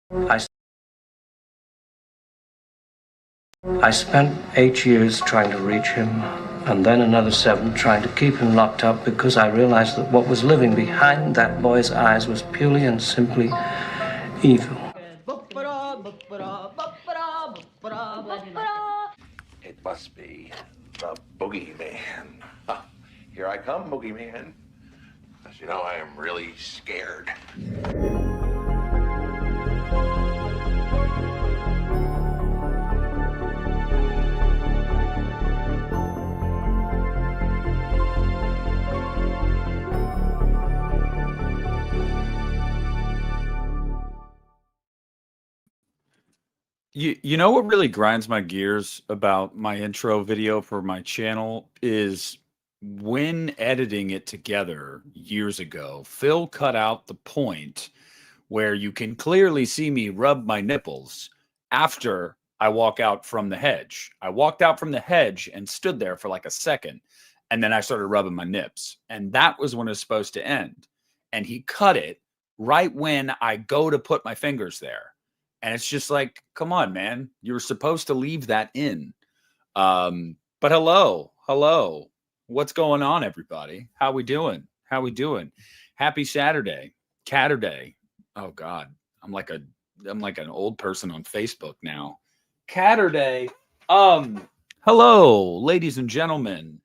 I, I spent 8 years trying to reach him, and then another 7 trying to keep him locked up because I realized that what was living behind that boy's eyes was purely and simply evil. It must be the boogeyman. Here I come, boogeyman. As you know, I am really scared. You know what really grinds my gears about my intro video for my channel is when editing it together years ago, Phil cut out the point where you can clearly see me rub my nipples after I walk out from the hedge. I walked out from the hedge and stood there for like a second, and then I started rubbing my nips. And that was when it was supposed to end. And he cut it right when I go to put my fingers there. And it's just like, come on, man. You were supposed to leave that in. But hello. What's going on, everybody? How we doing? Happy Saturday. Catterday. Oh God. I'm like an old person on Facebook now. Catterday. Hello, ladies and gentlemen,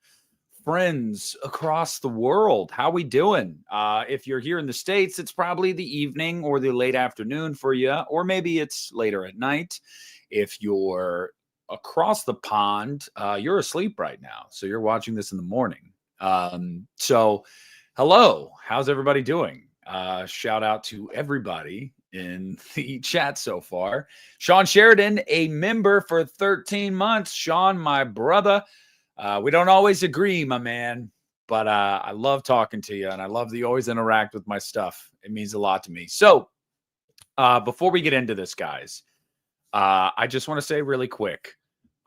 friends across the world. How we doing? If you're here in the States, it's probably the evening or the late afternoon for you, or maybe it's later at night. If you're across the pond, you're asleep right now. So you're watching this in the morning. So hello, how's everybody doing? Shout out to everybody in the chat so far. Sean Sheridan, a member for 13 months. Sean, my brother. We don't always agree, my man, but I love talking to you, and I love that you always interact with my stuff. It means a lot to me. So before we get into this, guys, I just want to say really quick,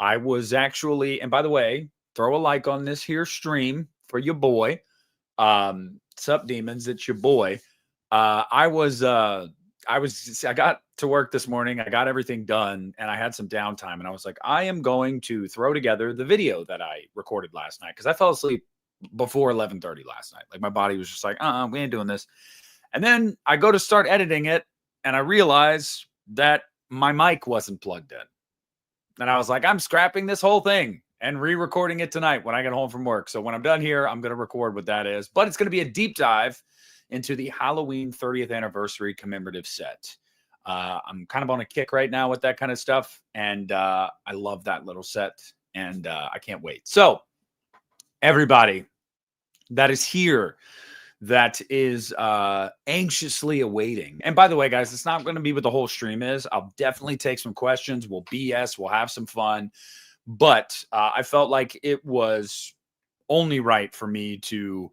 I was actually, and by the way, throw a like on this here stream for your boy. Sup, demons, it's your boy. I got to work this morning. I got everything done and I had some downtime, and I was like, I am going to throw together the video that I recorded last night, because I fell asleep before 11:30 last night. Like, my body was just like, we ain't doing this. And then I go to start editing it, and I realize that my mic wasn't plugged in. And I was like, I'm scrapping this whole thing and re-recording it tonight when I get home from work. So when I'm done here, I'm going to record what that is. But it's going to be a deep dive into the Halloween 30th anniversary commemorative set. I'm kind of on a kick right now with that kind of stuff, and I love that little set, and I can't wait. So everybody that is here, that is anxiously awaiting. And by the way, guys, it's not going to be what the whole stream is. I'll definitely take some questions. We'll BS. We'll have some fun. But I felt like it was only right for me to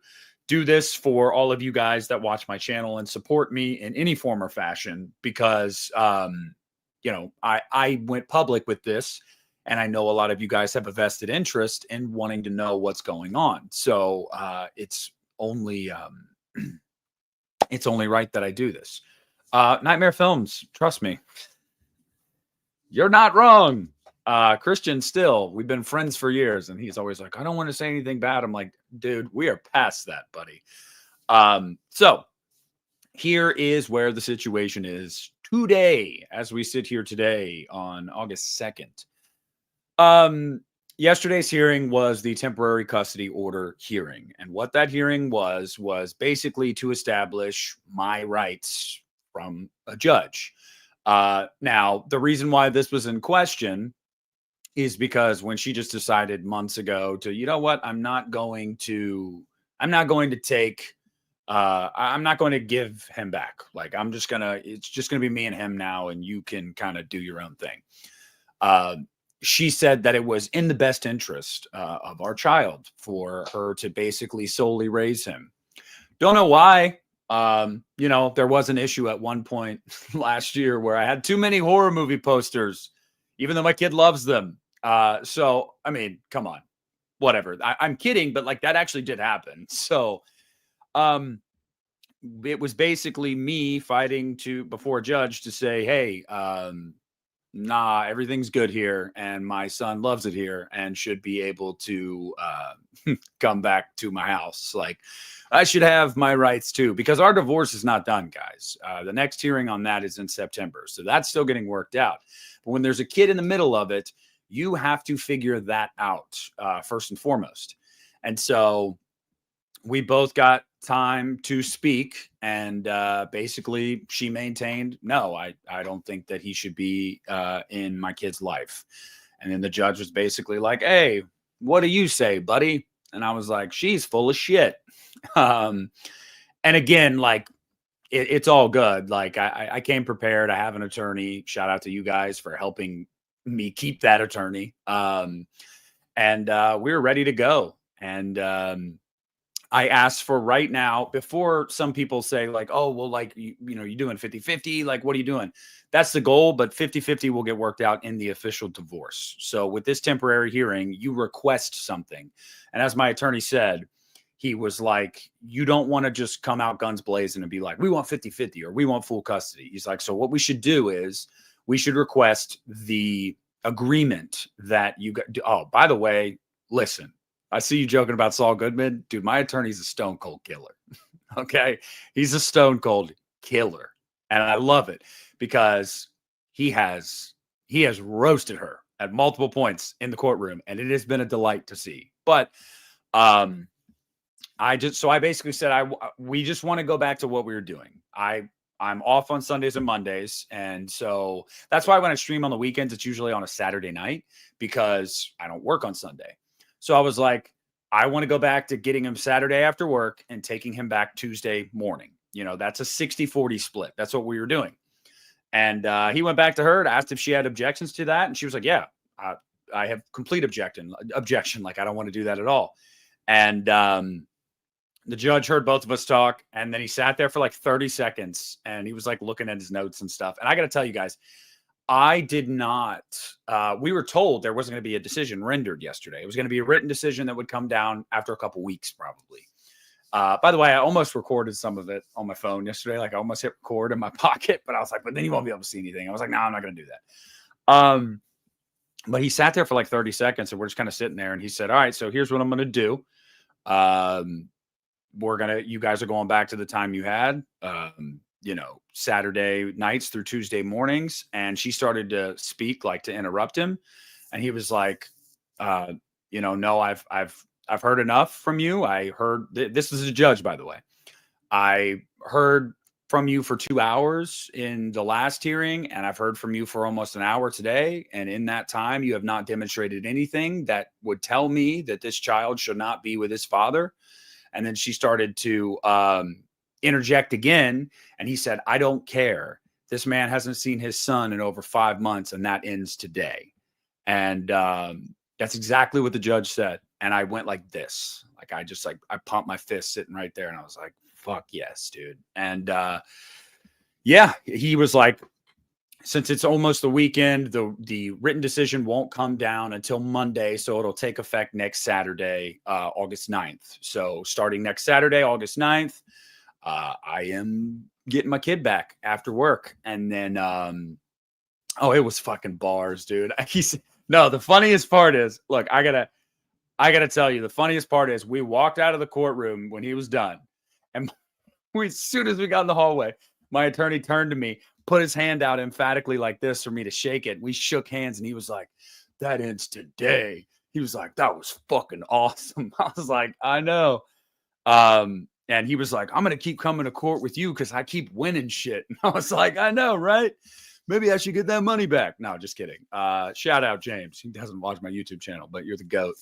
do this for all of you guys that watch my channel and support me in any form or fashion, because, I went public with this, and I know a lot of you guys have a vested interest in wanting to know what's going on. So it's only right that I do this. Nightmare Films, trust me, you're not wrong. Christian, still, we've been friends for years, and he's always like, I don't want to say anything bad. I'm like, dude, we are past that, buddy. So here is where the situation is today, as we sit here today on August 2nd. Yesterday's hearing was the temporary custody order hearing. And what that hearing was basically to establish my rights from a judge. Now, the reason why this was in question is because when she just decided months ago to, you know what, I'm not going to give him back. Like, it's just gonna be me and him now, and you can kind of do your own thing. She said that it was in the best interest of our child for her to basically solely raise him. Don't know why. There was an issue at one point last year where I had too many horror movie posters, even though my kid loves them. So, I mean, come on, whatever. I'm kidding, but like, that actually did happen. So, it was basically me fighting before a judge to say, hey, nah, everything's good here, and my son loves it here and should be able to come back to my house. Like, I should have my rights too, because our divorce is not done, guys. The next hearing on that is in September, so that's still getting worked out. But when there's a kid in the middle of it, you have to figure that out first and foremost. And so we both got time to speak, and basically she maintained, no, I don't think that he should be in my kid's life. And then the judge was basically like, hey, what do you say, buddy? And I was like, she's full of shit. And again, like, it's all good. Like, I came prepared. I have an attorney. Shout out to you guys for helping me keep that attorney. And we were ready to go. And I asked for right now, before some people say like, oh, well, like, you know, you're doing 50-50. Like, what are you doing? That's the goal, but 50-50 will get worked out in the official divorce. So with this temporary hearing, you request something. And as my attorney said, he was like, you don't want to just come out guns blazing and be like, we want 50-50 or we want full custody. He's like, so what we should do is we should request the agreement that you got. Oh, by the way, listen, I see you joking about Saul Goodman. Dude, my attorney's a stone cold killer. Okay. He's a stone cold killer. And I love it because he has roasted her at multiple points in the courtroom, and it has been a delight to see. But I basically said, we just want to go back to what we were doing. I'm off on Sundays and Mondays. And so that's why when I stream on the weekends, it's usually on a Saturday night because I don't work on Sunday. So I was like, I want to go back to getting him Saturday after work and taking him back Tuesday morning. You know, that's a 60-40 split. That's what we were doing. And he went back to her and asked if she had objections to that. And she was like, yeah, I have complete objection. Like, I don't want to do that at all. And the judge heard both of us talk, and then he sat there for like 30 seconds and he was like looking at his notes and stuff. And I got to tell you guys, I did not, we were told there wasn't going to be a decision rendered yesterday. It was going to be a written decision that would come down after a couple weeks, probably. By the way, I almost recorded some of it on my phone yesterday. Like, I almost hit record in my pocket, but I was like, but then you won't be able to see anything. I was like, no, I'm not going to do that. But he sat there for like 30 seconds and we're just kind of sitting there, and he said, all right, so here's what I'm going to do. You guys are going back to the time you had, you know, Saturday nights through Tuesday mornings. And she started to speak, like, to interrupt him. And he was like, you know, no, I've heard enough from you. I heard this is a judge, by the way. I heard from you for 2 hours in the last hearing, and I've heard from you for almost an hour today. And in that time, you have not demonstrated anything that would tell me that this child should not be with his father. And then she started to interject again. And he said, I don't care. This man hasn't seen his son in over 5 months, and that ends today. And that's exactly what the judge said. And I went like this. Like, I pumped my fist sitting right there. And I was like, fuck yes, dude. And yeah, he was like, since it's almost the weekend, the written decision won't come down until Monday. So it'll take effect next Saturday, August 9th. So starting next Saturday, August 9th, I am getting my kid back after work. And then, it was fucking bars, dude. No, the funniest part is, look, I gotta tell you, the funniest part is we walked out of the courtroom when he was done. And as soon as we got in the hallway, my attorney turned to me, put his hand out emphatically like this for me to shake it. We shook hands, and he was like, that ends today. He was like, that was fucking awesome. I was like, I know. And he was like, I'm going to keep coming to court with you because I keep winning shit. And I was like, I know, right? Maybe I should get that money back. No, just kidding. Shout out James. He doesn't watch my YouTube channel, but you're the GOAT.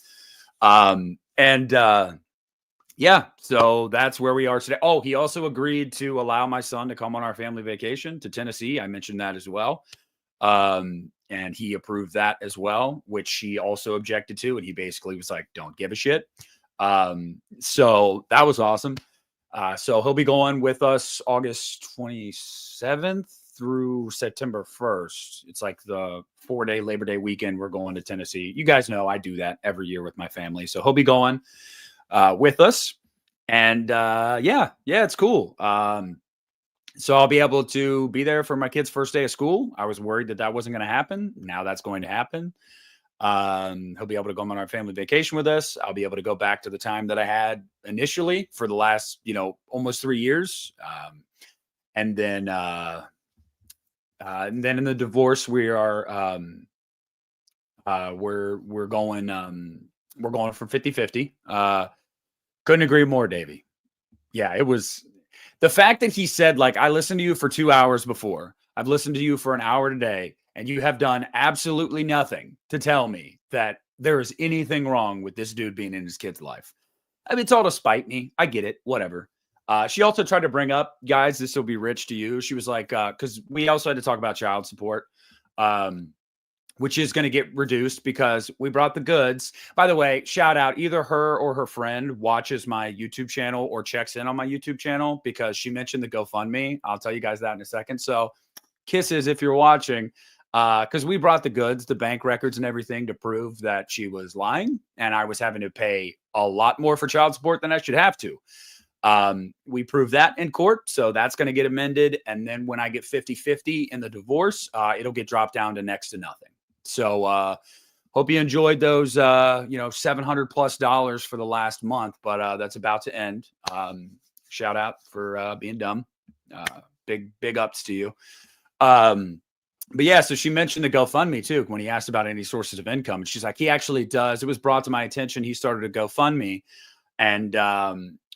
Yeah, so that's where we are today. Oh, he also agreed to allow my son to come on our family vacation to Tennessee. I mentioned that as well. And he approved that as well, which she also objected to. And he basically was like, don't give a shit. So that was awesome. So he'll be going with us August 27th through September 1st. It's like the 4-day Labor Day weekend. We're going to Tennessee. You guys know I do that every year with my family. So he'll be going with us. And yeah, it's cool. So I'll be able to be there for my kid's first day of school. I was worried that wasn't going to happen. Now that's going to happen. He'll be able to go on our family vacation with us. I'll be able to go back to the time that I had initially for the last, almost 3 years. And then in the divorce, we are we're going for 50-50. Couldn't agree more, Davey. Yeah, it was the fact that he said, like, I listened to you for 2 hours before. I've listened to you for an hour today, and you have done absolutely nothing to tell me that there is anything wrong with this dude being in his kid's life. I mean, it's all to spite me. I get it. Whatever. She also tried to bring up, guys, this will be rich to you. She was like, because we also had to talk about child support, which is going to get reduced because we brought the goods. By the way, shout out, either her or her friend watches my YouTube channel or checks in on my YouTube channel because she mentioned the GoFundMe. I'll tell you guys that in a second. So kisses if you're watching, because we brought the goods, the bank records and everything to prove that she was lying. And I was having to pay a lot more for child support than I should have to. We proved that in court. So that's going to get amended. And then when I get 50-50 in the divorce, it'll get dropped down to next to nothing. So hope you enjoyed those, $700+ for the last month, but that's about to end. Shout out for being dumb. Big ups to you. But yeah, so she mentioned the GoFundMe too, when he asked about any sources of income. And she's like, he actually does. It was brought to my attention. He started a GoFundMe and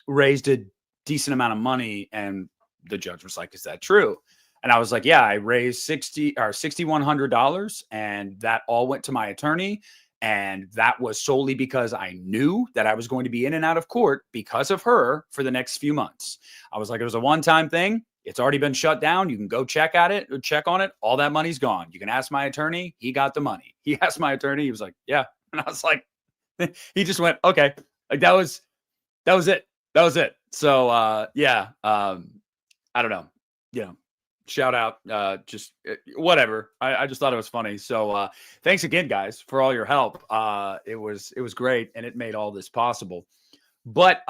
raised a decent amount of money. And the judge was like, is that true? And I was like, yeah, I raised $6,100 and that all went to my attorney. And that was solely because I knew that I was going to be in and out of court because of her for the next few months. I was like, it was a one-time thing. It's already been shut down. You can go check on it. All that money's gone. You can ask my attorney. He got the money. He asked my attorney. He was like, yeah. And I was like, he just went, okay. Like that was it. That was it. So, yeah. I don't know. Shout out, just whatever. I just thought it was funny. So thanks again, guys, for all your help. It was great, and it made all this possible. But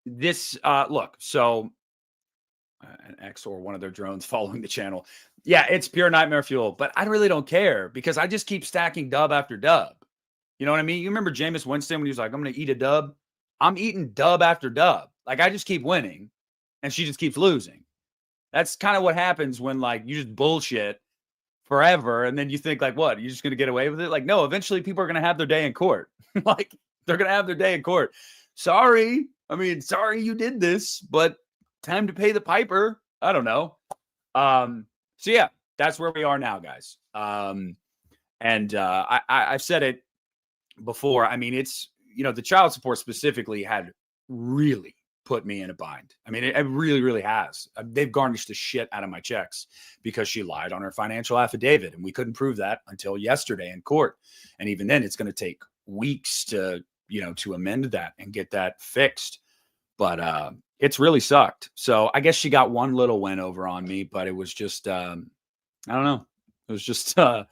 this look, so an X or one of their drones following the channel. Yeah, it's pure nightmare fuel, but I really don't care because I just keep stacking dub after dub. You know what I mean? You remember Jameis Winston when he was like, I'm going to eat a dub? I'm eating dub after dub. Like I just keep winning and she just keeps losing. That's kind of what happens when like you just bullshit forever. And then you think like, what, you're just going to get away with it? Like, no, eventually people are going to have their day in court. Like they're going to have their day in court. Sorry you did this, but time to pay the piper. I don't know. So yeah, that's where we are now, guys. I've said it before. I mean, it's, the child support specifically had really put me in a bind. I mean, it really, really has. They've garnished the shit out of my checks because she lied on her financial affidavit. And we couldn't prove that until yesterday in court. And even then it's going to take weeks to amend that and get that fixed. But it's really sucked. So I guess she got one little win over on me, but it was just, I don't know. It was just, it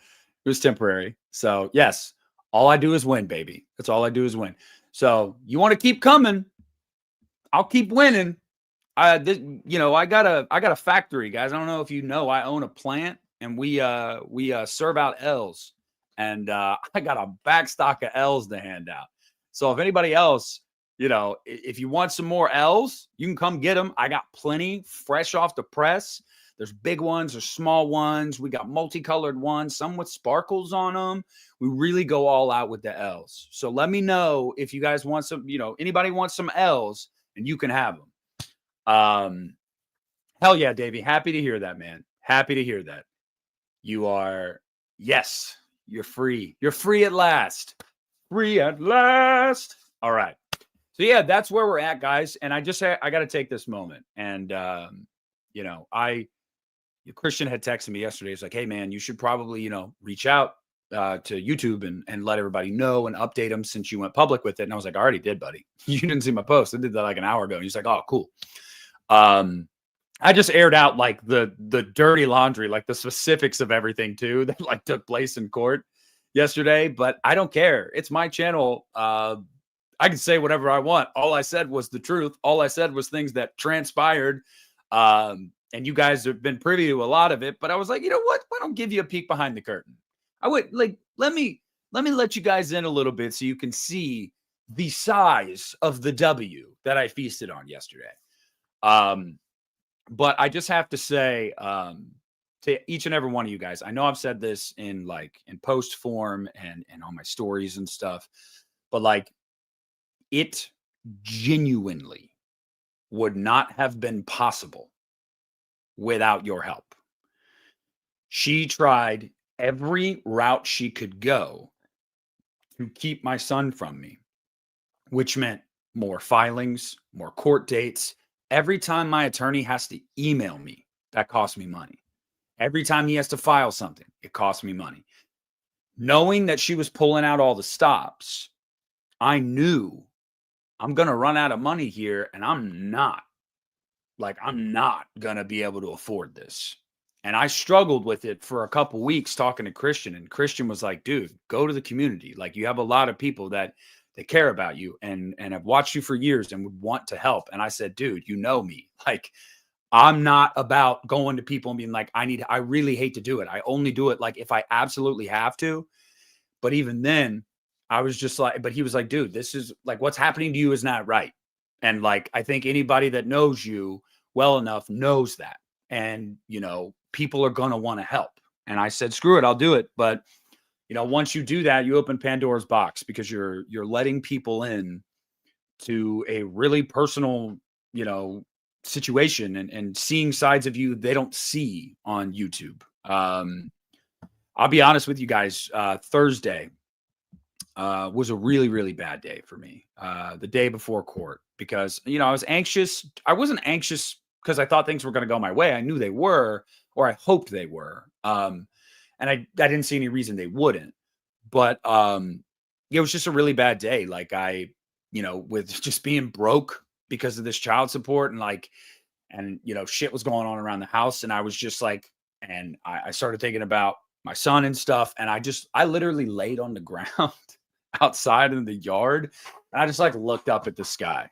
was temporary. So yes, all I do is win, baby. That's all I do is win. So you want to keep coming, I'll keep winning. I got a factory, guys. I don't know if you know, I own a plant and we serve out L's, and I got a back stock of L's to hand out. So if anybody else, if you want some more L's, you can come get them. I got plenty fresh off the press. There's big ones, there's small ones. We got multicolored ones, some with sparkles on them. We really go all out with the L's. So let me know if you guys want some, anybody wants some L's, and you can have them. Hell yeah, Davey. Happy to hear that, man. Happy to hear that. You're free. You're free at last. Free at last. All right. So yeah, that's where we're at, guys. And I got to take this moment. And, Christian had texted me yesterday. He's like, hey man, you should probably, reach out to YouTube and let everybody know and update them since you went public with it. And I was like, I already did, buddy. You didn't see my post. I did that like an hour ago. And he's like, oh, cool. I just aired out like the dirty laundry, like the specifics of everything too, that like took place in court yesterday, but I don't care. It's my channel. I can say whatever I want. All I said was the truth. All I said was things that transpired. And you guys have been privy to a lot of it, but I was like, you know what? Why don't give you a peek behind the curtain? I would like, let me let you guys in a little bit so you can see the size of the W that I feasted on yesterday. But I just have to say, to each and every one of you guys, I know I've said this in post form and on my stories and stuff, but like, it genuinely would not have been possible without your help. She tried every route she could go to keep my son from me, which meant more filings, more court dates. Every time my attorney has to email me, that costs me money. Every time he has to file something, it costs me money. Knowing that she was pulling out all the stops, I knew I'm going to run out of money here, and I'm not going to be able to afford this. And I struggled with it for a couple weeks talking to Christian, and Christian was like, dude, go to the community. Like, you have a lot of people that care about you and have watched you for years and would want to help. And I said, dude, you know me. Like, I'm not about going to people and being like, I really hate to do it. I only do it like if I absolutely have to. But even then, I was just like, but he was like, dude, this is like, what's happening to you is not right. And like, I think anybody that knows you well enough knows that. And, you know, people are going to want to help. And I said, screw it, I'll do it. But, you know, once you do that, you open Pandora's box because you're letting people in to a really personal, you know, situation and seeing sides of you they don't see on YouTube. I'll be honest with you guys. Thursday was a really, really bad day for me. The day before court, because, you know, I was anxious. I wasn't anxious because I thought things were going to go my way. I knew they were, or I hoped they were. And I didn't see any reason they wouldn't. But it was just a really bad day. Like, you know, with just being broke because of this child support and you know, shit was going on around the house. And I was just like, and I started thinking about my son and stuff. And I literally laid on the ground outside in the yard. And I just like looked up at the sky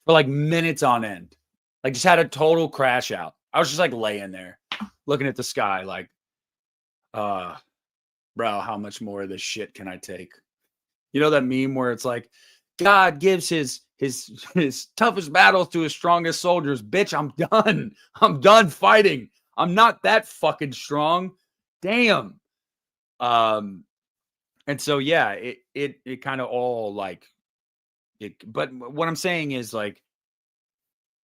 for like minutes on end. Like, just had a total crash out. I was just like laying there looking at the sky like, bro, how much more of this shit can I take? You know that meme where it's like, God gives his toughest battles to his strongest soldiers. Bitch, I'm done. I'm done fighting. I'm not that fucking strong. Damn. And so, yeah, it kind of all like it. But what I'm saying is, like,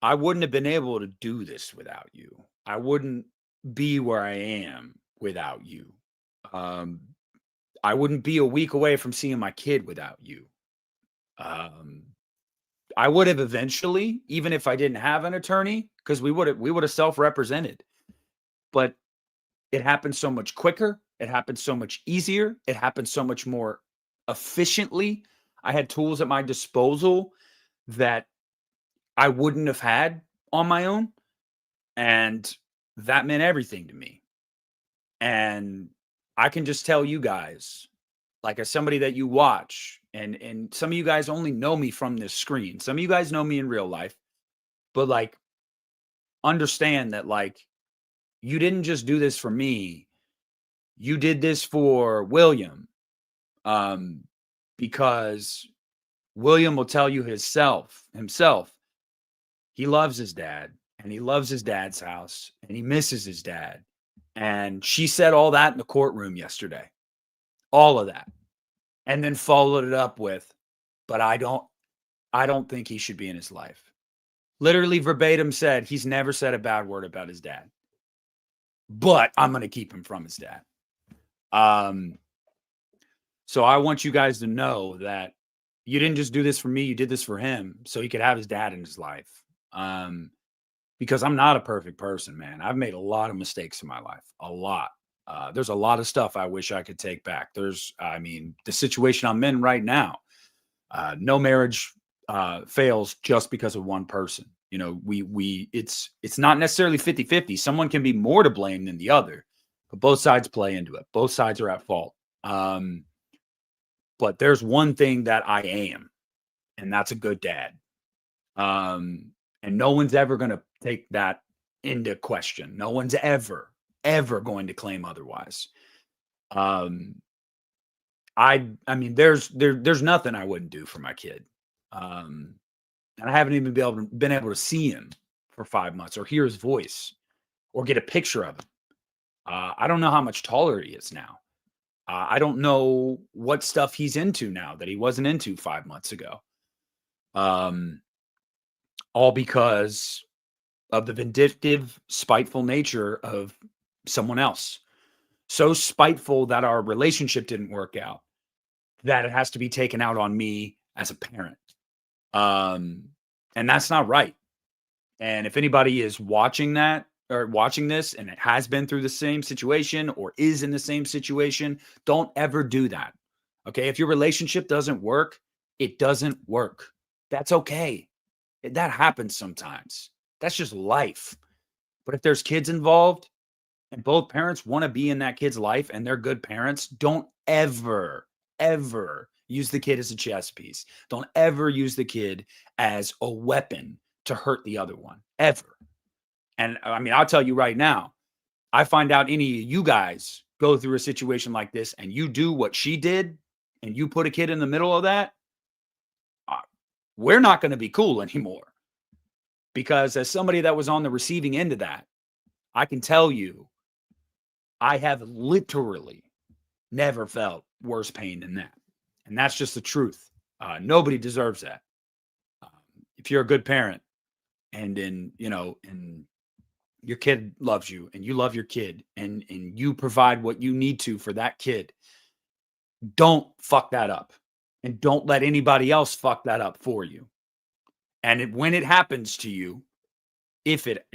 I wouldn't have been able to do this without you. I wouldn't be where I am without you. I wouldn't be a week away from seeing my kid without you. I would have eventually, even if I didn't have an attorney, because we would have self-represented. But it happened so much quicker. It happened so much easier. It happened so much more efficiently. I had tools at my disposal that I wouldn't have had on my own. And that meant everything to me. And I can just tell you guys, like, as somebody that you watch, and some of you guys only know me from this screen. Some of you guys know me in real life, but like, understand that, like, you didn't just do this for me. You did this for William. Because William will tell you himself, he loves his dad and he loves his dad's house and he misses his dad. And she said all that in the courtroom yesterday, all of that, and then followed it up with, but I don't think he should be in his life. Literally verbatim said, he's never said a bad word about his dad, but I'm going to keep him from his dad. So I want you guys to know that you didn't just do this for me. You did this for him so he could have his dad in his life. Because I'm not a perfect person, man. I've made a lot of mistakes in my life, a lot. There's a lot of stuff I wish I could take back. The situation I'm in right now, no marriage fails just because of one person. You know, it's not necessarily 50-50. Someone can be more to blame than the other, but both sides play into it. Both sides are at fault. But there's one thing that I am, and that's a good dad. And no one's ever going to take that into question. No one's ever going to claim otherwise. I mean, there's nothing I wouldn't do for my kid. And I haven't even been able to see him for 5 months or hear his voice or get a picture of him. I don't know how much taller he is now. I don't know what stuff he's into now that he wasn't into 5 months ago. All because of the vindictive, spiteful nature of someone else. So spiteful that our relationship didn't work out, that it has to be taken out on me as a parent. And that's not right. And if anybody is watching that or watching this and it has been through the same situation or is in the same situation, don't ever do that. Okay. If your relationship doesn't work, it doesn't work. That's okay. That happens sometimes. That's just life. But if there's kids involved and both parents want to be in that kid's life and they're good parents, don't ever use the kid as a chess piece. Don't ever use the kid as a weapon to hurt the other one, ever. And I mean, I'll tell you right now, I find out any of you guys go through a situation like this and you do what she did and you put a kid in the middle of that, we're not going to be cool anymore. Because as somebody that was on the receiving end of that, I can tell you, I have literally never felt worse pain than that. And that's just the truth. Nobody deserves that. If you're a good parent and your kid loves you and you love your kid and you provide what you need to for that kid, don't fuck that up. And don't let anybody else fuck that up for you. And when it happens to you, if it,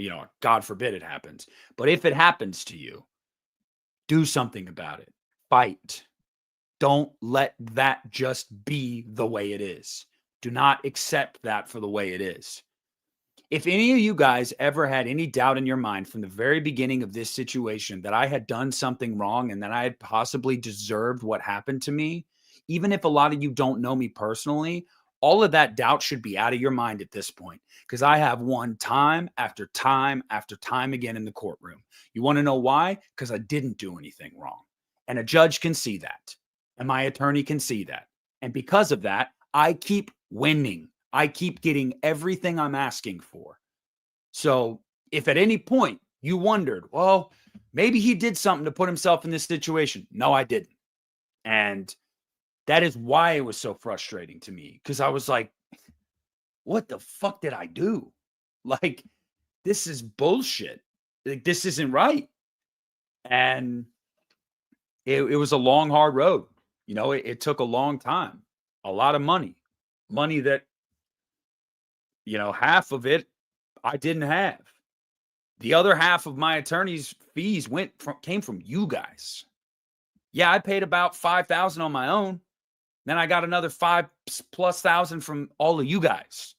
God forbid it happens, but if it happens to you, do something about it. Fight. Don't let that just be the way it is. Do not accept that for the way it is. If any of you guys ever had any doubt in your mind from the very beginning of this situation that I had done something wrong and that I had possibly deserved what happened to me, even if a lot of you don't know me personally, all of that doubt should be out of your mind at this point, because I have won time after time after time again in the courtroom. You want to know why? Because I didn't do anything wrong. And a judge can see that. And my attorney can see that. And because of that, I keep winning. I keep getting everything I'm asking for. So if at any point you wondered, well, maybe he did something to put himself in this situation. No, I didn't. And that is why it was so frustrating to me, because I was like, what the fuck did I do? Like, this is bullshit. Like, this isn't right. And it was a long, hard road. It took a long time, a lot of money that, half of it I didn't have. The other half of my attorney's fees came from you guys. Yeah, I paid about $5,000 on my own. Then I got another $5,000+ from all of you guys.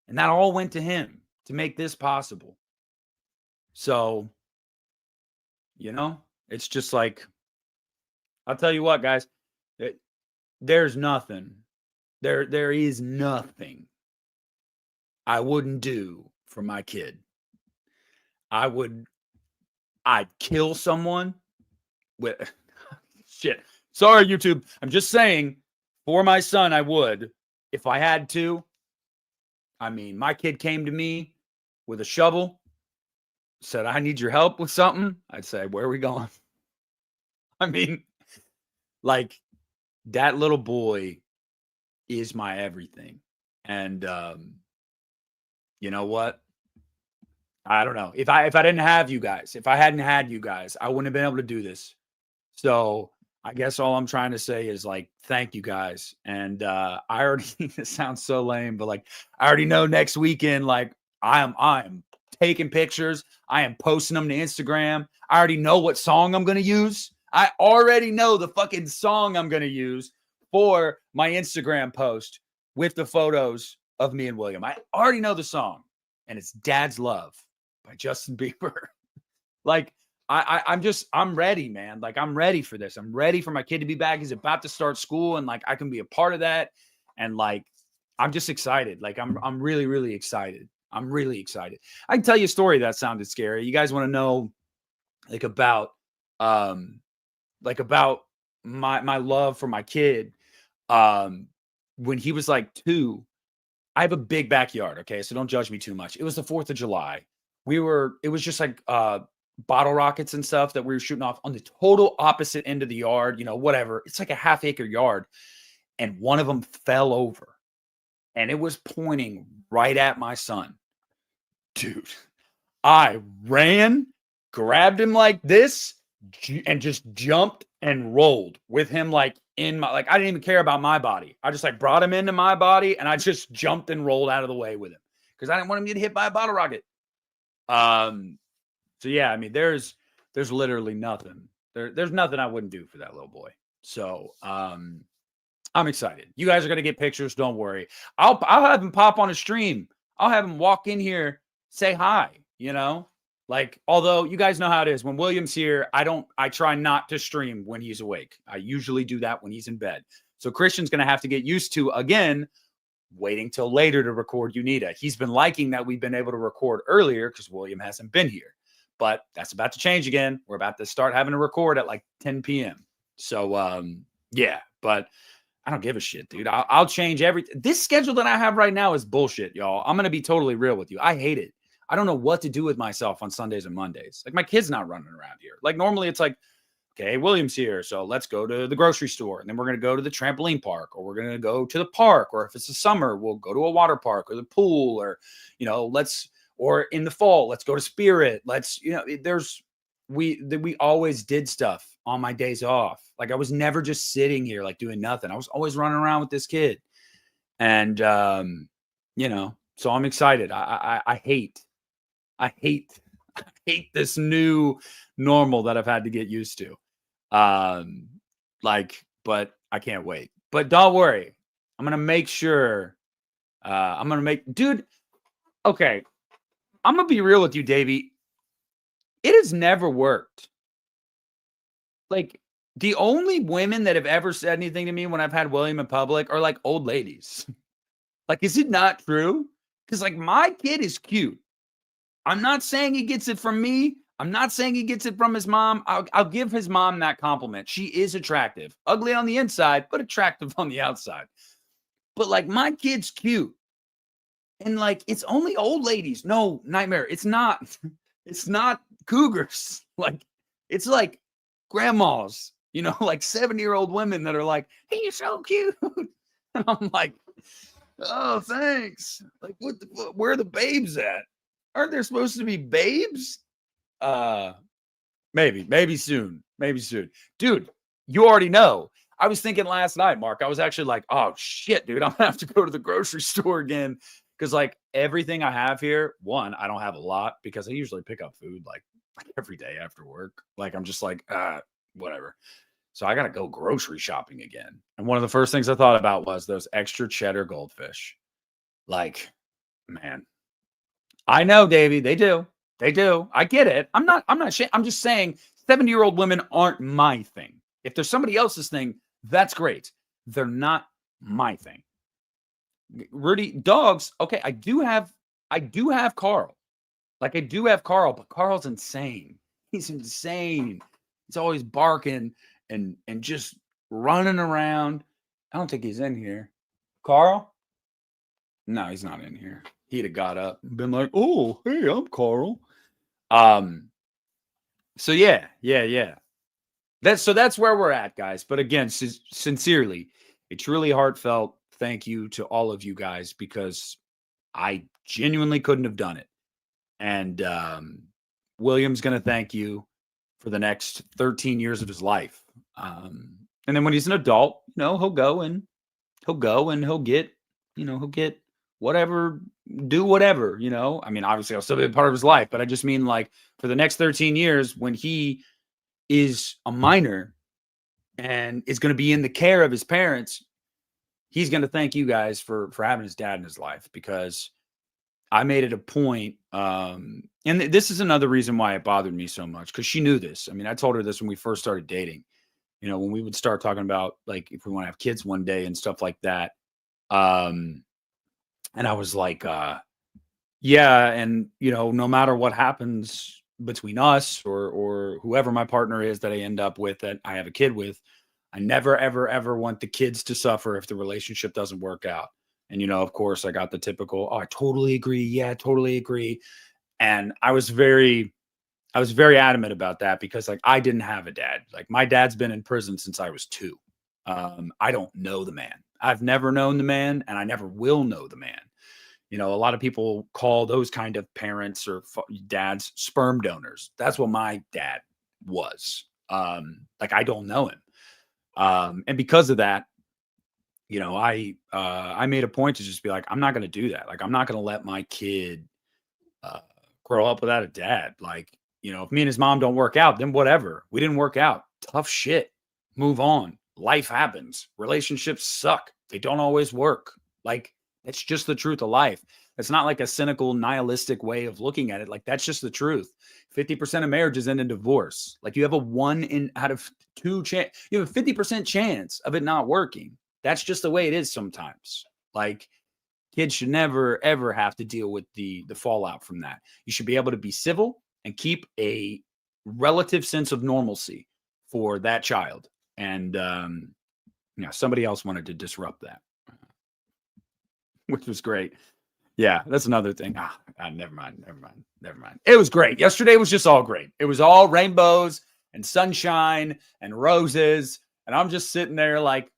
And that all went to him to make this possible. So, it's just like, I'll tell you what, guys, there's nothing. There is nothing I wouldn't do for my kid. I'd kill someone with shit. Sorry, YouTube. I'm just saying, for my son, I would, if I had to. I mean, my kid came to me with a shovel, said, I need your help with something. I'd say, where are we going? I mean, like, that little boy is my everything. And you know what? I don't know. If I didn't have you guys, if I hadn't had you guys, I wouldn't have been able to do this. So I guess all I'm trying to say is, like, thank you guys. And I already, it sounds so lame, but like, I already know next weekend, like, I am taking pictures. I am posting them to Instagram. I already know what song I'm going to use. I already know the fucking song I'm going to use for my Instagram post with the photos of me and William. I already know the song, and it's Dad's Love by Justin Bieber. Like, I'm ready, man. Like, I'm ready for this. I'm ready for my kid to be back. He's about to start school, and like, I can be a part of that. And like, I'm just excited. Like I'm really, really excited. I'm really excited. I can tell you a story that sounded scary. You guys want to know um about my love for my kid. When he was like 2, I have a big backyard, okay? So don't judge me too much. It was the 4th of July. It was just like bottle rockets and stuff that we were shooting off on the total opposite end of the yard, whatever. It's like a half-acre yard. And one of them fell over and it was pointing right at my son. Dude, I ran, grabbed him like this, and just jumped and rolled with him like in my, like I didn't even care about my body. I just like brought him into my body and I just jumped and rolled out of the way with him because I didn't want him to get hit by a bottle rocket. So yeah, I mean, there's literally nothing. There's nothing I wouldn't do for that little boy. So I'm excited. You guys are gonna get pictures. Don't worry. I'll have him pop on a stream. I'll have him walk in here, say hi. Like, although you guys know how it is when William's here, I try not to stream when he's awake. I usually do that when he's in bed. So Christian's gonna have to get used to again waiting till later to record Unita. He's been liking that we've been able to record earlier because William hasn't been here. But that's about to change again. We're about to start having to record at like 10 p.m. So yeah, but I don't give a shit, dude. I'll change everything. This schedule that I have right now is bullshit, y'all. I'm going to be totally real with you. I hate it. I don't know what to do with myself on Sundays and Mondays. Like, my kid's not running around here. Like, normally it's like, okay, William's here, so let's go to the grocery store. And then we're going to go to the trampoline park, or we're going to go to the park. Or if it's the summer, we'll go to a water park or the pool, or, or in the fall, let's go to Spirit. We always did stuff on my days off. Like, I was never just sitting here like doing nothing. I was always running around with this kid. And so I'm excited. I hate this new normal that I've had to get used to. But I can't wait. But don't worry. I'm going to make sure dude, okay. I'm going to be real with you, Davey. It has never worked. Like, the only women that have ever said anything to me when I've had William in public are like old ladies. Like, is it not true? Because like, my kid is cute. I'm not saying he gets it from me. I'm not saying he gets it from his mom. I'll give his mom that compliment. She is attractive. Ugly on the inside, but attractive on the outside. But like, my kid's cute. And like, it's only old ladies. No, nightmare. It's not cougars. Like, it's like grandmas, like 70-year-old women that are like, hey, you're so cute. And I'm like, oh, thanks. Like, where are the babes at? Aren't there supposed to be babes? Maybe soon. Dude, you already know. I was thinking last night, Mark, I was actually like, oh shit, dude, I'm gonna have to go to the grocery store again. Because like, everything I have here, one, I don't have a lot because I usually pick up food like every day after work. Like, I'm just like, whatever. So I got to go grocery shopping again. And one of the first things I thought about was those extra cheddar goldfish. Like, man, I know, Davey, they do. I get it. I'm not I'm just saying 70-year-old women aren't my thing. If there's somebody else's thing, that's great. They're not my thing. Rudy, dogs. Okay, I do have Carl. Like, I do have Carl, but Carl's insane. He's insane. He's always barking and just running around. I don't think he's in here. Carl? No, he's not in here. He'd have got up and been like, oh, hey, I'm Carl. So yeah. That's where we're at, guys. But again, sincerely, it's really heartfelt. Thank you to all of you guys, because I genuinely couldn't have done it. And William's going to thank you for the next 13 years of his life. And then when he's an adult, he'll go and he'll get whatever, do whatever, I mean, obviously I'll still be a part of his life, but I just mean, like, for the next 13 years, when he is a minor and is going to be in the care of his parents, he's going to thank you guys for having his dad in his life, because I made it a point. And this is another reason why it bothered me so much, because she knew this. I mean, I told her this when we first started dating, when we would start talking about, like, if we want to have kids one day and stuff like that. And I was like, yeah. And, no matter what happens between us or whoever my partner is that I end up with, that I have a kid with, I never, ever, ever want the kids to suffer if the relationship doesn't work out. And, of course, I got the typical, oh, I totally agree. Yeah, totally agree. And I was very adamant about that because, like, I didn't have a dad. Like, my dad's been in prison since I was 2. I don't know the man. I've never known the man, and I never will know the man. A lot of people call those kind of parents or dads sperm donors. That's what my dad was. Like, I don't know him. And because of that, I made a point to just be like, I'm not going to do that. Like, I'm not going to let my kid grow up without a dad. Like, if me and his mom don't work out, then whatever. We didn't work out. Tough shit. Move on. Life happens. Relationships suck. They don't always work. Like, that's just the truth of life. It's not like a cynical, nihilistic way of looking at it. Like, that's just the truth. 50% of marriages end in divorce. Like, you have a 1 out of 2 chance. You have a 50% chance of it not working. That's just the way it is sometimes. Like, kids should never, ever have to deal with the fallout from that. You should be able to be civil and keep a relative sense of normalcy for that child. And, somebody else wanted to disrupt that, which was great. Yeah, that's another thing. Never mind. It was great. Yesterday was just all great. It was all rainbows and sunshine and roses. And I'm just sitting there like,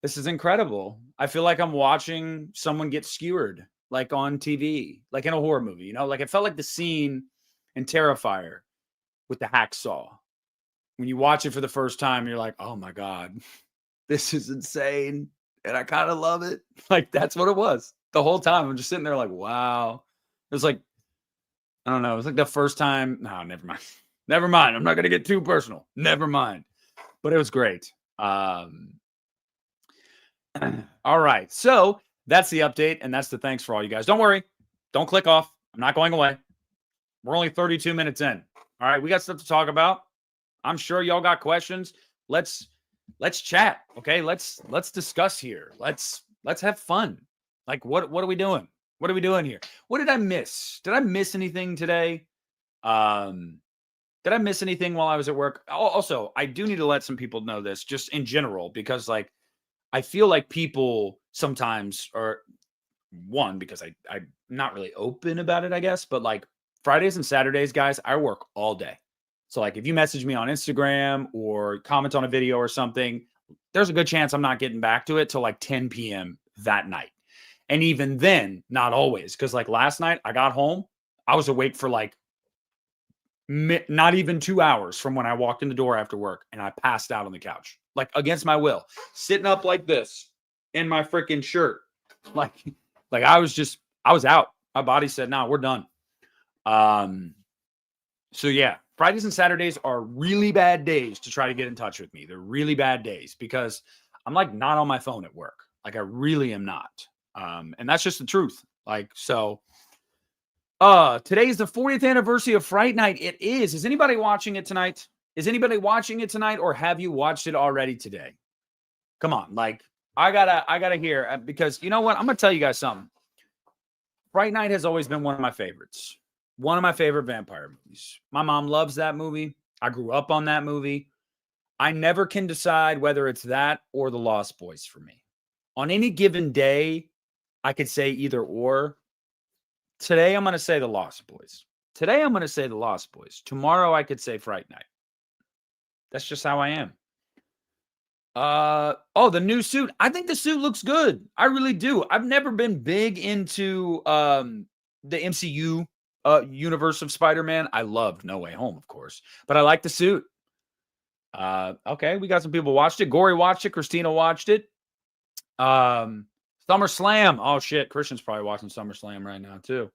this is incredible. I feel like I'm watching someone get skewered, like on TV, like in a horror movie, like it felt like the scene in Terrifier with the hacksaw. When you watch it for the first time, you're like, oh my God, this is insane. And I kind of love it. Like, that's what it was the whole time. I'm just sitting there like, wow. It was like, I don't know. It was like the first time. No, never mind. Never mind. I'm not going to get too personal. Never mind. But it was great. All right. So that's the update. And that's the thanks for all you guys. Don't worry. Don't click off. I'm not going away. We're only 32 minutes in. All right. We got stuff to talk about. I'm sure y'all got questions. Let's chat. Okay. Let's discuss here. Let's have fun. Like, what are we doing? What are we doing here? What did I miss? Did I miss anything today? Did I miss anything while I was at work? Also, I do need to let some people know this just in general, because like, I feel like people sometimes are, one, because I'm not really open about it, I guess, but like Fridays and Saturdays, guys, I work all day. So like, if you message me on Instagram or comment on a video or something, there's a good chance I'm not getting back to it till like 10 p.m. that night. And even then, not always. Because like last night, I got home, I was awake for like not even 2 hours from when I walked in the door after work, and I passed out on the couch, like against my will, sitting up like this in my freaking shirt. Like I was out. My body said, no, we're done. So yeah, Fridays and Saturdays are really bad days to try to get in touch with me. They're really bad days because I'm like not on my phone at work. Like I really am not. And that's just the truth. Like, so today is the 40th anniversary of Fright Night. It is. Is anybody watching it tonight? Is anybody watching it tonight, or have you watched it already today? Come on. Like, I gotta hear, because you know what? I'm gonna tell you guys something. Fright Night has always been one of my favorites. One of my favorite vampire movies. My mom loves that movie. I grew up on that movie. I never can decide whether it's that or The Lost Boys for me. On any given day, I could say either or. Today, I'm going to say The Lost Boys. Today, I'm going to say The Lost Boys. Tomorrow, I could say Fright Night. That's just how I am. The new suit. I think the suit looks good. I really do. I've never been big into the MCU universe of Spider-Man. I loved No Way Home, of course, but I like the suit. Okay, we got some people watched it. Gory watched it. Christina watched it. SummerSlam. Oh shit, Christian's probably watching SummerSlam right now too.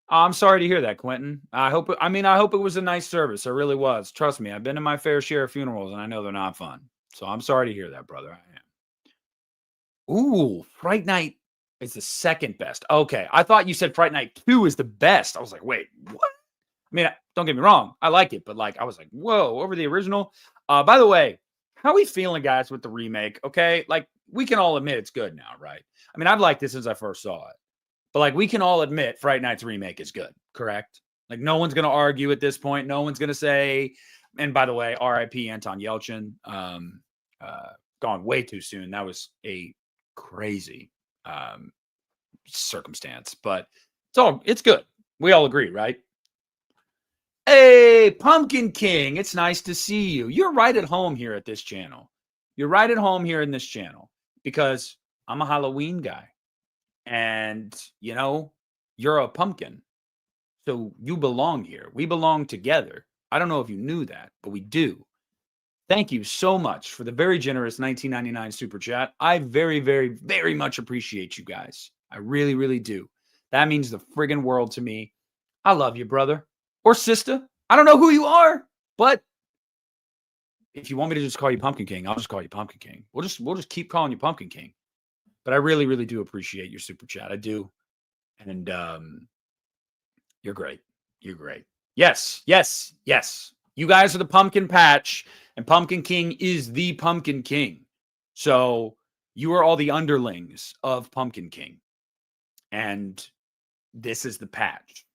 I'm sorry to hear that, Quentin. I hope it was a nice service. It really was. Trust me, I've been to my fair share of funerals, and I know they're not fun. So I'm sorry to hear that, brother. I am. Ooh, Fright Night is the second best. Okay, I thought you said Fright Night 2 is the best. I was like, wait, what? I mean, don't get me wrong, I like it, but like, I was like, whoa, over the original. By the way, how are we feeling, guys, with the remake? Okay, like, we can all admit it's good now, right? I mean, I've liked it since I first saw it. But like we can all admit Fright Night's remake is good, correct? Like no one's going to argue at this point. No one's going to say, and by the way, R.I.P. Anton Yelchin, gone way too soon. That was a crazy circumstance, but it's good. We all agree, right? Hey, Pumpkin King, it's nice to see you. You're right at home here at this channel. You're right at home here in this channel because I'm a Halloween guy. And, you know, you're a pumpkin. So you belong here. We belong together. I don't know if you knew that, but we do. Thank you so much for the very generous 1999 super chat. I very, very, very much appreciate you guys. I really, really do. That means the friggin' world to me. I love you, brother or sister. I don't know who you are, but if you want me to just call you Pumpkin King, I'll just call you Pumpkin King. We'll just keep calling you Pumpkin King. But I really, really do appreciate your super chat. I do. And you're great. You're great. Yes, yes, yes. You guys are the pumpkin patch, and Pumpkin King is the Pumpkin King. So you are all the underlings of Pumpkin King. And this is the patch.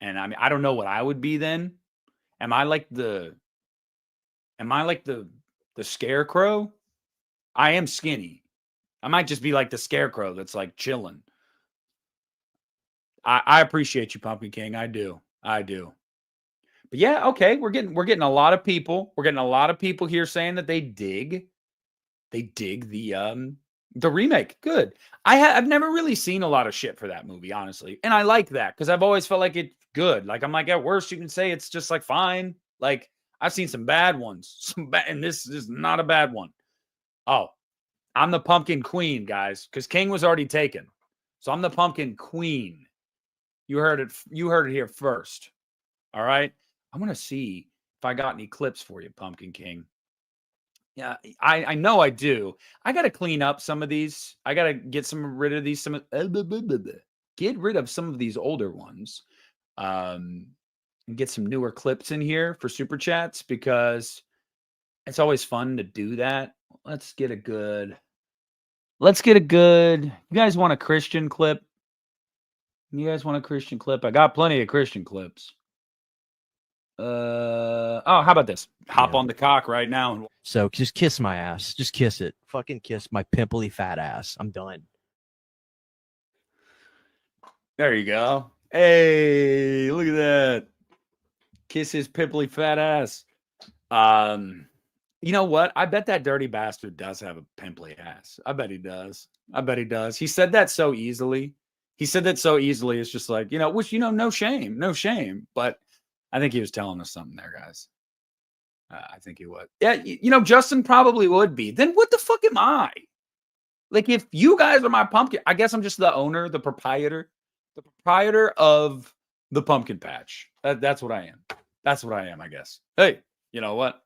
And I mean, I don't know what I would be then. Am I like the scarecrow? I am skinny. I might just be like the scarecrow that's like chilling. I appreciate you, Pumpkin King. I do. But yeah, okay, we're getting a lot of people. We're getting a lot of people here saying that they dig the remake. Good. I've never really seen a lot of shit for that movie, honestly. And I like that because I've always felt like it's good. Like I'm like, at worst, you can say it's just like fine. Like I've seen some bad ones. And this is not a bad one. Oh, I'm the Pumpkin Queen, guys, because King was already taken. So I'm the Pumpkin Queen. You heard it here first. All right. I'm going to see if I got any clips for you, Pumpkin King. Yeah, I know I do. I got to clean up some of these. I got to get rid of these. Get rid of some of these older ones. And get some newer clips in here for super chats because it's always fun to do that. Let's get a good. You guys want a Christian clip? I got plenty of Christian clips. How about this? Hop on the cock right now. So just kiss my ass. Just kiss it. Fucking kiss my pimply fat ass. I'm done. There you go. Hey, look at that. Kiss his pimply fat ass. You know what? I bet that dirty bastard does have a pimply ass. I bet he does. He said that so easily. It's just like, which, no shame. But I think he was telling us something there, guys. I think he would. Yeah, Justin probably would be. Then what the fuck am I? Like, if you guys are my pumpkin, I guess I'm just the owner, the proprietor of the pumpkin patch. That's what I am. I guess. Hey, you know what?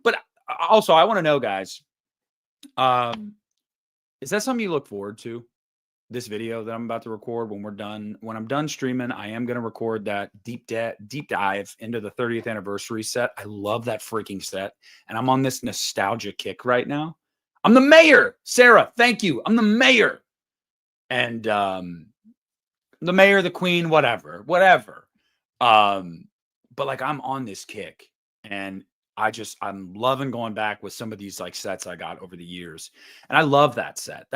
But also, I want to know, guys, is that something you look forward to? This video that I'm about to record when I'm done streaming, I am going to record that deep dive into the 30th anniversary set. I love that freaking set. And I'm on this nostalgia kick right now. I'm the mayor, Sarah. Thank you. I'm the mayor. And the mayor, the queen, whatever. But like I'm on this kick and I'm loving going back with some of these like sets I got over the years. And I love that set.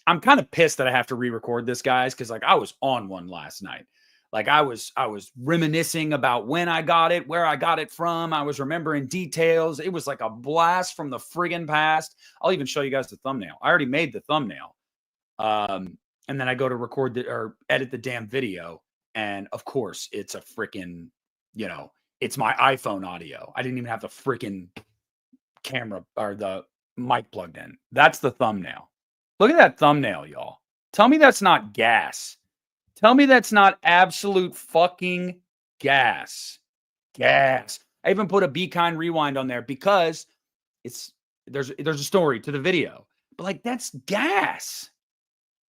I'm kind of pissed that I have to re-record this, guys, because like I was on one last night. Like I was reminiscing about when I got it, where I got it from. I was remembering details. It was like a blast from the friggin' past. I'll even show you guys the thumbnail. I already made the thumbnail. And then I go to record or edit the damn video. And of course, it's a freaking, it's my iPhone audio. I didn't even have the freaking camera or the mic plugged in. That's the thumbnail. Look at that thumbnail, y'all. Tell me that's not gas. Tell me that's not absolute fucking gas. Gas. I even put a Be Kind Rewind on there because there's a story to the video. But like that's gas.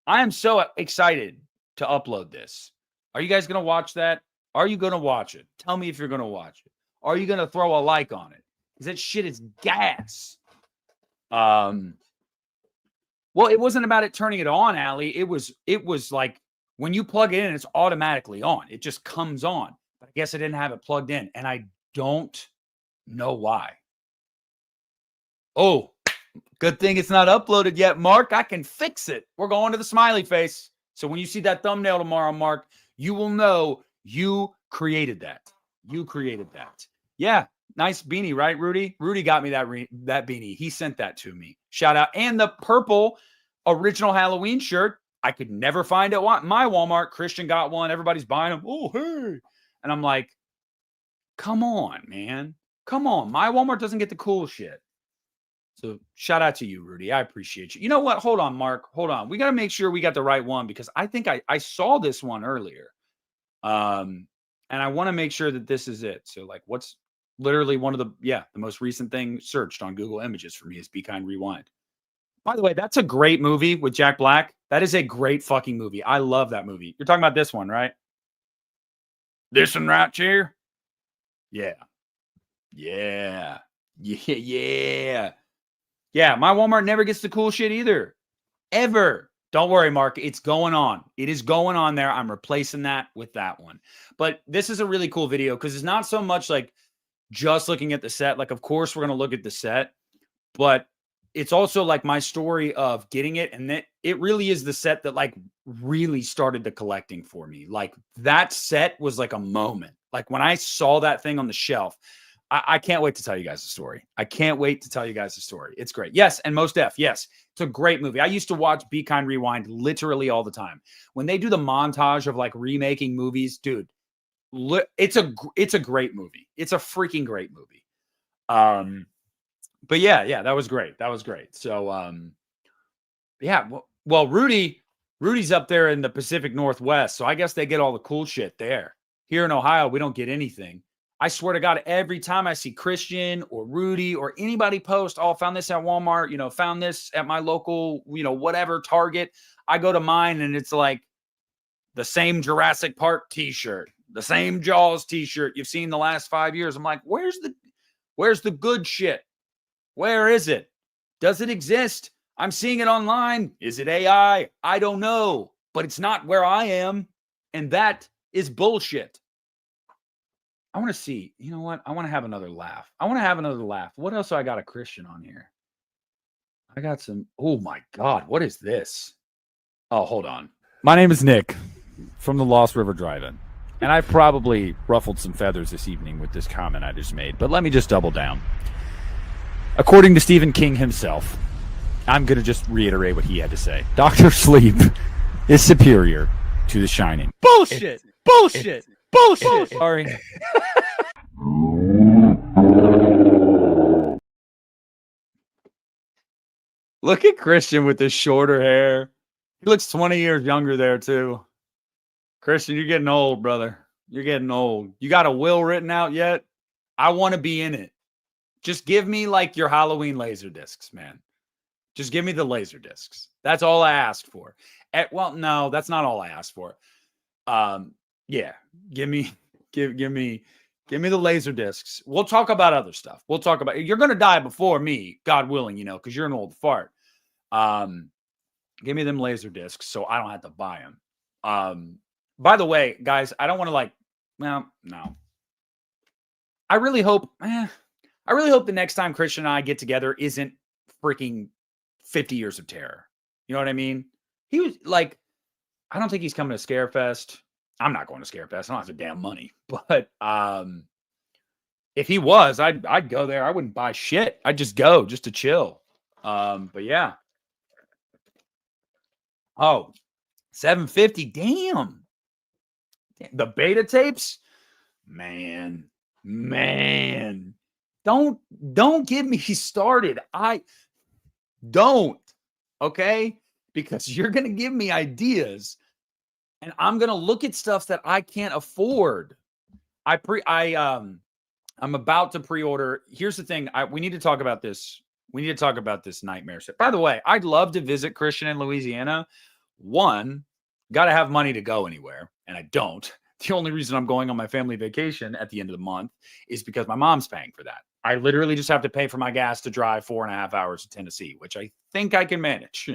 I am so excited to upload this. Are you guys going to watch that? Are you going to watch it? Tell me if you're going to watch it. Are you going to throw a like on it? Because that shit is gas. Well, it wasn't about it turning it on, Allie. It was like when you plug it in, it's automatically on. It just comes on. But I guess I didn't have it plugged in, and I don't know why. Oh, good thing it's not uploaded yet, Mark. I can fix it. We're going to the smiley face. So when you see that thumbnail tomorrow, Mark, you will know you created that. You created that. Yeah, nice beanie, right, Rudy? Rudy got me that beanie. He sent that to me. Shout out. And the purple original Halloween shirt I could never find at my Walmart. Christian got one. Everybody's buying them. Oh, hey. And I'm like, come on, man. Come on. My Walmart doesn't get the cool shit. So shout out to you, Rudy. I appreciate you. You know what? Hold on, Mark. Hold on. We got to make sure we got the right one because I think I saw this one earlier. And I want to make sure that this is it. So like what's literally one of the most recent thing searched on Google Images for me is Be Kind Rewind. By the way, that's a great movie with Jack Black. That is a great fucking movie. I love that movie. You're talking about this one, right? This one right here? Yeah. Yeah. Yeah. Yeah, my Walmart never gets the cool shit either. Ever. Don't worry, Mark. It's going on. It is going on there. I'm replacing that with that one. But this is a really cool video because it's not so much like just looking at the set. Like, of course, we're going to look at the set. But it's also like my story of getting it. And it really is the set that like really started the collecting for me. Like that set was like a moment. Like when I saw that thing on the shelf, I can't wait to tell you guys the story. I can't wait to tell you guys the story. It's great. Yes, and Mos Def. Yes, it's a great movie. I used to watch Be Kind Rewind literally all the time. When they do the montage of like remaking movies, dude, it's a great movie. It's a freaking great movie. But yeah, that was great. That was great. So yeah, well, Rudy's up there in the Pacific Northwest, so I guess they get all the cool shit there. Here in Ohio, we don't get anything. I swear to God, every time I see Christian or Rudy or anybody post, oh, found this at Walmart, found this at my local, whatever Target, I go to mine and it's like the same Jurassic Park t-shirt, the same Jaws t-shirt you've seen the last 5 years. I'm like, where's the good shit? Where is it? Does it exist? I'm seeing it online. Is it AI? I don't know, but it's not where I am. And that is bullshit. I want to see, you know what? I want to have another laugh. What else do I got a Christian on here? I got some. Oh my God. What is this? Oh, hold on. My name is Nick from the Lost River Drive-In. And I probably ruffled some feathers this evening with this comment I just made, but let me just double down. According to Stephen King himself, I'm going to just reiterate what he had to say. Dr. Sleep is superior to The Shining. Bullshit. Bullshit. Bullshit. Sorry. Look at Christian with his shorter hair. He looks 20 years younger there, too. Christian, you're getting old, brother. You're getting old. You got a will written out yet? I want to be in it. Just give me like your Halloween laser discs, man. Just give me the laser discs. That's all I asked for. Well, no, that's not all I asked for. Yeah, give me the laser discs. We'll talk about other stuff. You're going to die before me, God willing, because you're an old fart. Give me them laser discs so I don't have to buy them. By the way, guys, I don't want to no. I really hope the next time Christian and I get together isn't freaking 50 Years of Terror. You know what I mean? He was like, I don't think he's coming to Scarefest. I'm not going to Scarefest. I don't have the damn money. But if he was, I'd go there. I wouldn't buy shit. I'd just go just to chill. But yeah. Oh, $750. Damn. The beta tapes? Man. Don't get me started. I don't. Okay? Because you're going to give me ideas and I'm going to look at stuff that I can't afford. I'm about to pre-order. Here's the thing. We need to talk about this. We need to talk about this nightmare set. By the way, I'd love to visit Christian in Louisiana. One, got to have money to go anywhere. And I don't. The only reason I'm going on my family vacation at the end of the month is because my mom's paying for that. I literally just have to pay for my gas to drive 4.5 hours to Tennessee, which I think I can manage.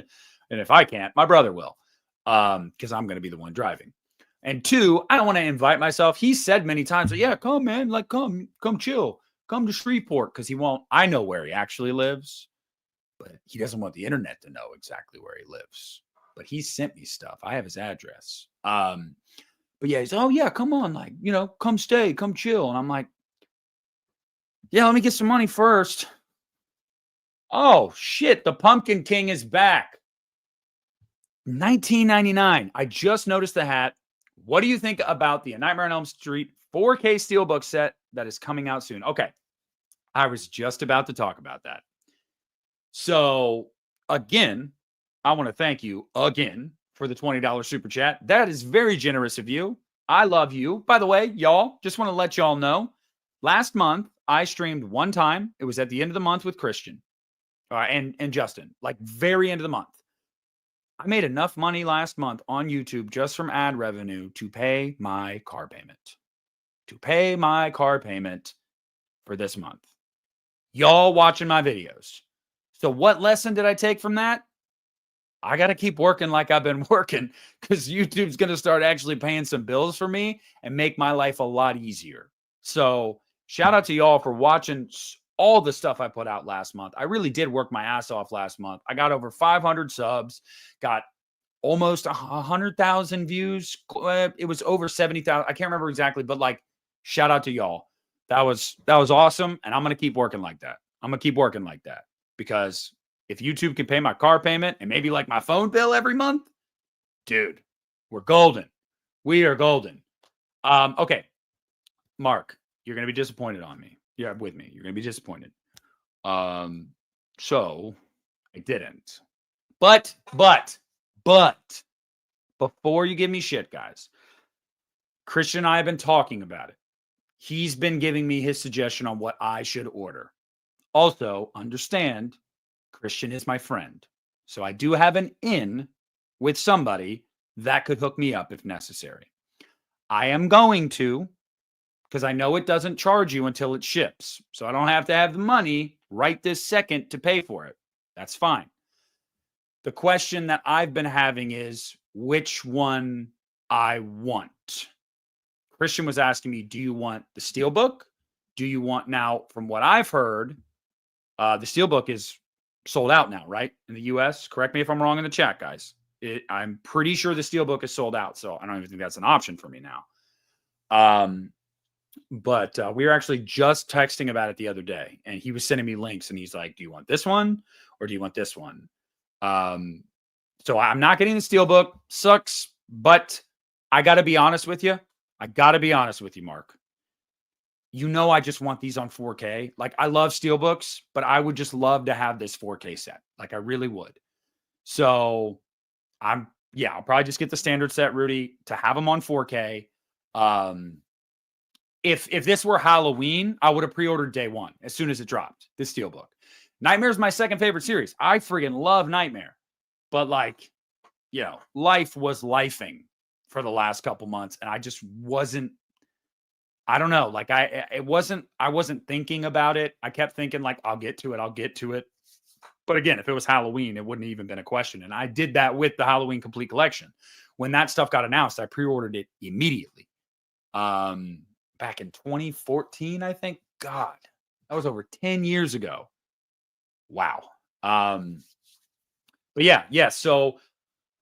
And if I can't, my brother will, because I'm going to be the one driving. And two, I don't want to invite myself. He said many times, yeah, come, man, like, come chill, come to Shreveport, because he won't. I know where he actually lives, but he doesn't want the internet to know exactly where he lives. But he sent me stuff. I have his address. But yeah, he's, oh yeah, come on, like, come stay, come chill. And I'm like, yeah, let me get some money first. Oh shit, the Pumpkin King is back. $19.99. I just noticed the hat. What do you think about the Nightmare on Elm Street 4K Steelbook set that is coming out soon? Okay, I was just about to talk about that. So again, I want to thank you again for the $20 super chat. That is very generous of you. I love you. By the way, y'all, just want to let y'all know, last month I streamed one time. It was at the end of the month with Christian and Justin, like very end of the month. I made enough money last month on YouTube just from ad revenue to pay my car payment. To pay my car payment for this month. Y'all watching my videos. So what lesson did I take from that? I got to keep working like I've been working, because YouTube's going to start actually paying some bills for me and make my life a lot easier. So shout out to y'all for watching all the stuff I put out last month. I really did work my ass off last month. I got over 500 subs, got almost 100,000 views. It was over 70,000. I can't remember exactly, but like, shout out to y'all. That was awesome. And I'm going to keep working like that. I'm going to keep working like that, because if YouTube can pay my car payment and maybe like my phone bill every month, dude, we're golden. We are golden. Okay. Mark, you're going to be disappointed on me. Yeah, with me. You're going to be disappointed. So I didn't. But before you give me shit, guys, Christian and I have been talking about it. He's been giving me his suggestion on what I should order. Also, understand, Christian is my friend. So I do have an in with somebody that could hook me up if necessary. I am going to, because I know it doesn't charge you until it ships. So I don't have to have the money right this second to pay for it. That's fine. The question that I've been having is which one I want. Christian was asking me, do you want the Steelbook? Do you want, now, from what I've heard, the Steelbook is sold out now, right? In the US. Correct me if I'm wrong in the chat, guys. I'm pretty sure the Steelbook is sold out, so I don't even think that's an option for me now. But we were actually just texting about it the other day, and he was sending me links, and he's like, do you want this one or do you want this one? So I'm not getting the Steelbook. Sucks, but I got to be honest with you. Mark. I just want these on 4K. Like, I love Steelbooks, but I would just love to have this 4K set. Like, I really would. So I'll probably just get the standard set, Rudy, to have them on 4K. If this were Halloween, I would have pre-ordered day one as soon as it dropped, this Steelbook. Nightmare is my second favorite series. I friggin' love Nightmare. But life was lifing for the last couple months, and I just wasn't, I don't know. Like I wasn't thinking about it. I kept thinking like, I'll get to it. But again, if it was Halloween, it wouldn't have even been a question. And I did that with the Halloween Complete Collection. When that stuff got announced, I pre-ordered it immediately. Back in 2014, I think. God, that was over 10 years ago. Wow. But yeah. So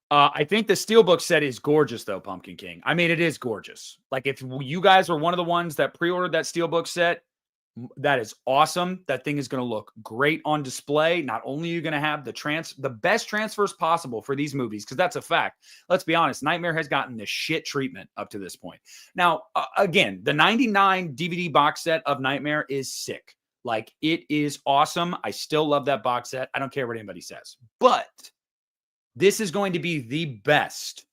I think the Steelbook set is gorgeous, though, Pumpkin King. I mean, it is gorgeous. Like, if you guys were one of the ones that pre-ordered that Steelbook set, that is awesome. That thing is going to look great on display. Not only are you going to have the best transfers possible for these movies, because that's a fact. Let's be honest, Nightmare has gotten the shit treatment up to this point. Now, again, the 99 DVD box set of Nightmare is sick. Like, it is awesome. I still love that box set. I don't care what anybody says. But this is going to be the best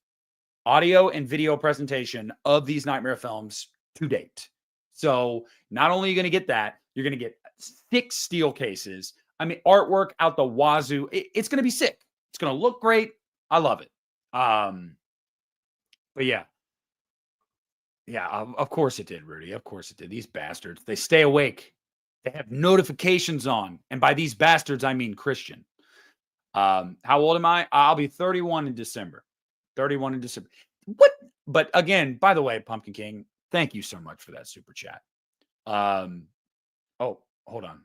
audio and video presentation of these Nightmare films to date. So not only are you going to get that, you're going to get 6 steel cases. I mean, artwork out the wazoo. It's going to be sick. It's going to look great. I love it. But yeah. Yeah, of course it did, Rudy. Of course it did. These bastards, they stay awake. They have notifications on. And by these bastards, I mean Christian. How old am I? I'll be 31 in December. 31 in December. What? But again, by the way, Pumpkin King, thank you so much for that super chat. Oh, hold on.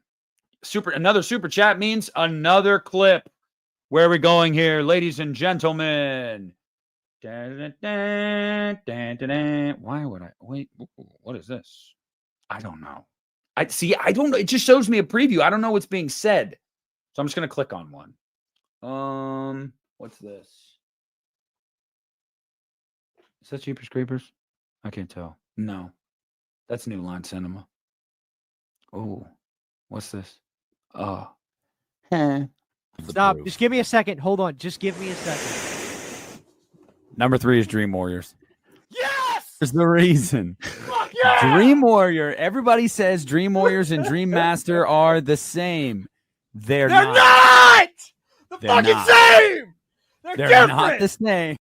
Another super chat means another clip. Where are we going here, ladies and gentlemen? Why would I wait? What is this? I don't know. I don't know. It just shows me a preview. I don't know what's being said. So I'm just gonna click on one. What's this? Is that Jeepers Creepers? I can't tell. No. That's New Line Cinema. Oh, what's this? Oh. Stop. Just give me a second. Hold on. Just give me a second. Number 3 is Dream Warriors. Yes! There's the reason. Fuck yeah! Dream Warrior. Everybody says Dream Warriors and Dream Master are the same. They're not! The They're fucking not. same! They're different! not the same.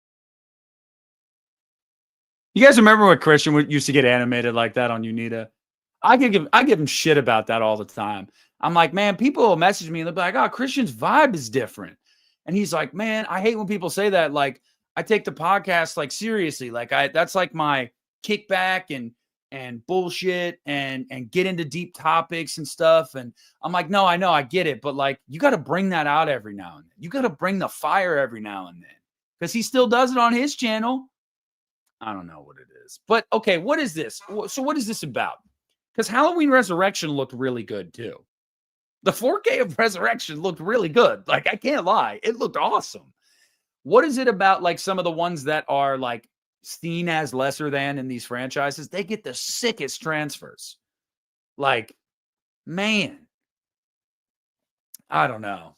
You guys remember when Christian used to get animated like that on Unita? I give him shit about that all the time. I'm like, man, people will message me and they'll be like, oh, Christian's vibe is different. And he's like, man, I hate when people say that. Like, I take the podcast like seriously. Like that's like my kickback and bullshit and get into deep topics and stuff. And I'm like, no, I know, I get it. But like, you got to bring that out every now and then. You got to bring the fire every now and then. Because he still does it on his channel. I don't know what it is. But okay, what is this? So what is this about? Because Halloween Resurrection looked really good too. The 4K of Resurrection looked really good. Like, I can't lie. It looked awesome. What is it about, like, some of the ones that are, like, seen as lesser than in these franchises? They get the sickest transfers. Like, man. I don't know.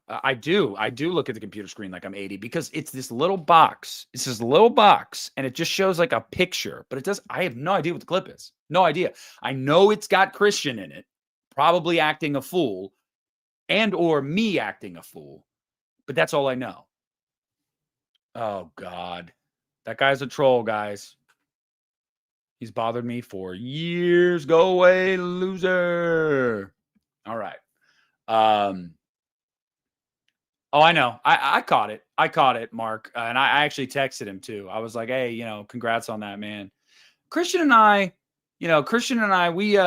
I do look at the computer screen like I'm 80 because it's this little box. It's this little box, and it just shows like a picture, but it does. I have no idea what the clip is. No idea. I know it's got Christian in it, probably acting a fool, and or me acting a fool, but that's all I know. Oh God, that guy's a troll, guys. He's bothered me for years. Go away, loser. All right. Oh, I know. I caught it. I caught it, Mark. And I actually texted him too. I was like, hey, congrats on that, man. Christian and I, we,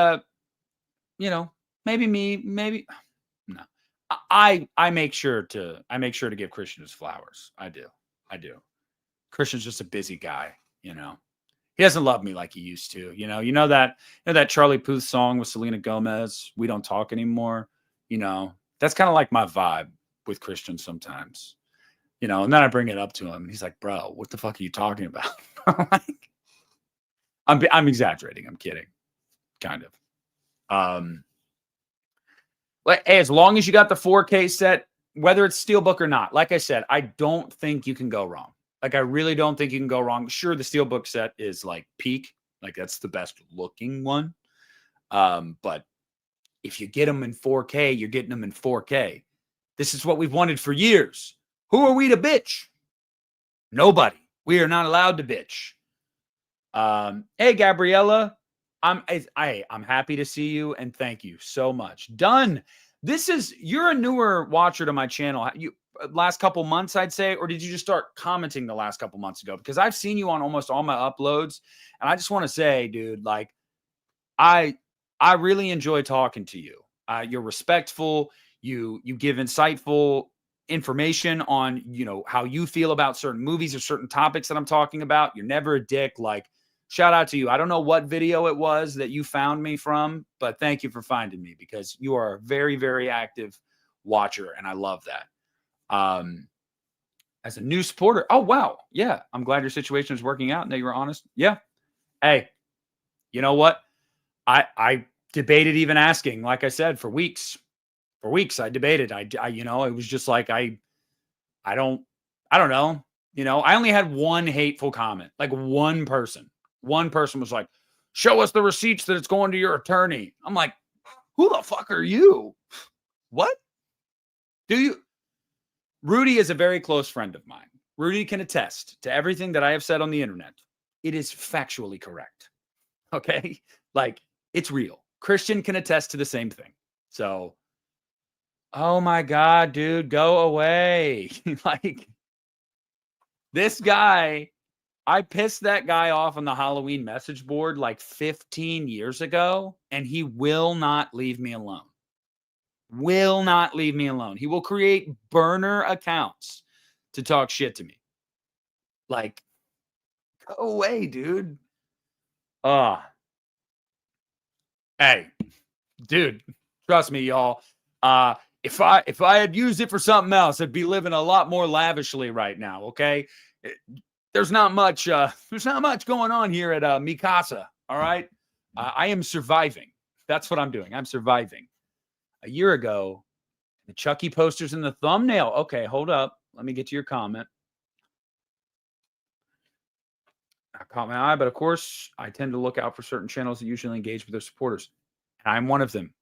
maybe no. I make sure to give Christian his flowers. I do. Christian's just a busy guy, He doesn't love me like he used to, that Charlie Puth song with Selena Gomez, We Don't Talk Anymore, that's kind of like my vibe with Christian sometimes, and then I bring it up to him and he's like, bro, what the fuck are you talking about? I'm exaggerating. I'm kidding. Kind of. But hey, as long as you got the 4K set, whether it's Steelbook or not, like I said, I don't think you can go wrong. Like, I really don't think you can go wrong. Sure, the Steelbook set is like peak. Like, that's the best looking one. But if you get them in 4K, you're getting them in 4K. This is what we've wanted for years. Who are we to bitch? Nobody. We are not allowed to bitch. Hey, Gabriella. I'm happy to see you and thank you so much. Done. You're a newer watcher to my channel. You last couple months, I'd say, or did you just start commenting the last couple months ago? Because I've seen you on almost all my uploads, and I just want to say, dude, like, I really enjoy talking to you. You're respectful. You give insightful information on, how you feel about certain movies or certain topics that I'm talking about. You're never a dick. Like, shout out to you. I don't know what video it was that you found me from, but thank you for finding me because you are a very, very active watcher, and I love that. As a new supporter, oh, wow. Yeah, I'm glad your situation is working out and that you were honest. Yeah. Hey, you know what? I debated even asking, like I said, for weeks. For weeks, I debated. I it was just like, I don't know. I only had one hateful comment. Like, one person was like, show us the receipts that it's going to your attorney. I'm like, who the fuck are you? What? Do you? Rudy is a very close friend of mine. Rudy can attest to everything that I have said on the internet. It is factually correct. Okay? Like, It's real. Christian can attest to the same thing. So, oh my God, dude, go away. Like, this guy, I pissed that guy off on the Halloween message board like 15 years ago, and he will not leave me alone. Will not leave me alone. He will create burner accounts to talk shit to me. Like, go away, dude. Hey, dude, trust me, y'all. If I had used it for something else, I'd be living a lot more lavishly right now. Okay, there's not much going on here at Mikasa. All right, I am surviving. That's what I'm doing. I'm surviving. A year ago, the Chucky posters in the thumbnail. Okay, hold up. Let me get to your comment. I caught my eye, but of course, I tend to look out for certain channels that usually engage with their supporters. And I'm one of them.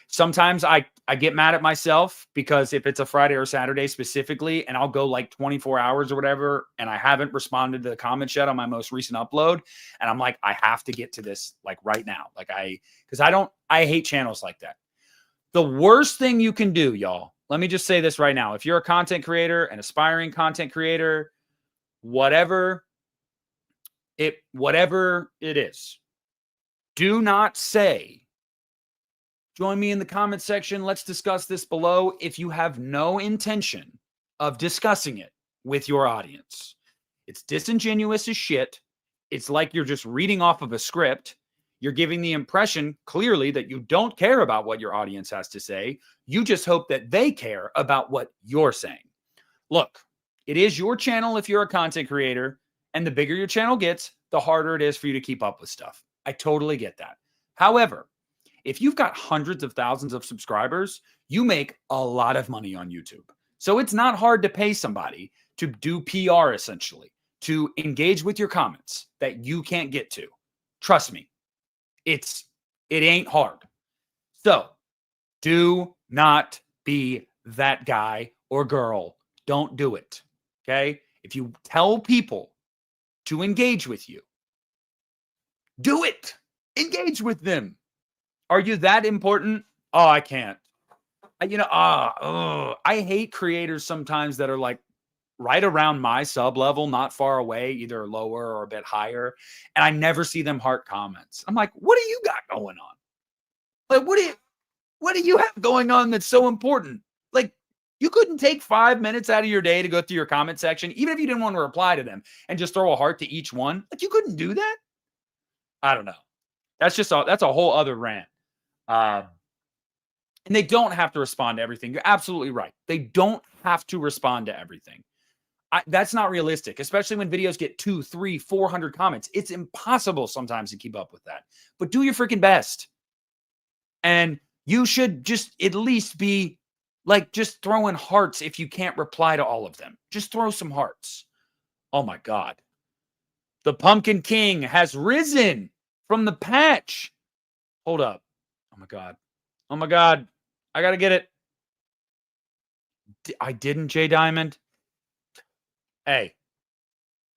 Sometimes I get mad at myself because if it's a Friday or Saturday specifically, and I'll go like 24 hours or whatever, and I haven't responded to the comments yet on my most recent upload, and I'm like, I have to get to this like right now. Like I hate channels like that. The worst thing you can do, y'all, let me just say this right now. If you're a content creator, an aspiring content creator, whatever it is, do not say, join me in the comment section, let's discuss this below, if you have no intention of discussing it with your audience. It's disingenuous as shit. It's like you're just reading off of a script. You're giving the impression clearly that you don't care about what your audience has to say. You just hope that they care about what you're saying. Look, it is your channel if you're a content creator, and the bigger your channel gets, the harder it is for you to keep up with stuff. I totally get that. However, if you've got hundreds of thousands of subscribers, you make a lot of money on YouTube. So it's not hard to pay somebody to do PR, essentially, to engage with your comments that you can't get to. Trust me, it ain't hard. So do not be that guy or girl. Don't do it. Okay? If you tell people to engage with you, do it. Engage with them. Are you that important? Oh, I can't. I hate creators sometimes that are like right around my sub level, not far away, either lower or a bit higher. And I never see them heart comments. I'm like, what do you got going on? Like, what do you have going on that's so important? Like, you couldn't take 5 minutes out of your day to go through your comment section, even if you didn't want to reply to them, and just throw a heart to each one. Like, you couldn't do that? I don't know. That's a whole other rant. And they don't have to respond to everything. You're absolutely right. They don't have to respond to everything. That's not realistic, especially when videos get 200, 300, 400 comments. It's impossible sometimes to keep up with that. But do your freaking best. And you should just at least be like just throwing hearts if you can't reply to all of them. Just throw some hearts. Oh my God. The Pumpkin King has risen from the patch. Hold up. Oh my God. Oh my God. I got to get it. I didn't, J Diamond. Hey,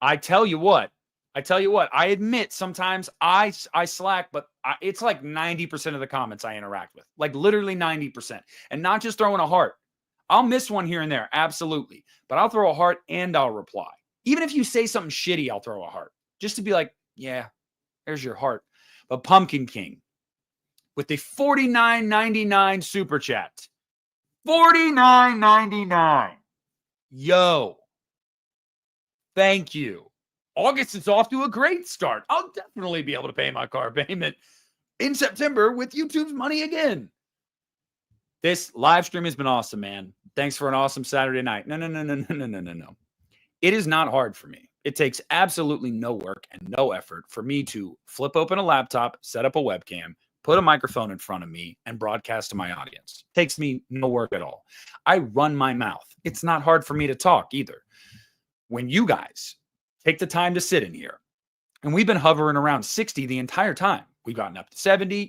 I tell you what, I admit sometimes I slack, but it's like 90% of the comments I interact with, like literally 90%, and not just throwing a heart. I'll miss one here and there. Absolutely. But I'll throw a heart and I'll reply. Even if you say something shitty, I'll throw a heart just to be like, yeah, there's your heart. But Pumpkin King with the $49.99 super chat. $49.99. Yo. Thank you. August is off to a great start. I'll definitely be able to pay my car payment in September with YouTube's money again. This live stream has been awesome, man. Thanks for an awesome Saturday night. No. It is not hard for me. It takes absolutely no work and no effort for me to flip open a laptop, set up a webcam, put a microphone in front of me, and broadcast to my audience. It takes me no work at all. I run my mouth. It's not hard for me to talk either. When you guys take the time to sit in here, and we've been hovering around 60 the entire time. We've gotten up to 70,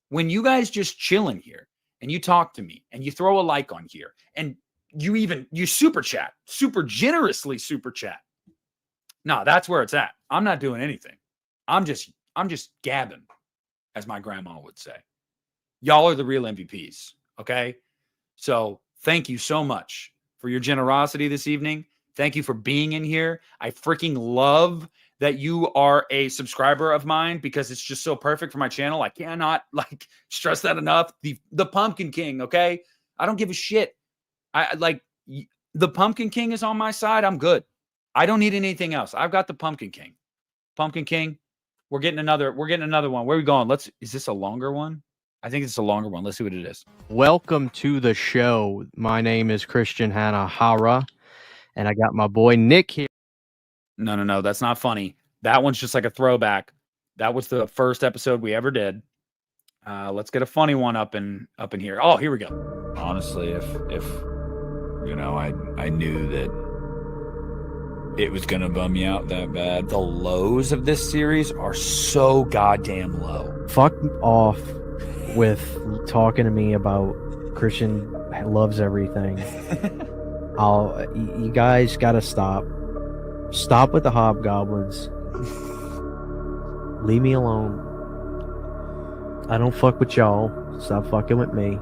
when you guys just chill in here and you talk to me and you throw a like on here and you super chat, super generously super chat. No, that's where it's at. I'm not doing anything. I'm just gabbing. as my grandma would say. Y'all are the real MVPs, okay? So thank you so much for your generosity this evening. Thank you for being in here. I freaking love that you are a subscriber of mine because it's just so perfect for my channel. I cannot like stress that enough. The Pumpkin King, okay? I don't give a shit. The Pumpkin King is on my side. I'm good. I don't need anything else. I've got the Pumpkin King. Pumpkin King. We're getting another one. Where are we going? Is this a longer one? I think it's a longer one. Let's see what it is. Welcome to the show. My name is Christian Hanahara, and I got my boy Nick here. No. That's not funny. That one's just like a throwback. That was the first episode we ever did. Let's get a funny one up in here. Oh, here we go. Honestly, if you know, I knew that it was gonna bum me out that bad. The lows of this series are so goddamn low. Fuck off with talking to me about Christian loves everything. You guys gotta stop. Stop with the hobgoblins. Leave me alone. I don't fuck with y'all. Stop fucking with me.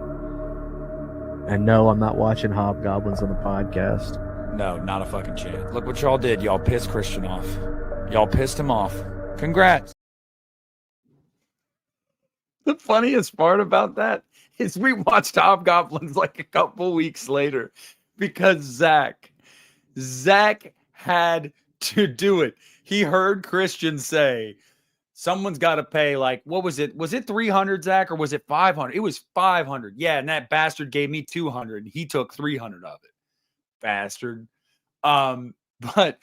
And no, I'm not watching hobgoblins on the podcast. No, not a fucking chance. Look what y'all did. Y'all pissed Christian off. Y'all pissed him off. Congrats. The funniest part about that is we watched Hobgoblins like a couple weeks later because Zach had to do it. He heard Christian say, someone's got to pay, like, what was it? Was it 300, Zach, or was it 500? It was 500. Yeah, and that bastard gave me 200. He took 300 of it. Bastard. But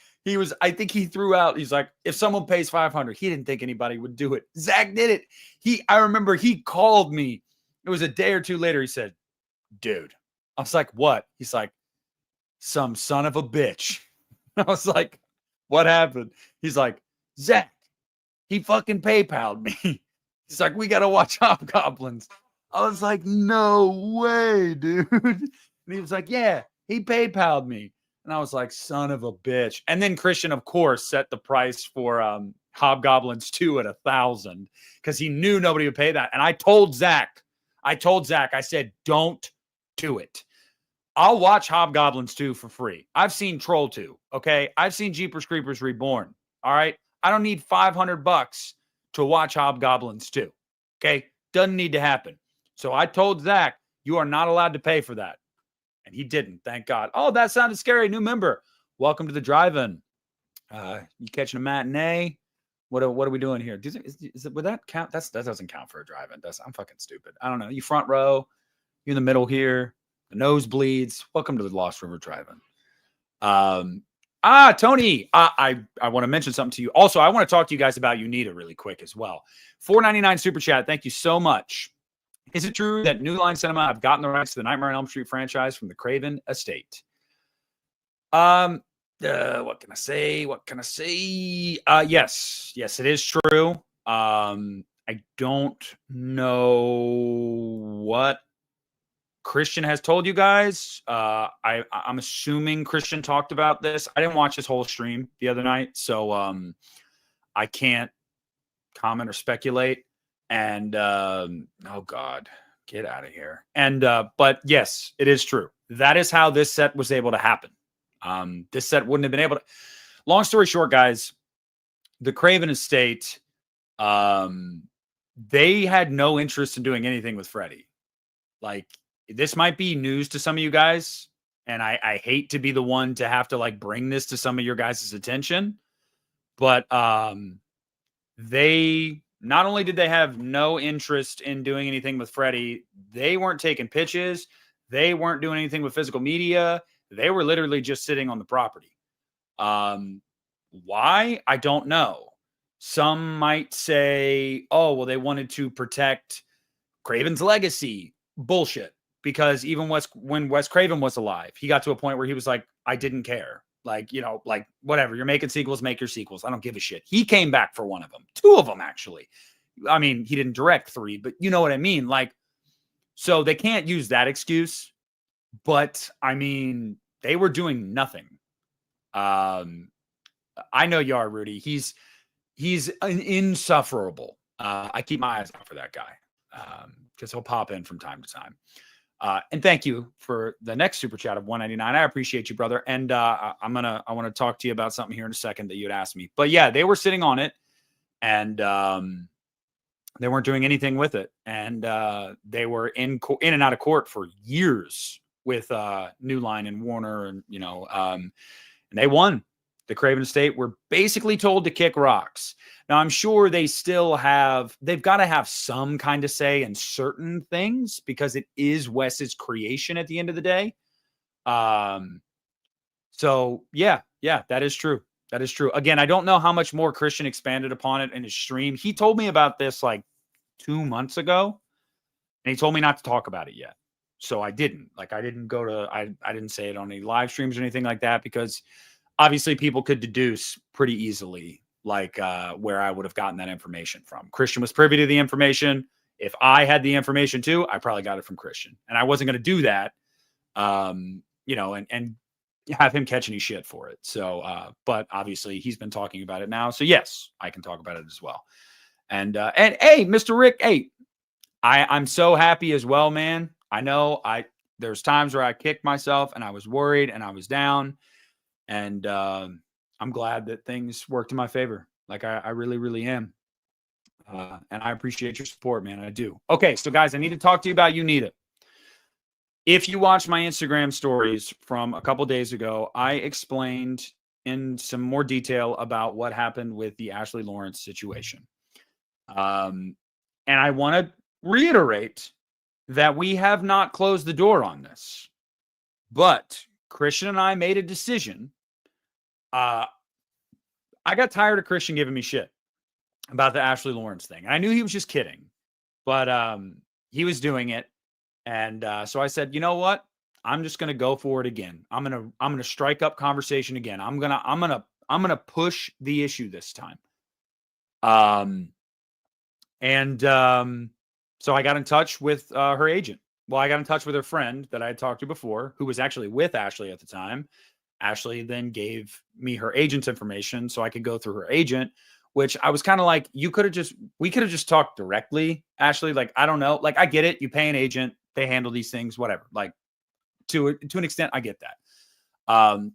I think he threw out, he's like, if someone pays 500, he didn't think anybody would do it. Zach did it. I remember he called me. It was a day or two later. He said, dude, I was like, what? He's like, some son of a bitch. I was like, what happened? He's like, Zach, he fucking PayPal'd me. He's like, we got to watch Hobgoblins. I was like, no way, dude. And he was like, yeah, he PayPal'd me. And I was like, son of a bitch. And then Christian, of course, set the price for Hobgoblins 2 at 1,000 because he knew nobody would pay that. And I told Zach, I said, don't do it. I'll watch Hobgoblins 2 for free. I've seen Troll 2. Okay. I've seen Jeepers Creepers Reborn. All right. I don't need $500 to watch Hobgoblins 2. Okay. Doesn't need to happen. So I told Zach, you are not allowed to pay for that. And he didn't, thank God. Oh, that sounded scary. New member. Welcome to the drive-in. You catching a matinee? What are we doing here? Would that count? That doesn't count for a drive-in. I'm fucking stupid. I don't know. You front row. You in the middle here. The nosebleeds. Welcome to the Lost River Drive-in. Tony. I want to mention something to you. Also, I want to talk to you guys about Unita really quick as well. $4.99 super chat. Thank you so much. Is it true that New Line Cinema have gotten the rights to the Nightmare on Elm Street franchise from the Craven estate? What can I say? Yes, it is true. I don't know what Christian has told you guys. I'm assuming Christian talked about this. I didn't watch his whole stream the other night, so I can't comment or speculate. And oh God, get out of here. And but yes, it is true. That is how this set was able to happen. This set wouldn't have been able to. Long story short, guys, the Craven estate, they had no interest in doing anything with Freddy. Like, this might be news to some of you guys, and I hate to be the one to have to like bring this to some of your guys' attention, but they. Not only did they have no interest in doing anything with Freddy, they weren't taking pitches. They weren't doing anything with physical media. They were literally just sitting on the property. Why? I don't know. Some might say, oh, well, they wanted to protect Craven's legacy. Bullshit. Because even when Wes Craven was alive, he got to a point where he was like, I didn't care. Like, you know, like, whatever. You're making sequels, make your sequels. I don't give a shit. He came back for one of them. 2 of them, actually. I mean, he didn't direct 3, but you know what I mean? Like, so they can't use that excuse. But, I mean, they were doing nothing. I know you are, Rudy. He's insufferable. I keep my eyes out for that guy because he'll pop in from time to time. And thank you for the next super chat of 199. I appreciate you, brother. And I want to talk to you about something here in a second that you had asked me. But yeah, they were sitting on it, and they weren't doing anything with it. And they were in and out of court for years with New Line and Warner, and and they won. The Craven estate were basically told to kick rocks. Now, I'm sure they've got to have some kind of say in certain things because it is Wes's creation at the end of the day. So yeah, that is true. That is true. Again, I don't know how much more Christian expanded upon it in his stream. He told me about this like 2 months ago, and he told me not to talk about it yet. So I didn't. Like, I didn't say it on any live streams or anything like that because obviously people could deduce pretty easily like where I would have gotten that information from. Christian was privy to the information. If I had the information too, I probably got it from Christian. And I wasn't going to do that, and have him catch any shit for it. So, but obviously he's been talking about it now. So yes, I can talk about it as well. And hey, Mr. Rick, hey, I'm so happy as well, man. I know there's times where I kicked myself and I was worried and I was down. And I'm glad that things worked in my favor. Like I really, really am. And I appreciate your support, man. I do. Okay, so guys, I need to talk to you about Unita. If you watch my Instagram stories from a couple days ago, I explained in some more detail about what happened with the Ashley Lawrence situation. And I want to reiterate that we have not closed the door on this. But Christian and I made a decision. I got tired of Christian giving me shit about the Ashley Lawrence thing. I knew he was just kidding, but he was doing it. And so I said, you know what? I'm just going to go for it again. I'm going to strike up conversation again. I'm going to push the issue this time. So I got in touch with her agent. Well, I got in touch with her friend that I had talked to before, who was actually with Ashley at the time. Ashley then gave me her agent's information so I could go through her agent, which I was kind of like, we could have just talked directly, Ashley. Like, I don't know. Like, I get it. You pay an agent. They handle these things, whatever. Like, to an extent, I get that.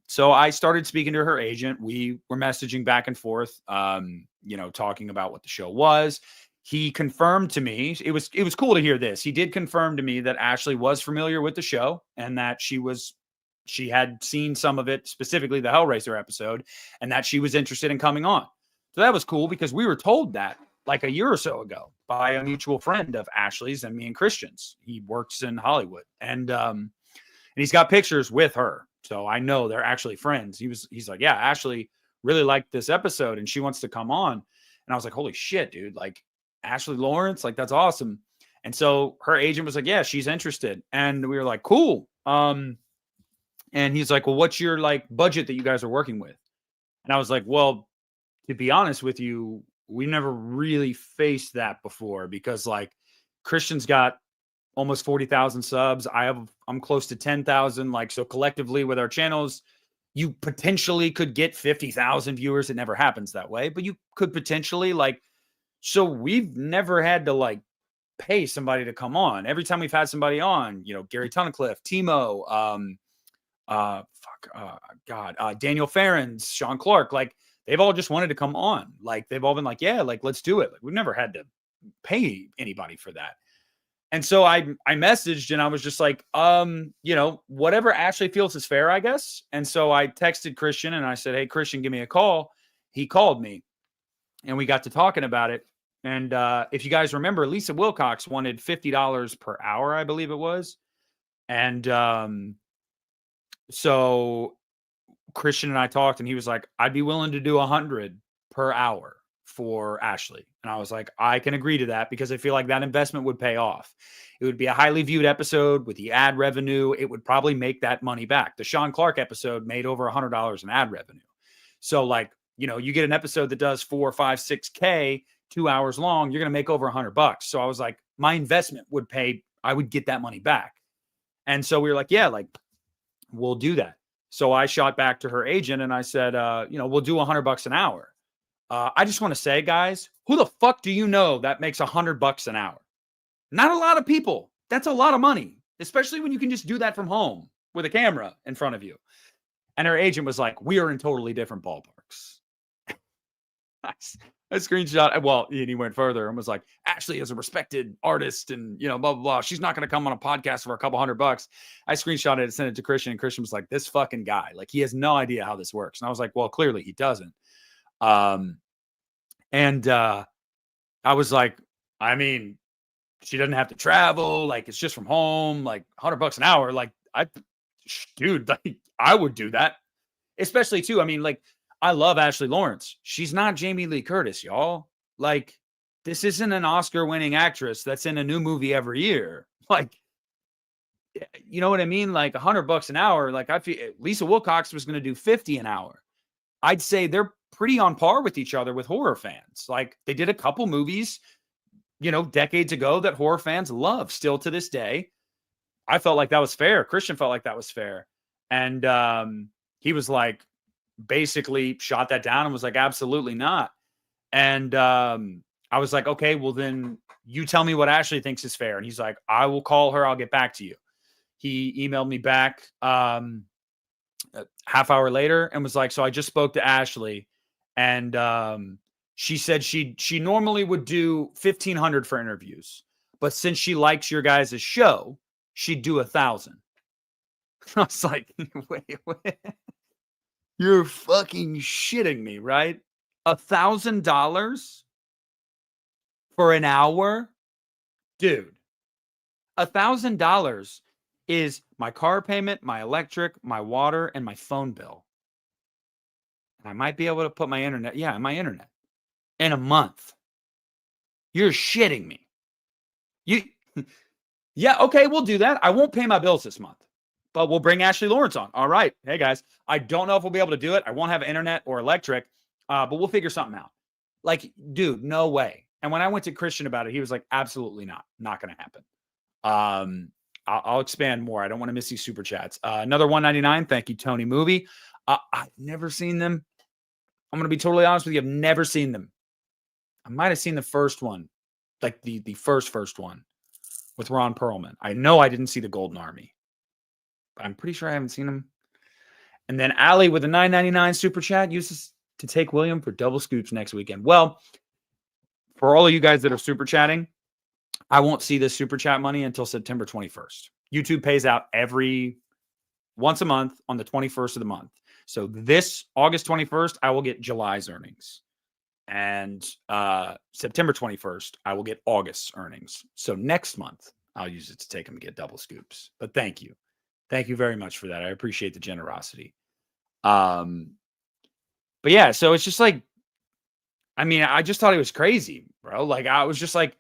So I started speaking to her agent. We were messaging back and forth, talking about what the show was. He confirmed to me, it was cool to hear this. He did confirm to me that Ashley was familiar with the show and that she had seen some of it, specifically the Hellraiser episode, and that she was interested in coming on. So that was cool because we were told that like a year or so ago by a mutual friend of Ashley's and me and Christian's. He works in Hollywood, and he's got pictures with her. So I know they're actually friends. He's like, yeah, Ashley really liked this episode and she wants to come on. And I was like, holy shit, dude. Like, Ashley Lawrence, like, that's awesome. And so her agent was like, yeah, she's interested. And we were like, cool. And he's like, well, what's your like budget that you guys are working with? And I was like, well, to be honest with you, we never really faced that before because like Christian's got almost 40,000 subs. I'm close to 10,000. Like, so collectively with our channels, you potentially could get 50,000 viewers. It never happens that way, but you could potentially like, so we've never had to like pay somebody to come on. Every time we've had somebody on, Gary Tunnicliffe, Timo, Daniel Ferrens, Sean Clark, like they've all just wanted to come on. Like they've all been like, yeah, like let's do it. Like we've never had to pay anybody for that. And so I messaged and I was just like, whatever Ashley feels is fair, I guess. And so I texted Christian and I said, hey, Christian, give me a call. He called me and we got to talking about it. And if you guys remember, Lisa Wilcox wanted $50 per hour, I believe it was. And so Christian and I talked and he was like, I'd be willing to do 100 per hour for Ashley. And I was like, I can agree to that because I feel like that investment would pay off. It would be a highly viewed episode with the ad revenue. It would probably make that money back. The Sean Clark episode made over $100 in ad revenue. So like, you get an episode that does 4, 5, 6K, 2 hours long, you're going to make over $100. So I was like, my investment would pay, I would get that money back. And so we were like, yeah, like we'll do that. So I shot back to her agent and I said, we'll do $100 an hour. I just want to say, guys, who the fuck do you know that makes $100 an hour? Not a lot of people. That's a lot of money, especially when you can just do that from home with a camera in front of you. And her agent was like, we are in totally different ballparks. I screenshot. Well, and he went further and was like, Ashley is a respected artist and, blah, blah, blah. She's not going to come on a podcast for a couple $100. I screenshotted it and sent it to Christian. And Christian was like, this fucking guy, like, he has no idea how this works. And I was like, well, clearly he doesn't. And I was like, I mean, she doesn't have to travel. Like, it's just from home, like $100 an hour. Like, dude, like, I would do that. Especially too. I mean, like, I love Ashley Lawrence. She's not Jamie Lee Curtis, y'all. Like, this isn't an Oscar-winning actress that's in a new movie every year. Like, you know what I mean? Like $100 an hour. Like, I feel Lisa Wilcox was going to do 50 an hour. I'd say they're pretty on par with each other with horror fans. Like, they did a couple movies, decades ago that horror fans love still to this day. I felt like that was fair. Christian felt like that was fair. And he was like, basically shot that down and was like, absolutely not. And I was like, okay, well then you tell me what Ashley thinks is fair. And he's like, I will call her. I'll get back to you. He emailed me back a half hour later and was like, so I just spoke to Ashley and she said she normally would do 1,500 for interviews, but since she likes your guys' show, she'd do 1,000. I was like, wait. You're fucking shitting me, right? $1,000 for an hour? Dude, $1,000 is my car payment, my electric, my water, and my phone bill. And I might be able to put my internet, my internet in a month. You're shitting me. Okay, we'll do that. I won't pay my bills this month. But we'll bring Ashley Lawrence on. All right. Hey, guys, I don't know if we'll be able to do it. I won't have internet or electric, but we'll figure something out. Like, dude, no way. And when I went to Christian about it, he was like, absolutely not. Not going to happen. I'll expand more. I don't want to miss these super chats. Another $1.99. Thank you, Tony Movie. I've never seen them. I'm going to be totally honest with you. I've never seen them. I might have seen the first one, like the first one with Ron Perlman. I know I didn't see the Golden Army. I'm pretty sure I haven't seen him. And then Allie with a $9.99 super chat uses to take William for double scoops next weekend. Well, for all of you guys that are super chatting, I won't see this super chat money until September 21st. YouTube pays out once a month on the 21st of the month. So this August 21st, I will get July's earnings. And September 21st, I will get August's earnings. So next month, I'll use it to take them to get double scoops. But thank you. Thank you very much for that. I appreciate the generosity. But yeah, so it's just like, I mean, I just thought it was crazy, bro. Like, I was just like,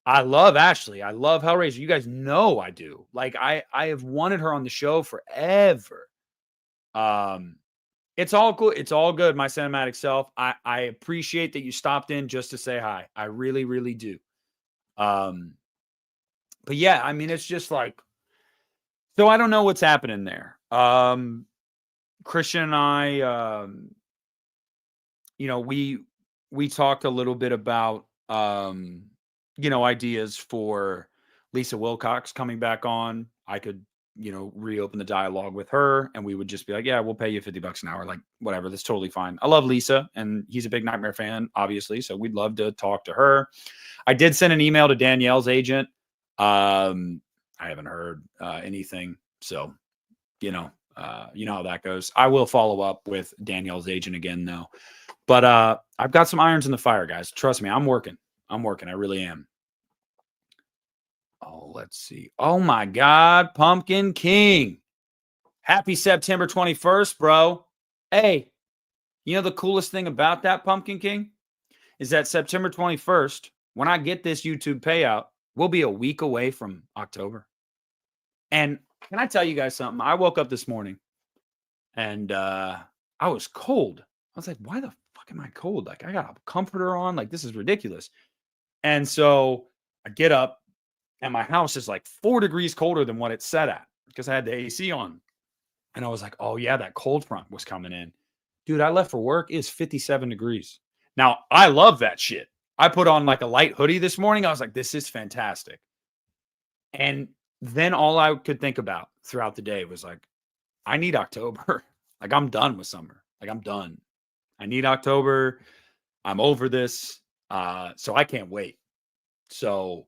I love Ashley. I love Hellraiser. You guys know I do. Like, I have wanted her on the show forever. It's all cool. It's all good, my cinematic self. I appreciate that you stopped in just to say hi. I really, really do. But yeah, I mean, it's just like, so I don't know what's happening there. Christian and I, we talked a little bit about, ideas for Lisa Wilcox coming back on. I could, reopen the dialogue with her and we would just be like, yeah, we'll pay you $50 an hour. Like, whatever. That's totally fine. I love Lisa and he's a big Nightmare fan, obviously. So we'd love to talk to her. I did send an email to Danielle's agent. I haven't heard anything. So, you know how that goes. I will follow up with Danielle's agent again, though. But I've got some irons in the fire, guys. Trust me, I'm working. I really am. Oh, let's see. Oh, my God. Pumpkin King. Happy September 21st, bro. Hey, you know the coolest thing about that, Pumpkin King? Is that September 21st, when I get this YouTube payout, we'll be a week away from October. And can I tell you guys something? I woke up this morning and I was cold. I was like, why the fuck am I cold? Like, I got a comforter on. Like, this is ridiculous. And so I get up and my house is like 4 degrees colder than what it's set at because I had the AC on. And I was like, oh, yeah, that cold front was coming in. Dude, I left for work. It's 57 degrees. Now, I love that shit. I put on like a light hoodie this morning. I was like, this is fantastic. And then all I could think about throughout the day was like, I need October. Like, I'm done with summer. Like, I'm done. I need October. I'm over this. So I can't wait. So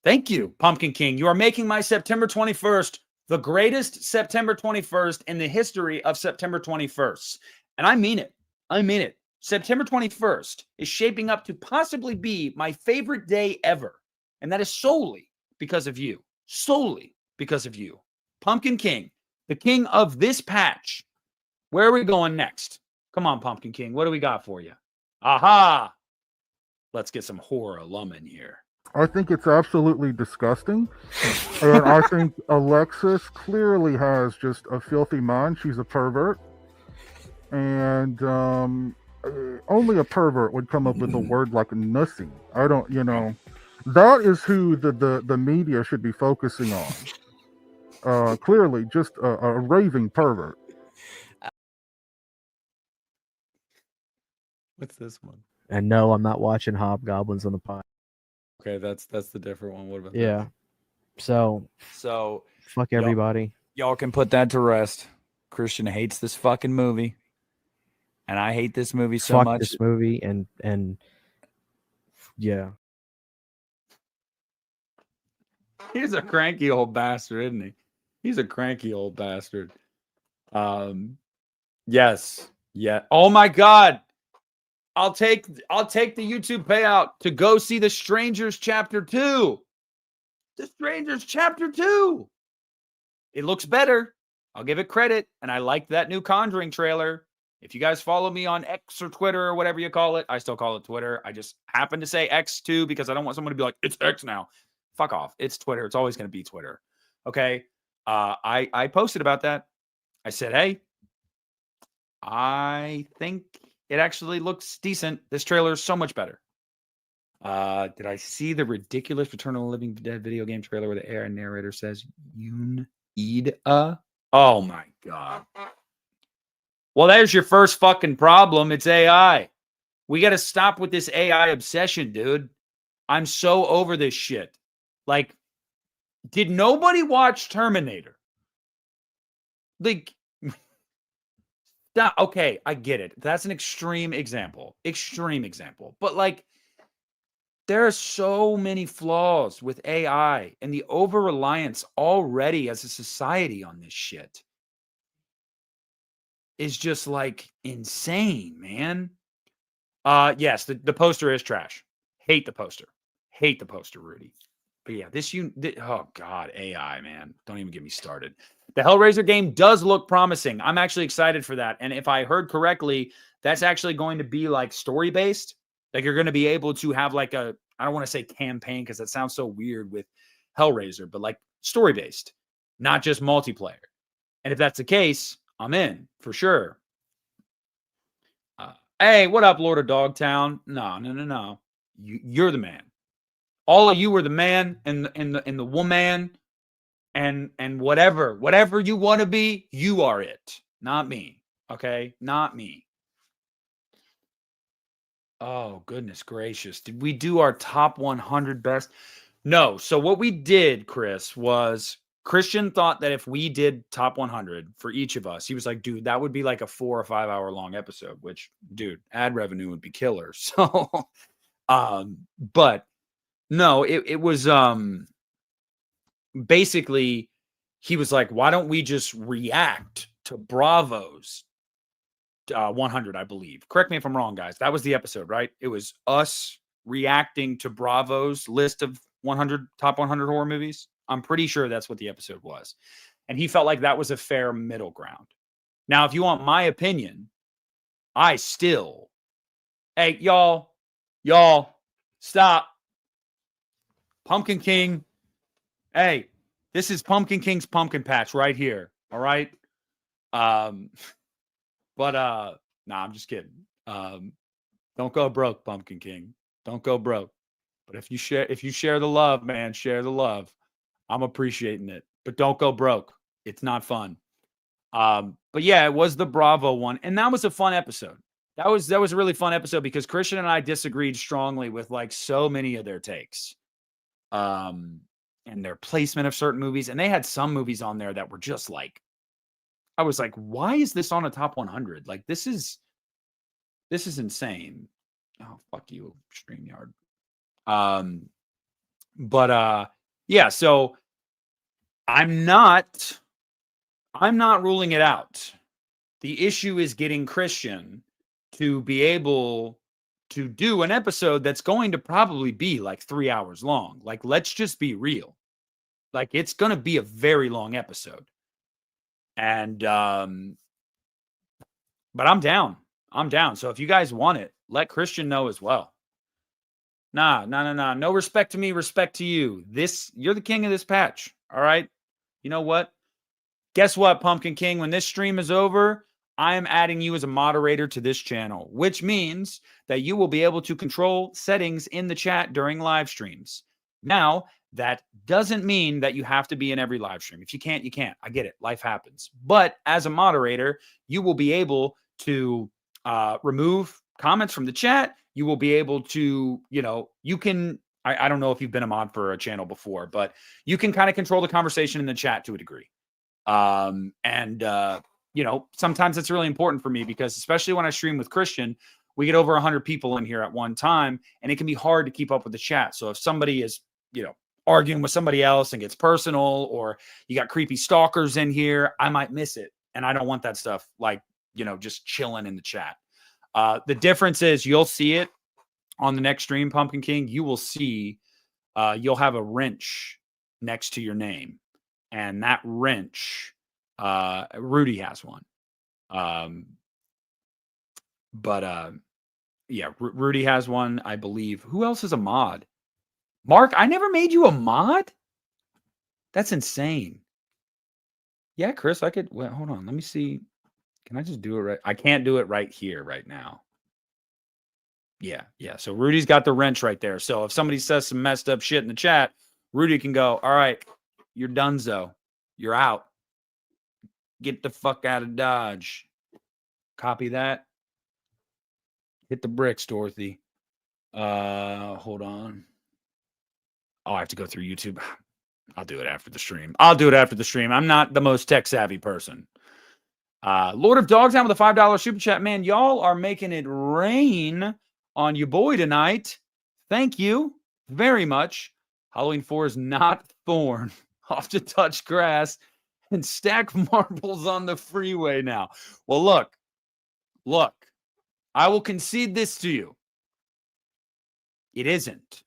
thank you, Pumpkin King. You are making my September 21st the greatest September 21st in the history of September 21st. And I mean it. I mean it. September 21st is shaping up to possibly be my favorite day ever. And that is solely because of you. Solely because of you. Pumpkin King, the king of this patch. Where are we going next? Come on, Pumpkin King. What do we got for you? Aha! Let's get some horror alum in here. I think it's absolutely disgusting. And I think Alexis clearly has just a filthy mind. She's a pervert. And only a pervert would come up with a word like nussing. I don't, that is who the media should be focusing on. Clearly, just a raving pervert. What's this one? And no, I'm not watching Hobgoblins on the pod. Okay, that's the different one. What about Yeah. So fuck everybody. Y'all can put that to rest. Christian hates this fucking movie. And I hate this movie so Fuck much. this movie and yeah. He's a cranky old bastard, isn't he? He's a cranky old bastard. Yes. Yeah. Oh my God. I'll take the YouTube payout to go see The Strangers Chapter 2. The Strangers Chapter 2. It looks better. I'll give it credit. And I like that new Conjuring trailer. If you guys follow me on X or Twitter or whatever you call it, I still call it Twitter. I just happen to say X too because I don't want someone to be like, it's X now. Fuck off. It's Twitter. It's always going to be Twitter. Okay. I posted about that. I said, hey, I think it actually looks decent. This trailer is so much better. Did I see the ridiculous Return of the Living Dead video game trailer where the AI narrator says Yoon Ida? Oh my God. Well, there's your first fucking problem. It's AI. We got to stop with this AI obsession, dude. I'm so over this shit. Like, did nobody watch Terminator? Like, okay, I get it. That's an extreme example. Extreme example. But like, there are so many flaws with AI and the over-reliance already as a society on this shit is just like insane, man. Yes, the poster is trash. Hate the poster. Hate the poster, Rudy. But yeah, oh God, AI, man. Don't even get me started. The Hellraiser game does look promising. I'm actually excited for that. And if I heard correctly, that's actually going to be like story-based. Like you're going to be able to have like I don't want to say campaign because that sounds so weird with Hellraiser, but like story-based, not just multiplayer. And if that's the case, I'm in for sure. Hey, what up, Lord of Dogtown? No. You're the man. All of you are the man and the woman and whatever you want to be, you are it, not me. Okay, not me. Oh, goodness gracious. Did we do our top 100 best? No. So what we did, Chris, was Christian thought that if we did top 100 for each of us, he was like, dude, that would be like a 4 or 5 hour long episode, which, dude, ad revenue would be killer. So, but no, it was basically he was like, why don't we just react to Bravo's 100, I believe. Correct me if I'm wrong, guys. That was the episode, right? It was us reacting to Bravo's list of 100 top 100 horror movies. I'm pretty sure that's what the episode was. And he felt like that was a fair middle ground. Now, if you want my opinion, hey, y'all, stop. Pumpkin King. Hey, this is Pumpkin King's pumpkin patch right here. All right. But I'm just kidding. Don't go broke, Pumpkin King. Don't go broke. But if you share the love, man, share the love. I'm appreciating it. But don't go broke. It's not fun. But yeah, it was the Bravo one, and that was a fun episode. That was a really fun episode because Christian and I disagreed strongly with like so many of their takes. And their placement of certain movies. And they had some movies on there that were just like, I was like, why is this on a top 100? Like, this is insane. Oh, fuck you, StreamYard. Yeah, so I'm not ruling it out. The issue is getting Christian to be able to do an episode that's going to probably be like 3 hours long. Like, let's just be real. Like, it's going to be a very long episode. And, but I'm down. I'm down. So if you guys want it, let Christian know as well. Nah. No respect to me, respect to you. You're the king of this patch. All right. You know what? Guess what, Pumpkin King? When this stream is over, I am adding you as a moderator to this channel, which means that you will be able to control settings in the chat during live streams. Now, that doesn't mean that you have to be in every live stream. If you can't, you can't. I get it. Life happens. But as a moderator, you will be able to remove comments from the chat. You will be able to, you can, I don't know if you've been a mod for a channel before, but you can kind of control the conversation in the chat to a degree. Sometimes it's really important for me because especially when I stream with Christian, we get over 100 people in here at one time and it can be hard to keep up with the chat. So if somebody is, arguing with somebody else and gets personal, or you got creepy stalkers in here, I might miss it. And I don't want that stuff like, just chilling in the chat. The difference is you'll see it on the next stream, Pumpkin King. You will see, you'll have a wrench next to your name. And that wrench, Rudy has one. Rudy has one, I believe. Who else is a mod? Mark, I never made you a mod? That's insane. Yeah, Chris, I could. Well, hold on. Let me see. Can I just do it right? I can't do it right here, right now. Yeah. So Rudy's got the wrench right there. So if somebody says some messed up shit in the chat, Rudy can go, all right, you're donezo. You're out. Get the fuck out of Dodge. Copy that. Hit the bricks, Dorothy. Hold on. Oh, I have to go through YouTube. I'll do it after the stream. I'm not the most tech savvy person. Lord of Dogtown with a $5 super chat. Man, y'all are making it rain on your boy tonight. Thank you very much. Halloween 4 is not Thorn. Off to touch grass and stack marbles on the freeway now. Well, look, I will concede this to you. It isn't.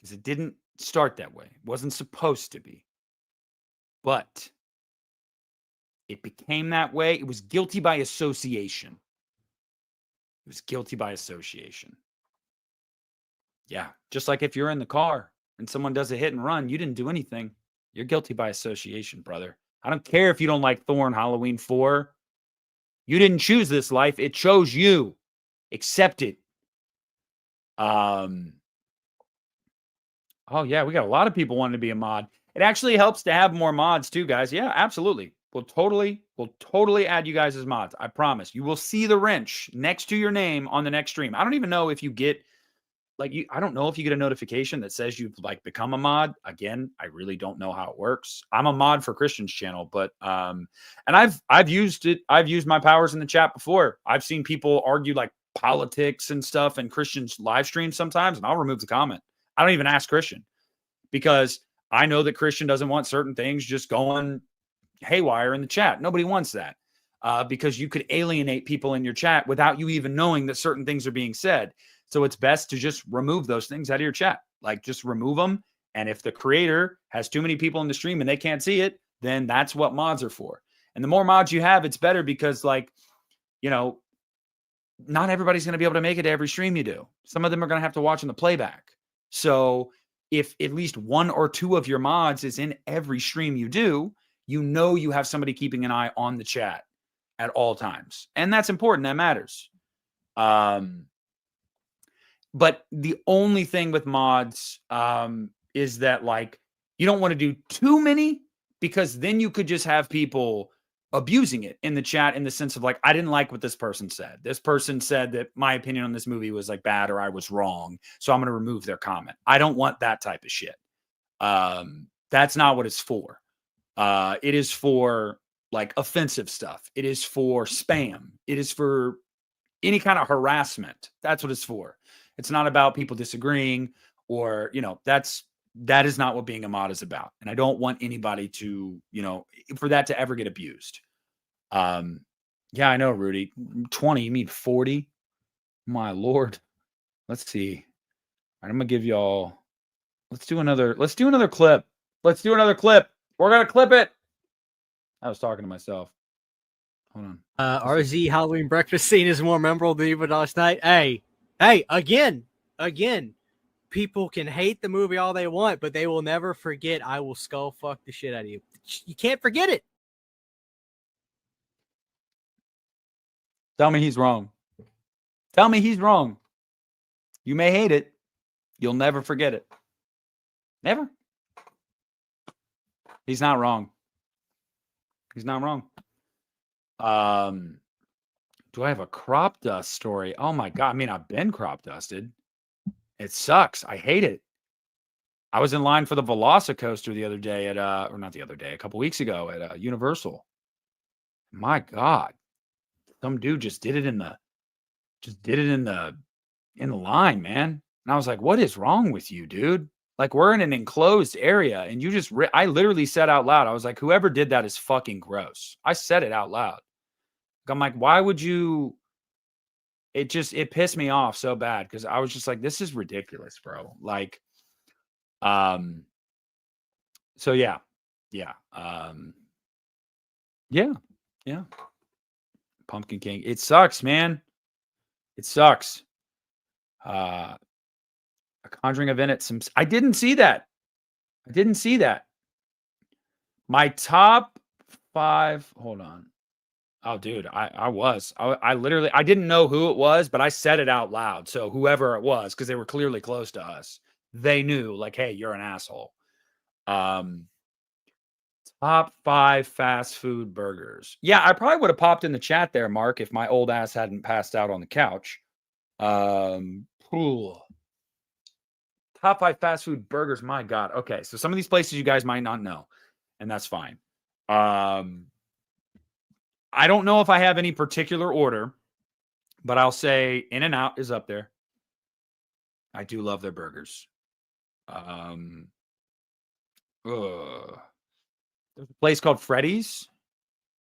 Because it didn't start that way. It wasn't supposed to be. But it became that way. It was guilty by association. Yeah. Just like if you're in the car and someone does a hit and run, you didn't do anything. You're guilty by association, brother. I don't care if you don't like Thorn Halloween 4. You didn't choose this life. It chose you. Accept it. Oh, yeah, we got a lot of people wanting to be a mod. It actually helps to have more mods too, guys. Yeah, absolutely. We'll totally add you guys as mods. I promise. You will see the wrench next to your name on the next stream. I don't even know if you get I don't know if you get a notification that says you've become a mod. Again, I really don't know how it works. I'm a mod for Christian's channel, but and I've used it. I've used my powers in the chat before. I've seen people argue politics and stuff in Christian's live streams sometimes, and I'll remove the comment. I don't even ask Christian because I know that Christian doesn't want certain things just going haywire in the chat. Nobody wants that because you could alienate people in your chat without you even knowing that certain things are being said. So it's best to just remove those things out of your chat. Just remove them. And if the creator has too many people in the stream and they can't see it, then that's what mods are for. And the more mods you have, it's better because not everybody's going to be able to make it to every stream you do. Some of them are going to have to watch in the playback. So if at least one or two of your mods is in every stream you do, you have somebody keeping an eye on the chat at all times. And that's important. That matters. But the only thing with mods is that you don't want to do too many because then you could just have people abusing it in the chat in the sense of like, I didn't like what this person said. This person said that my opinion on this movie was like bad or I was wrong. So I'm going to remove their comment. I don't want that type of shit. That's not what it's for. It is for like offensive stuff. It is for spam. It is for any kind of harassment. That's what it's for. It's not about people disagreeing or, that is not what being a mod is about. And I don't want anybody to, for that to ever get abused. Yeah, I know, Rudy. 20, you mean 40? My Lord. Let's see. All right, I'm going to give y'all, let's do another clip. Let's do another clip. We're going to clip it. I was talking to myself. Hold on. RZ Halloween breakfast scene is more memorable than even last night. Hey, again, people can hate the movie all they want, but they will never forget I will skull fuck the shit out of you. You can't forget it. Tell me he's wrong. Tell me he's wrong. You may hate it. You'll never forget it. Never. He's not wrong. He's not wrong. Do I have a crop dust story? Oh my God. I mean, I've been crop dusted. It sucks. I hate it. I was in line for the Velocicoaster the other day at or not the other day, a couple weeks ago at Universal. My God. Some dude just did it in the line, man. And I was like, what is wrong with you, dude? Like, we're in an enclosed area and you just I literally said out loud, I was like, whoever did that is fucking gross. I said it out loud. I'm like, why would you? It pissed me off so bad because I was just like, this is ridiculous, bro. Like, so yeah. Pumpkin King. It sucks, man. It sucks. A Conjuring event at some. I didn't see that. My top 5. Hold on. Oh, dude, I literally, I didn't know who it was, but I said it out loud. So whoever it was, because they were clearly close to us, they knew like, hey, you're an asshole. Top 5 fast food burgers. Yeah, I probably would have popped in the chat there, Mark, if my old ass hadn't passed out on the couch. Top 5 fast food burgers. My God. Okay. So some of these places you guys might not know, and that's fine. I don't know if I have any particular order, but I'll say In-N-Out is up there. I do love their burgers. There's a place called Freddy's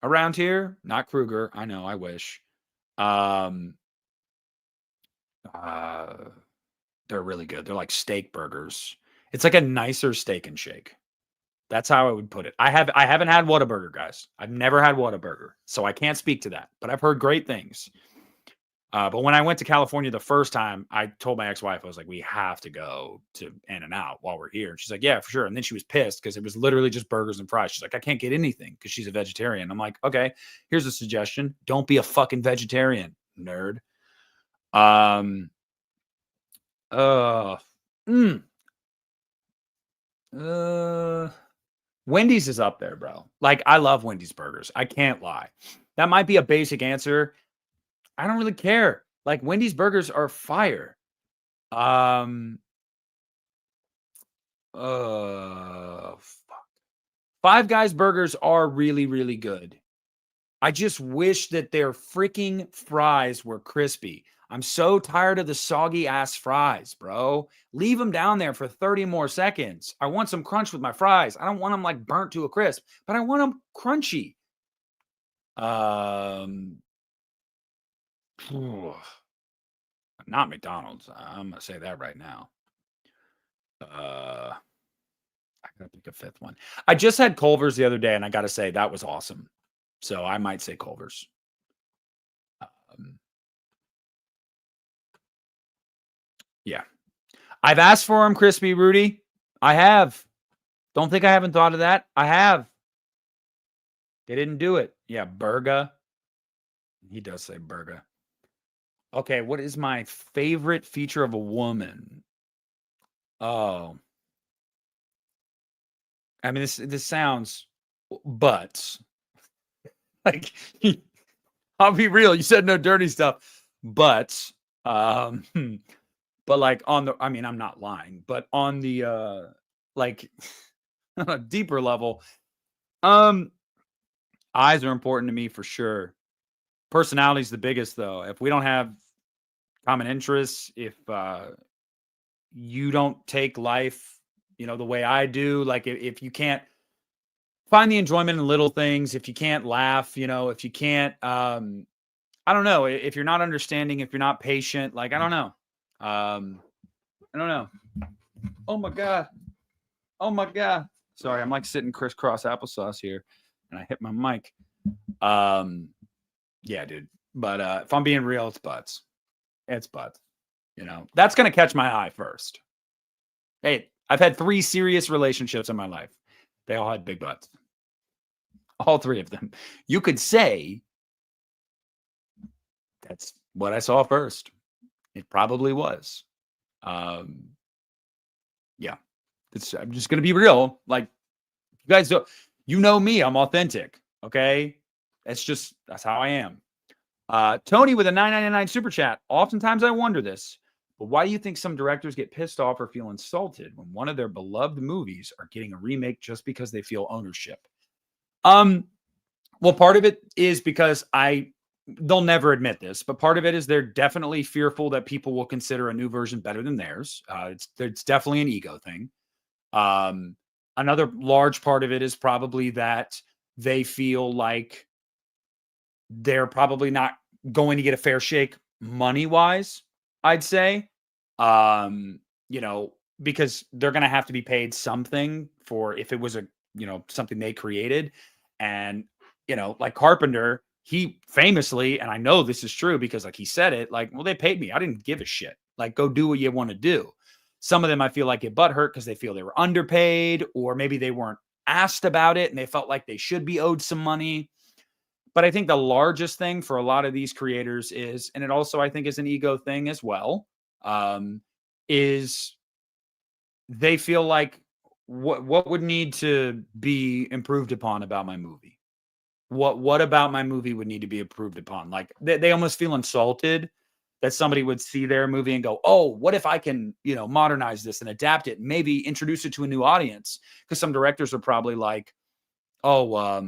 around here. Not Kruger. I know. I wish. They're really good. They're like steak burgers. It's like a nicer Steak and Shake. That's how I would put it. I haven't had Whataburger, guys. I've never had Whataburger, so I can't speak to that. But I've heard great things. But when I went to California the first time, I told my ex-wife, I was like, we have to go to In-N-Out while we're here. And she's like, yeah, for sure. And then she was pissed because it was literally just burgers and fries. She's like, I can't get anything because she's a vegetarian. I'm like, okay, here's a suggestion. Don't be a fucking vegetarian, nerd. Wendy's is up there, bro. Like, I love Wendy's burgers. I can't lie. That might be a basic answer. I don't really care. Like, Wendy's burgers are fire. Fuck. Five Guys burgers are really, really good. I just wish that their freaking fries were crispy. I'm so tired of the soggy ass fries, bro. Leave them down there for 30 more seconds. I want some crunch with my fries. I don't want them like burnt to a crisp, but I want them crunchy. Not McDonald's. I'm gonna say that right now. I gotta pick a 5th one. I just had Culver's the other day, and I gotta say that was awesome. So I might say Culver's. Yeah. I've asked for them crispy, Rudy. I have. Don't think I haven't thought of that. I have. They didn't do it. Yeah, burger. He does say burger. Okay, what is my favorite feature of a woman? Oh. I mean, this sounds butts. Like, I'll be real. You said no dirty stuff, but but like on the, I mean, I'm not lying, but on the like on a deeper level, eyes are important to me for sure. Personality is the biggest though. If we don't have common interests, if you don't take life, the way I do, like if you can't find the enjoyment in little things, if you can't laugh, if you can't, I don't know, if you're not understanding, if you're not patient, like, I don't know. I don't know. Oh my God. Oh my God. Sorry, I'm like sitting crisscross applesauce here and I hit my mic. Yeah, dude. But if I'm being real, it's butts. It's butts. That's going to catch my eye first. Hey, I've had 3 serious relationships in my life. They all had big butts. All 3 of them. You could say that's what I saw first. It probably was. Yeah. I'm just going to be real. Like, you guys don't, me, I'm authentic. Okay. That's how I am. Tony with a $9.99 super chat. Oftentimes I wonder this, but why do you think some directors get pissed off or feel insulted when one of their beloved movies are getting a remake just because they feel ownership? Well, part of it is because they'll never admit this, but part of it is they're definitely fearful that people will consider a new version better than theirs. It's definitely an ego thing. Another large part of it is probably that they feel like they're probably not going to get a fair shake money-wise, I'd say. Because they're going to have to be paid something for if it was something they created. And, like Carpenter, he famously, and I know this is true because like he said it, like, well, they paid me. I didn't give a shit. Like, go do what you want to do. Some of them I feel like get butthurt because they feel they were underpaid, or maybe they weren't asked about it and they felt like they should be owed some money. But I think the largest thing for a lot of these creators is, and it also I think is an ego thing as well, is they feel like what would need to be improved upon about my movie? What about my movie would need to be improved upon? Like they almost feel insulted that somebody would see their movie and go, oh, what if I can, modernize this and adapt it, and maybe introduce it to a new audience? Because some directors are probably like, oh, well,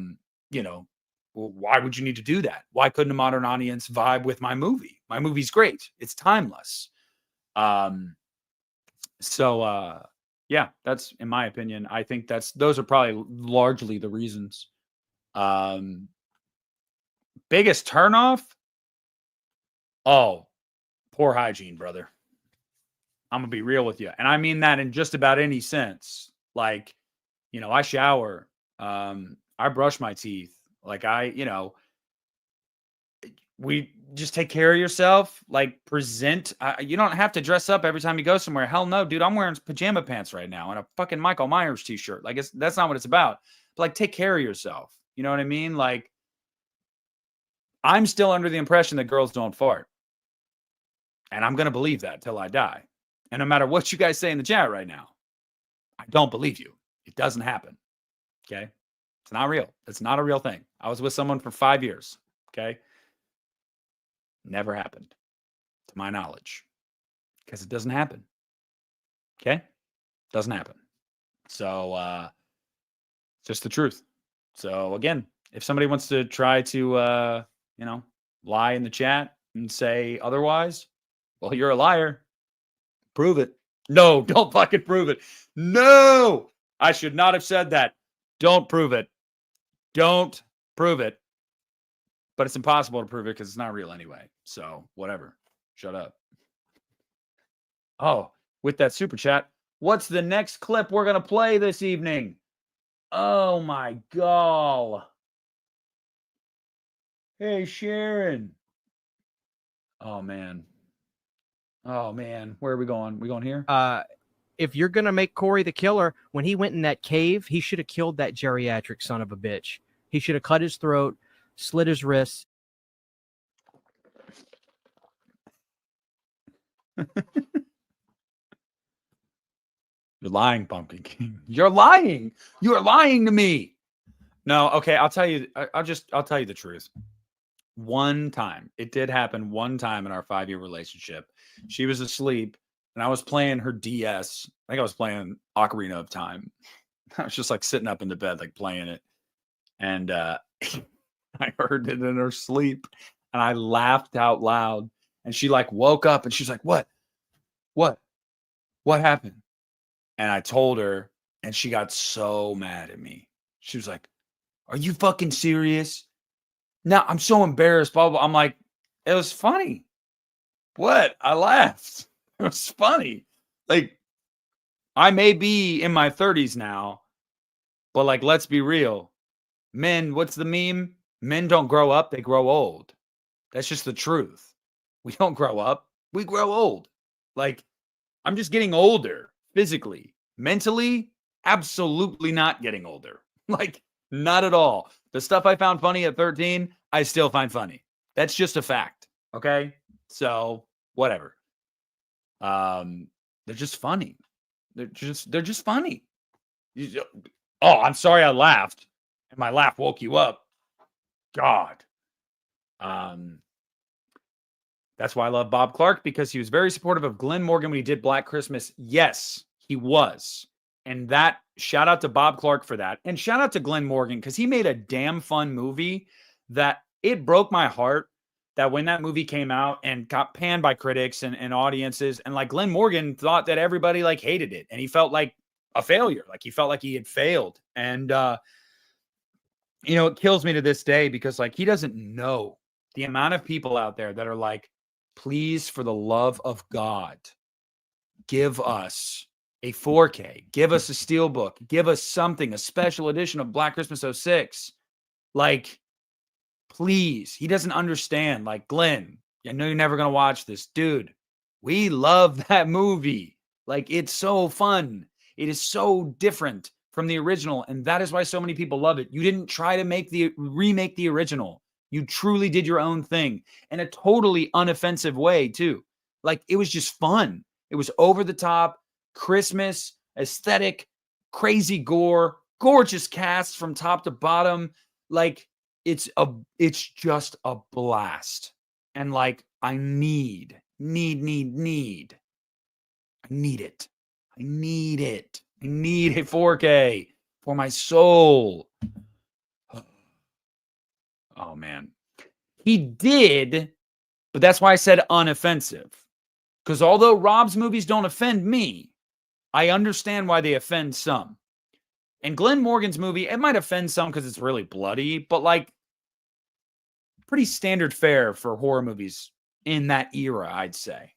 why would you need to do that? Why couldn't a modern audience vibe with my movie? My movie's great. It's timeless. So yeah, that's in my opinion. I think those are probably largely the reasons. Biggest turnoff? Oh, poor hygiene, brother. I'm gonna be real with you. And I mean that in just about any sense. Like, I shower, I brush my teeth. Like we just take care of yourself, like present. You don't have to dress up every time you go somewhere. Hell no, dude. I'm wearing pajama pants right now and a fucking Michael Myers t-shirt. Like that's not what it's about. But like, take care of yourself. You know what I mean? Like, I'm still under the impression that girls don't fart. And I'm going to believe that till I die. And no matter what you guys say in the chat right now, I don't believe you. It doesn't happen. Okay. It's not real. It's not a real thing. I was with someone for 5 years. Okay. Never happened to my knowledge because it doesn't happen. Okay. Doesn't happen. So, just the truth. So again, if somebody wants to try to, lie in the chat and say otherwise, well, you're a liar. Prove it. No, don't fucking prove it. No, I should not have said that. Don't prove it. Don't prove it. But it's impossible to prove it because it's not real anyway. So whatever. Shut up. Oh, with that super chat, what's the next clip we're going to play this evening? Oh my God. Hey, Sharon. Oh, man. Oh, man. Where are we going? We going here? If you're gonna make Corey the killer, when he went in that cave, he should have killed that geriatric son of a bitch. He should have cut his throat, slit his wrists. You're lying, Pumpkin King. You're lying. You're lying to me. No, okay, I'll tell you. I'll tell you the truth. One time, it did happen one time in our 5-year relationship. She was asleep, and I was playing her DS. I think I was playing Ocarina of Time. I was just like sitting up in the bed, like playing it, and I heard it in her sleep, and I laughed out loud. And she like woke up, and she's like, "What? What? What happened?" And I told her, and she got so mad at me. She was like, "Are you fucking serious? Now I'm so embarrassed." Blah, blah, blah. I'm like, it was funny. What? I laughed. It was funny. Like, I may be in my 30s now, but like, let's be real. Men, what's the meme? Men don't grow up, they grow old. That's just the truth. We don't grow up, we grow old. Like, I'm just getting older physically. Mentally, absolutely not getting older. Like, not at all. The stuff I found funny at 13, I still find funny. That's just a fact. Okay. So, whatever. They're just funny. They're just funny. Oh, I'm sorry I laughed. And my laugh woke you up. God. That's why I love Bob Clark, because he was very supportive of Glenn Morgan when he did Black Christmas. Yes, he was. And that, shout out to Bob Clark for that. And shout out to Glenn Morgan, because he made a damn fun movie that it broke my heart that when that movie came out and got panned by critics and audiences, and like Glenn Morgan thought that everybody like hated it. And he felt like a failure. Like he felt like he had failed. And, you know, it kills me to this day because like he doesn't know the amount of people out there that are like, please, for the love of God, give us a 4K, give us a steelbook, give us something, a special edition of Black Christmas '06. Like, please. He doesn't understand. Like, Glenn, I know you're never going to watch this. Dude, we love that movie. Like, it's so fun. It is so different from the original, and that is why so many people love it. You didn't try to remake the original. You truly did your own thing in a totally unoffensive way, too. Like, it was just fun. It was over the top, Christmas, aesthetic, crazy gore, gorgeous casts from top to bottom. Like, it's just a blast. And like, I need it. I need it. I need a 4K for my soul. Oh man. He did, but that's why I said unoffensive. Because although Rob's movies don't offend me, I understand why they offend some. And Glenn Morgan's movie, it might offend some because it's really bloody, but like pretty standard fare for horror movies in that era, I'd say.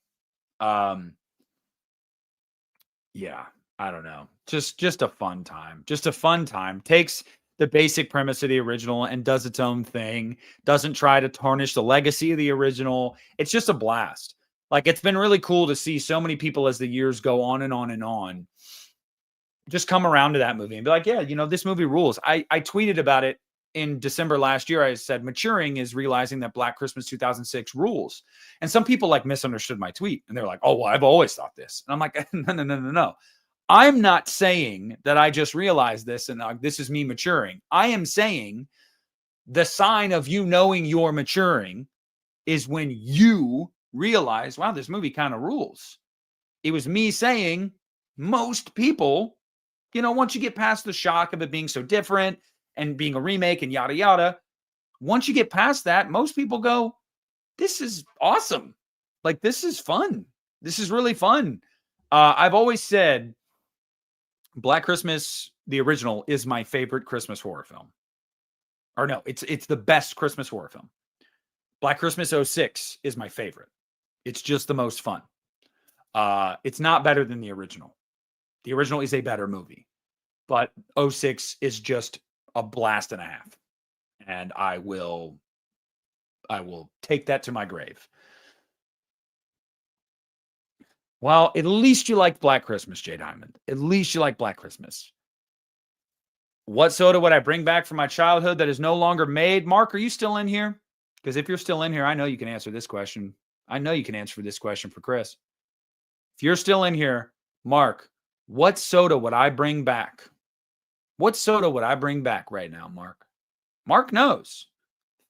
Yeah, I don't know. Just a fun time. Just a fun time. Takes the basic premise of the original and does its own thing. Doesn't try to tarnish the legacy of the original. It's just a blast. Like, it's been really cool to see so many people as the years go on and on and on just come around to that movie and be like, yeah, you know, this movie rules. I tweeted about it in December last year. I said, maturing is realizing that Black Christmas 2006 rules. And some people like misunderstood my tweet and they're like, oh, well, I've always thought this. And I'm like, no. I'm not saying that I just realized this and this is me maturing. I am saying the sign of you knowing you're maturing is when you realize, wow, this movie kind of rules. It was me saying most people, you know, once you get past the shock of it being so different and being a remake and yada, yada, once you get past that, most people go, this is awesome. Like, this is fun. This is really fun. I've always said Black Christmas, the original, is my favorite Christmas horror film. Or no, it's the best Christmas horror film. Black Christmas '06 is my favorite. It's just the most fun. It's not better than the original. The original is a better movie, but '06 is just a blast and a half. And I will take that to my grave. Well, at least you like Black Christmas, Jay Diamond. At least you like Black Christmas. What soda would I bring back from my childhood that is no longer made? Mark, are you still in here? Because if you're still in here, I know you can answer this question. I know you can answer this question for Chris. If you're still in here, Mark, what soda would I bring back What soda would I bring back right now, Mark? Mark knows.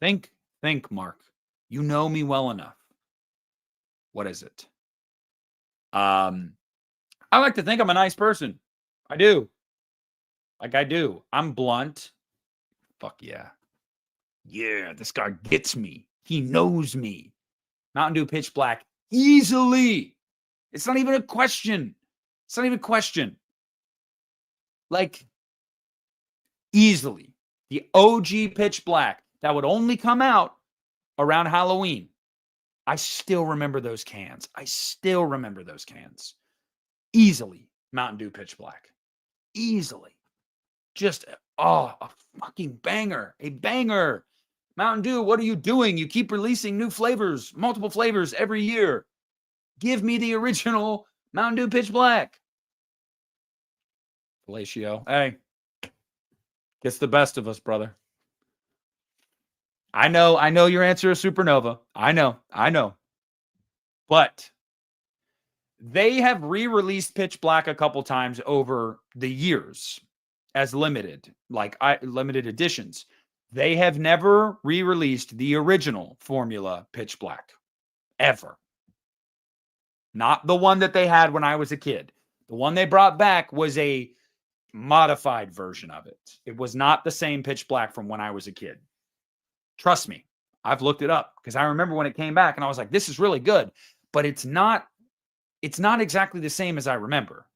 Think, Mark. You know me well enough. What is it? I like to think I'm a nice person. I do. Like I do. I'm blunt. Fuck yeah. Yeah, this guy gets me. He knows me. Mountain Dew Pitch Black easily. It's not even a question. It's not even a question. Like, easily. The OG Pitch Black that would only come out around Halloween. I still remember those cans. Easily. Mountain Dew Pitch Black. Easily. Just, a fucking banger. A banger. Mountain Dew, what are you doing? You keep releasing new flavors, multiple flavors every year. Give me the original Mountain Dew Pitch Black. Fellatio. Hey, gets the best of us, brother. I know your answer is Supernova. I know. But they have re-released Pitch Black a couple times over the years as limited editions. They have never re-released the original formula Pitch Black. Ever. Not the one that they had when I was a kid. The one they brought back was a modified version of it. It was not the same Pitch Black from when I was a kid. Trust me, I've looked it up because I remember when it came back and I was like, this is really good, but it's not exactly the same as I remember.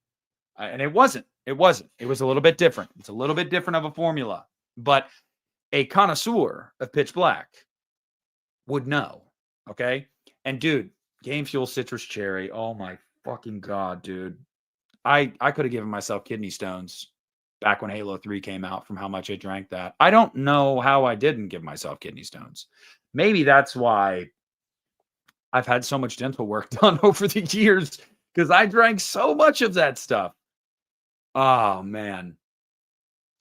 And it wasn't. It was a little bit different. It's a little bit different of a formula, but a connoisseur of Pitch Black would know. Okay. And dude, Game Fuel Citrus Cherry. Oh my fucking God, dude. I could have given myself kidney stones back when Halo 3 came out from how much I drank that. I don't know how I didn't give myself kidney stones. Maybe that's why I've had so much dental work done over the years, because I drank so much of that stuff. Oh, man.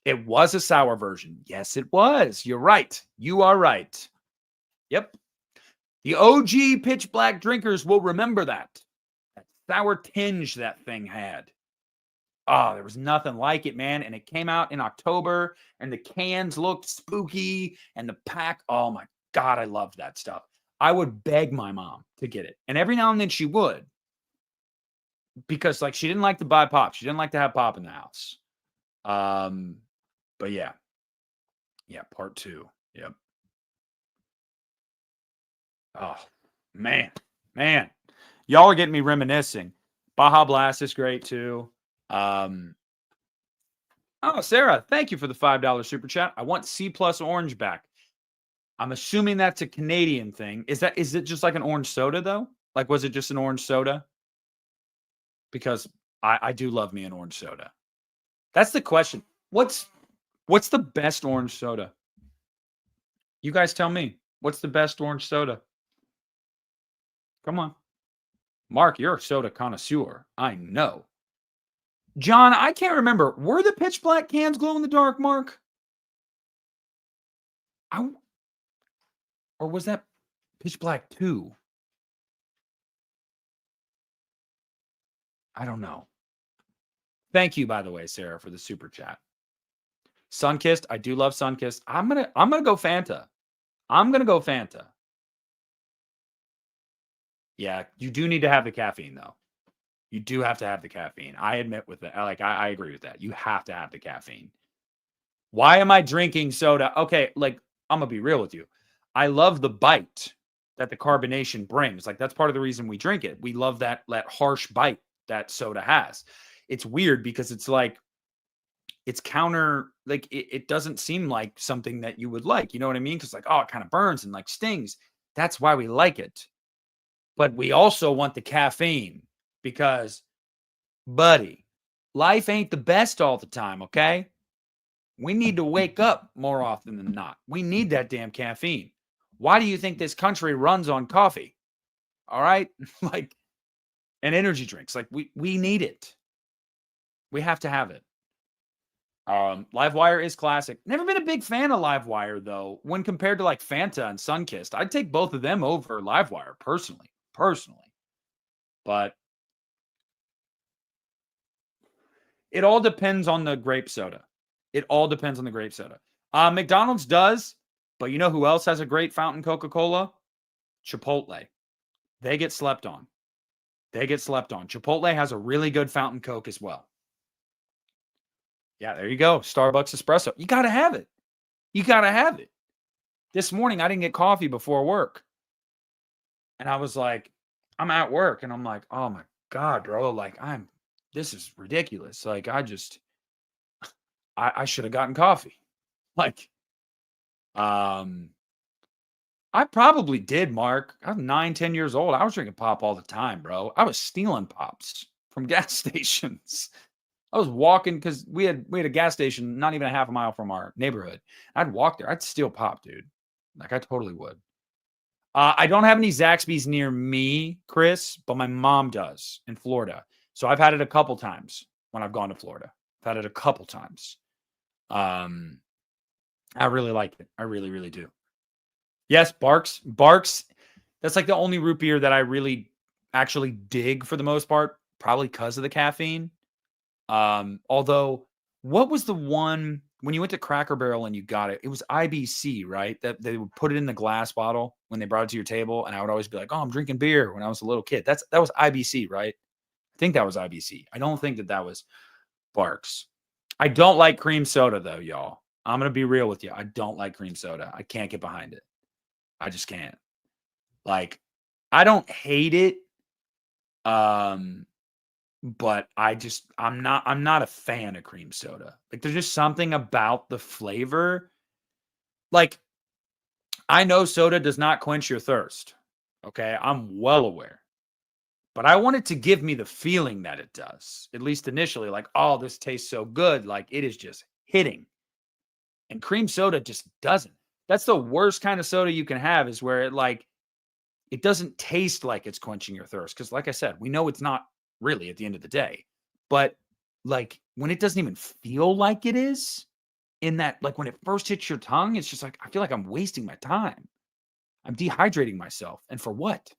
It was a sour version. Yes, it was. You're right. You are right. Yep. The OG Pitch Black drinkers will remember that. That sour tinge that thing had. Oh, there was nothing like it, man. And it came out in October, and the cans looked spooky, and the pack, oh my God, I loved that stuff. I would beg my mom to get it. And every now and then she would. Because, like, she didn't like to buy pop. She didn't like to have pop in the house. But yeah. Yeah, part 2. Yep. Oh, man. Y'all are getting me reminiscing. Baja Blast is great, too. Oh, Sarah, thank you for the $5 super chat. I want C+ Orange back. I'm assuming that's a Canadian thing. Is it just like an orange soda though? Like, was it just an orange soda? Because I do love me an orange soda. That's the question. What's the best orange soda? You guys tell me. What's the best orange soda? Come on. Mark, you're a soda connoisseur. I know. John, I can't remember. Were the Pitch Black cans glow in the dark, Mark? Or was that Pitch Black 2? I don't know. Thank you, by the way, Sarah, for the super chat. Sunkissed. I do love Sunkissed. I'm gonna go Fanta. Yeah, you do need to have the caffeine, though. You do have to have the caffeine. I admit with that. Like, I agree with that. You have to have the caffeine. Why am I drinking soda? Okay, like, I'm going to be real with you. I love the bite that the carbonation brings. Like, that's part of the reason we drink it. We love that harsh bite that soda has. It's weird because it's like, it's counter, like, it doesn't seem like something that you would like. You know what I mean? Because, like, oh, it kind of burns and, like, stings. That's why we like it. But we also want the caffeine. Because, buddy, life ain't the best all the time, okay? We need to wake up more often than not. We need that damn caffeine. Why do you think this country runs on coffee? All right? Like, and energy drinks. Like, we need it. We have to have it. Livewire is classic. Never been a big fan of Livewire, though, when compared to, like, Fanta and Sunkissed. I'd take both of them over Livewire, personally. But it all depends on the grape soda. It all depends on the grape soda. McDonald's does, but you know who else has a great fountain Coca-Cola? Chipotle. They get slept on. Chipotle has a really good fountain Coke as well. Yeah, there you go. Starbucks espresso. You got to have it. This morning, I didn't get coffee before work. And I was like, I'm at work and I'm like, oh my God, bro. Like, this is ridiculous. Like, I should have gotten coffee. Like, I probably did, Mark. I was 9, 10 years old. I was drinking pop all the time, bro. I was stealing pops from gas stations. I was walking because we had a gas station not even a half a mile from our neighborhood. I'd walk there. I'd steal pop, dude. Like, I totally would. I don't have any Zaxby's near me, Chris, but my mom does in Florida. So I've had it a couple times when I've gone to Florida. I've had it a couple times. I really like it. I really, really do. Yes, Barks. That's like the only root beer that I really actually dig for the most part, probably because of the caffeine. Although, what was the one when you went to Cracker Barrel and you got it? It was IBC, right? That they would put it in the glass bottle when they brought it to your table, and I would always be like, "Oh, I'm drinking beer." When I was a little kid, that was IBC, right? I think that was IBC. I don't think that was Barks. I don't like cream soda though, y'all. I'm gonna be real with you. I don't like cream soda. I can't get behind it. I just can't. Like, I don't hate it. But I'm not a fan of cream soda. Like, there's just something about the flavor. Like, I know soda does not quench your thirst. Okay, I'm well aware. But I want it to give me the feeling that it does, at least initially. Like, oh, this tastes so good. Like, it is just hitting. And cream soda just doesn't. That's the worst kind of soda you can have, is where it doesn't taste like it's quenching your thirst. Because like I said, we know it's not really at the end of the day. But like, when it doesn't even feel like it is, in that, like, when it first hits your tongue, it's just like, I feel like I'm wasting my time. I'm dehydrating myself. And for what?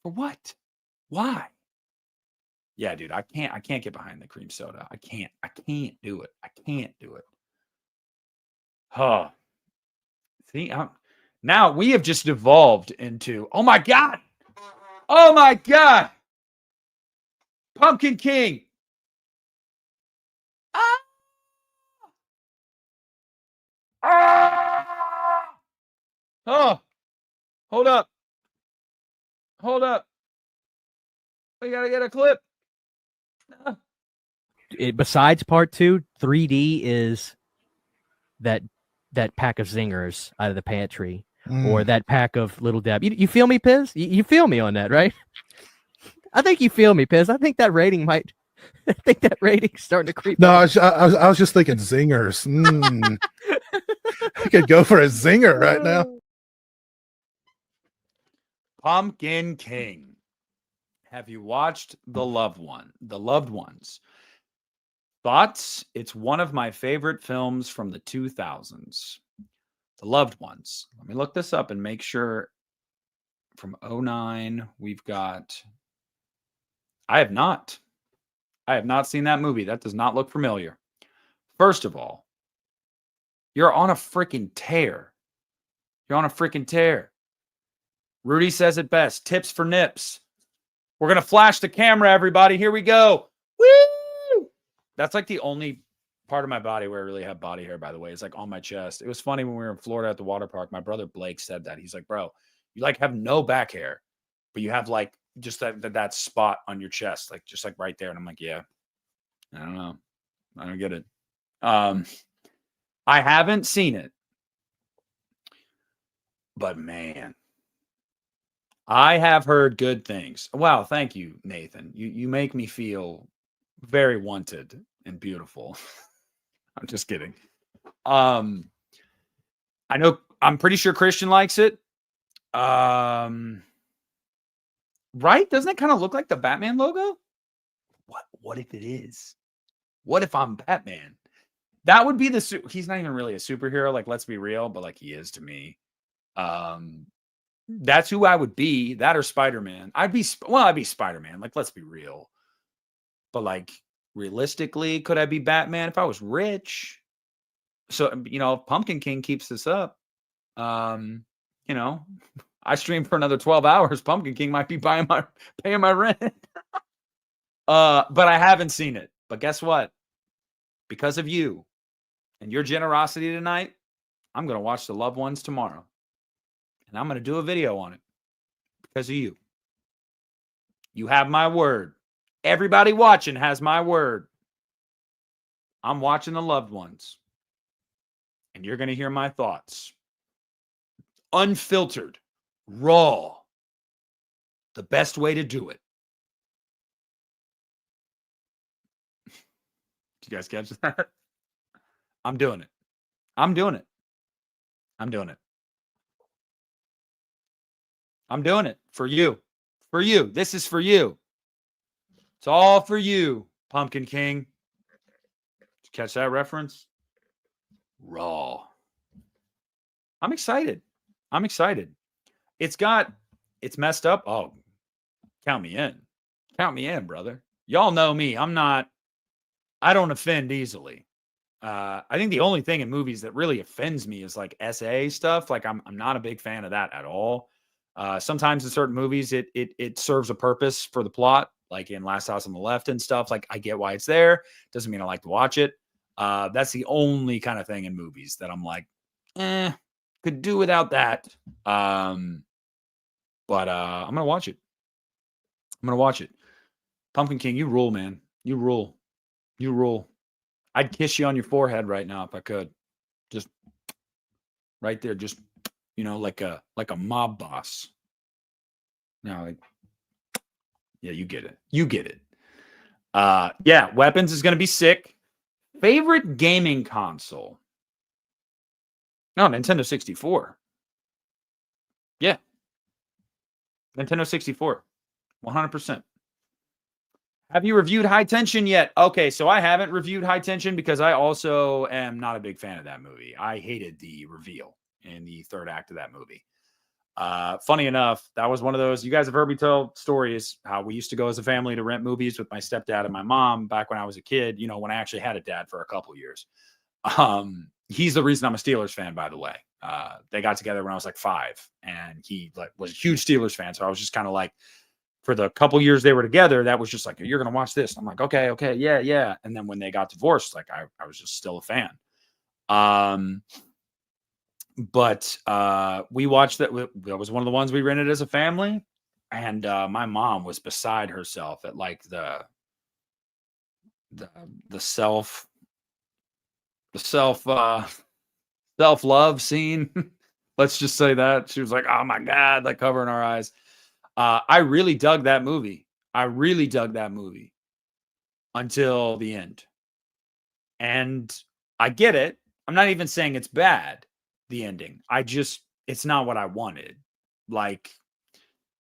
For what? Why? Yeah, dude, I can't get behind the cream soda. I can't do it. Huh. See, now we have just evolved into, oh my God. Pumpkin King. Oh, hold up. We gotta get a clip. Besides part 2, 3D is that pack of zingers out of the pantry, or that pack of Little Deb. You feel me, Piz? You feel me on that, right? I think you feel me, Piz. I think that rating's starting to creep. No, up. I was just thinking zingers. I could go for a zinger right now. Pumpkin King. Have you watched The Loved Ones? Thoughts? It's one of my favorite films from the 2000s. The Loved Ones. Let me look this up and make sure. From 2009, we've got. I have not seen that movie. That does not look familiar. First of all, you're on a freaking tear. Rudy says it best. Tips for nips. We're going to flash the camera, everybody. Here we go. Woo! That's like the only part of my body where I really have body hair, by the way. It's like on my chest. It was funny when we were in Florida at the water park. My brother Blake said that. He's like, bro, you like have no back hair, but you have like just that spot on your chest, like just like right there. And I'm like, yeah, I don't know. I don't get it. I haven't seen it, but man, I have heard good things. Wow. Thank you, Nathan. You make me feel very wanted and beautiful. I'm just kidding. I know, I'm pretty sure Christian likes it. Right? Doesn't it kind of look like the Batman logo? What if it is? What if I'm Batman? That would be he's not even really a superhero. Like, let's be real, but like he is to me. That's who I would be. That or Spider-Man. I'd be Spider-Man. Like, let's be real. But like, realistically, could I be Batman if I was rich? So, if Pumpkin King keeps this up, I stream for another 12 hours. Pumpkin King might be paying my rent. But I haven't seen it. But guess what? Because of you and your generosity tonight, I'm going to watch The Loved Ones tomorrow. And I'm going to do a video on it because of you. You have my word. Everybody watching has my word. I'm watching The Loved Ones. And you're going to hear my thoughts. Unfiltered. Raw. The best way to do it. Did you guys catch that? I'm doing it. I'm doing it. I'm doing it. I'm doing it for you. For you. This is for you. It's all for you, Pumpkin King. Did you catch that reference? Raw. I'm excited. I'm excited. It's messed up. Oh, count me in. Count me in, brother. Y'all know me. I don't offend easily. I think the only thing in movies that really offends me is like SA stuff. Like I'm not a big fan of that at all. Sometimes in certain movies, it serves a purpose for the plot, like in Last House on the Left and stuff. Like I get why it's there. Doesn't mean I like to watch it. That's the only kind of thing in movies that I'm like, could do without that. But I'm gonna watch it. I'm gonna watch it. Pumpkin King, you rule, man. You rule. You rule. I'd kiss you on your forehead right now if I could. Just right there, just like a mob boss. No, yeah, you get it. You get it. Yeah, Weapons is gonna be sick. Favorite gaming console? No, Nintendo 64. Yeah. Nintendo 64. 100%. Have you reviewed High Tension yet? Okay, so I haven't reviewed High Tension because I also am not a big fan of that movie. I hated the reveal in the third act of that movie. Funny enough, that was one of those, you guys have heard me tell stories how we used to go as a family to rent movies with my stepdad and my mom back when I was a kid, when I actually had a dad for a couple years. He's the reason I'm a Steelers fan, by the way. They got together when I was like 5, and he was a huge Steelers fan. So I was just kind of like, for the couple years they were together, that was just like, you're going to watch this. I'm like, okay, yeah. And then when they got divorced, like I was just still a fan. But we watched that. That was one of the ones we rented as a family. And my mom was beside herself at like the self-love scene. Let's just say that. She was like, oh my God, like covering our eyes. I really dug that movie. Until the end. And I get it. I'm not even saying it's bad, the ending. It's not what I wanted. Like,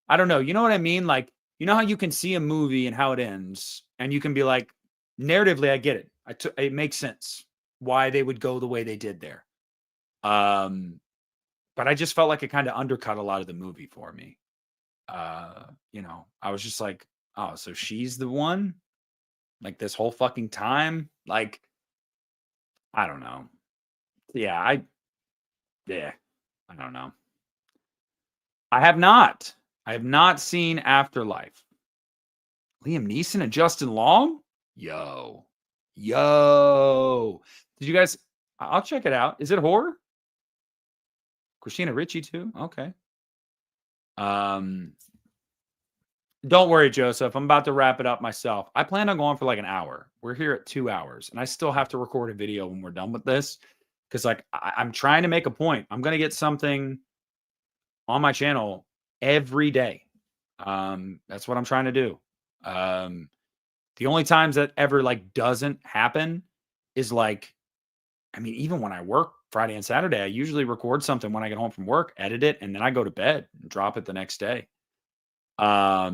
I don't know. You know what I mean? Like, you know how you can see a movie and how it ends, and you can be like, narratively, I get it. It makes sense why they would go the way they did there. But I just felt like it kind of undercut a lot of the movie for me. I was just like, oh, so she's the one? Like this whole fucking time? Like, I don't know. Yeah, I don't know. I have not seen Afterlife. Liam Neeson and Justin Long? Yo. Did you guys, I'll check it out. Is it horror? Christina Ricci too? Okay. Don't worry, Joseph. I'm about to wrap it up myself. I plan on going for like an hour. We're here at 2 hours, and I still have to record a video when we're done with this because, like, I'm trying to make a point. I'm gonna get something on my channel every day. That's what I'm trying to do. The only times that ever like doesn't happen is like, I mean, even when I work Friday and Saturday, I usually record something when I get home from work, edit it, and then I go to bed and drop it the next day. Yeah,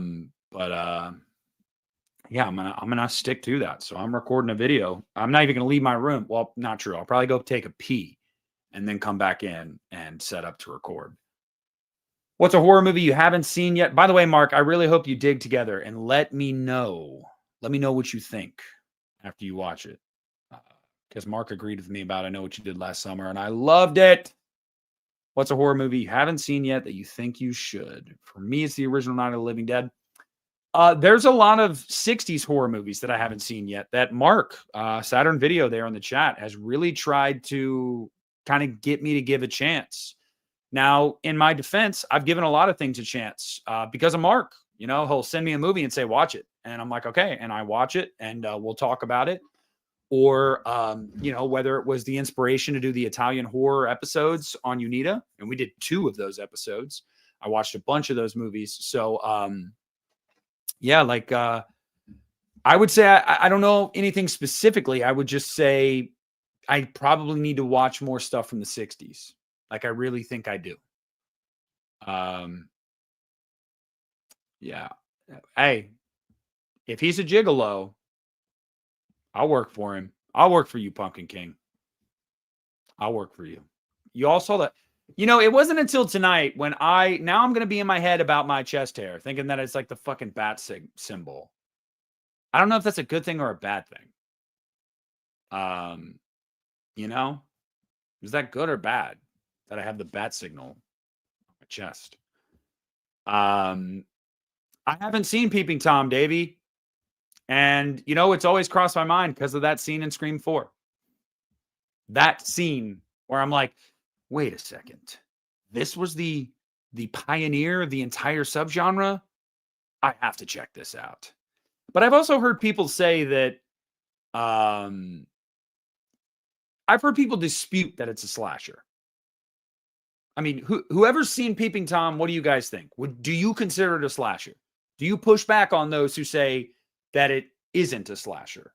I'm gonna stick to that. So I'm recording a video. I'm not even gonna leave my room. Well, not true. I'll probably go take a pee and then come back in and set up to record. What's a horror movie you haven't seen yet? By the way, Mark, I really hope you dig together and let me know. Let me know what you think after you watch it. because Mark agreed with me about I Know What You Did Last Summer, and I loved it. What's a horror movie you haven't seen yet that you think you should? For me, it's the original Night of the Living Dead. There's a lot of 60s horror movies that I haven't seen yet that Mark, Saturn Video there in the chat, has really tried to kind of get me to give a chance. Now, in my defense, I've given a lot of things a chance because of Mark. You know, he'll send me a movie and say, watch it. And I'm like, okay. And I watch it and we'll talk about it. Or, you know, whether it was the inspiration to do the Italian horror episodes on UNITA. And we did 2 of those episodes. I watched a bunch of those movies. So, yeah, like I would say, I don't know anything specifically. I would just say I probably need to watch more stuff from the 60s. Like, I really think I do. Yeah. Hey, if he's a gigolo, I'll work for him. I'll work for you, Pumpkin King. I'll work for you. You all saw that. You know, it wasn't until tonight when now I'm going to be in my head about my chest hair, thinking that it's like the fucking bat symbol. I don't know if that's a good thing or a bad thing. You know, is that good or bad that I have the bat signal on my chest? I haven't seen Peeping Tom, Davey. And, you know, it's always crossed my mind because of that scene in Scream 4. That scene where I'm like, wait a second. This was the pioneer of the entire subgenre? I have to check this out. But I've also heard people say that I've heard people dispute that it's a slasher. I mean, whoever's seen Peeping Tom, what do you guys think? Do you consider it a slasher? Do you push back on those who say that it isn't a slasher?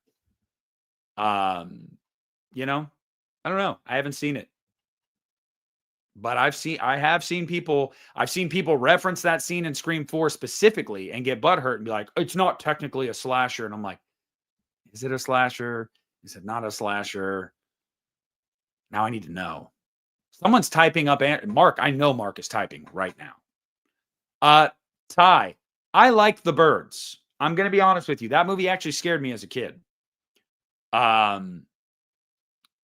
You know, I don't know. I haven't seen it. But I've seen people reference that scene in Scream 4 specifically and get butthurt and be like, it's not technically a slasher. And I'm like, is it a slasher? Is it not a slasher? Now I need to know. Someone's typing up. Mark, I know Mark is typing right now. Ty, I liked The Birds. I'm going to be honest with you. That movie actually scared me as a kid. It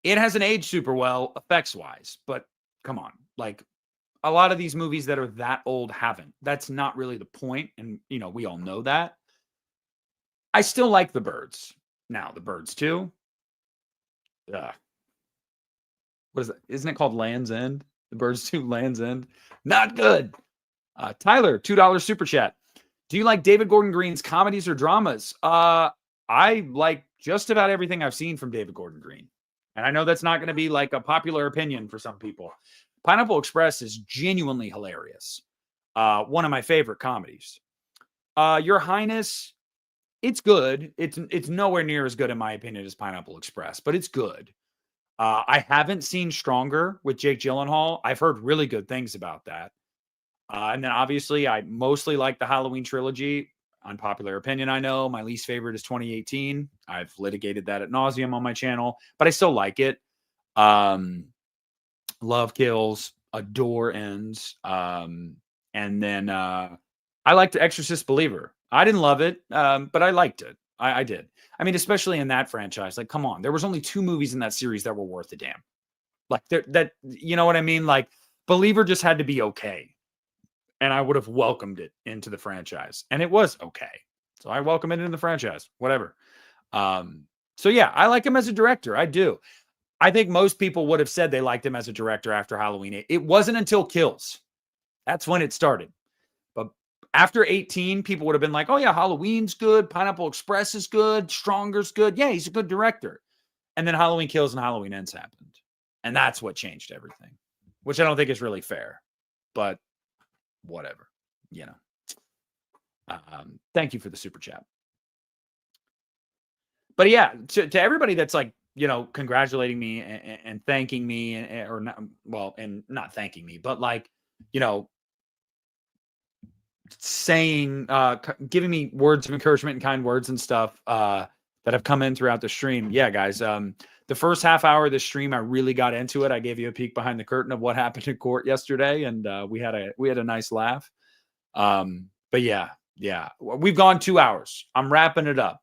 hasn't aged super well effects-wise, but come on. Like, a lot of these movies that are that old haven't. That's not really the point, and, you know, we all know that. I still like The Birds. Now, The Birds 2. What is it? Isn't it called Land's End? The Birds 2 Land's End. Not good. Tyler, $2 super chat. Do you like David Gordon Green's comedies or dramas? I like just about everything I've seen from David Gordon Green. And I know that's not going to be like a popular opinion for some people. Pineapple Express is genuinely hilarious. One of my favorite comedies. Your Highness, it's good. It's nowhere near as good, in my opinion, as Pineapple Express, but it's good. I haven't seen Stronger with Jake Gyllenhaal. I've heard really good things about that. And then obviously I mostly like the Halloween trilogy. Unpopular opinion, I know. My least favorite is 2018. I've litigated that ad nauseum on my channel, but I still like it. Love Kills, Adore Ends. And then I liked Exorcist Believer. I didn't love it, but I liked it. I did. I mean, especially in that franchise. Like, come on. There was only 2 movies in that series that were worth a damn. Like, that, you know what I mean? Like, Believer just had to be okay. And I would have welcomed it into the franchise. And it was okay. So I welcome it into the franchise. Whatever. So yeah, I like him as a director. I do. I think most people would have said they liked him as a director after Halloween 8. It wasn't until Kills. That's when it started. But after 18, people would have been like, oh yeah, Halloween's good. Pineapple Express is good. Stronger's good. Yeah, he's a good director. And then Halloween Kills and Halloween Ends happened. And that's what changed everything, which I don't think is really fair. But whatever, you know. Thank you for the super chat. But yeah, to everybody that's like, you know, congratulating me and thanking me, or not, well, and not thanking me, but like, you know, saying, giving me words of encouragement and kind words and stuff that have come in throughout the stream. Yeah, guys. The first half hour of the stream, I really got into it. I gave you a peek behind the curtain of what happened in court yesterday, and we had a nice laugh. But yeah, Yeah. We've gone 2 hours. I'm wrapping it up.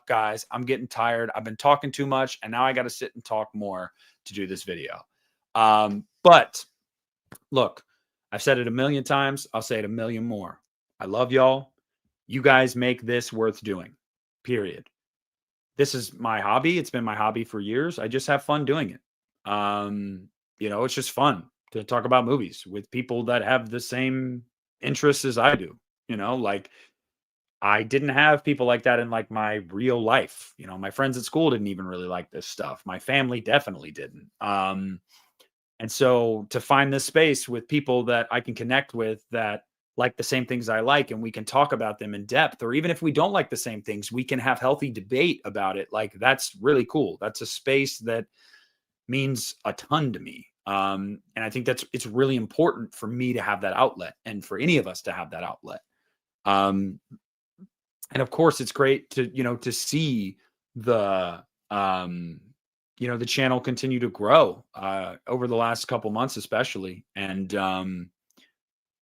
Guys. I'm getting tired. I've been talking too much, and now I got to sit and talk more to do this video. But look, I've said it a million times. I'll say it a million more. I love y'all. You guys make this worth doing, period. This is my hobby. It's been my hobby for years. I just have fun doing it. It's just fun to talk about movies with people that have the same interests as I do. Like I didn't have people like that in like my real life. My friends at school didn't even really like this stuff. My family definitely didn't. And so to find this space with people that I can connect with that like the same things I like, and we can talk about them in depth, or even if we don't like the same things, we can have healthy debate about it. Like that's really cool. That's a space that means a ton to me. And I think it's really important for me to have that outlet and for any of us to have that outlet. And of course it's great to see the the channel continue to grow over the last couple months, especially. And,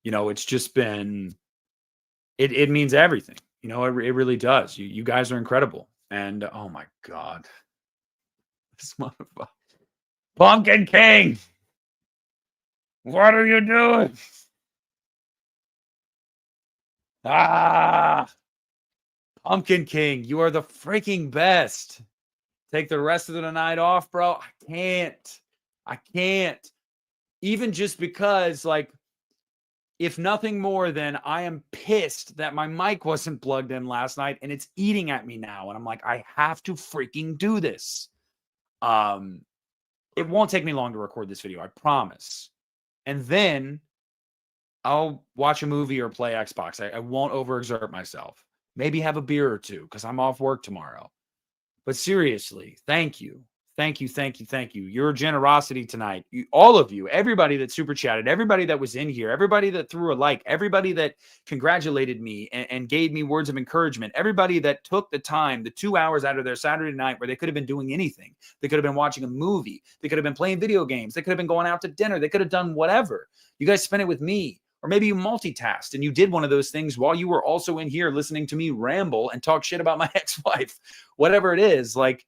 it's just been, it means everything, it really does. You guys are incredible. And oh my God, this motherfucker, Pumpkin King, what are you doing? Pumpkin King, you are the freaking best. Take the rest of the night off, bro. I can't. Even just because, like, if nothing more than I am pissed that my mic wasn't plugged in last night and it's eating at me now. And I'm like, I have to freaking do this. It won't take me long to record this video, I promise. And then I'll watch a movie or play Xbox. I won't overexert myself. Maybe have a beer or two because I'm off work tomorrow. But seriously, thank you. Thank you. Your generosity tonight, all of you, everybody that super chatted, everybody that was in here, everybody that threw a like, everybody that congratulated me and gave me words of encouragement, everybody that took the time, the 2 hours out of their Saturday night where they could have been doing anything. They could have been watching a movie. They could have been playing video games. They could have been going out to dinner. They could have done whatever. You guys spent it with me. Or maybe you multitasked and you did one of those things while you were also in here listening to me ramble and talk shit about my ex-wife. Whatever it is, like,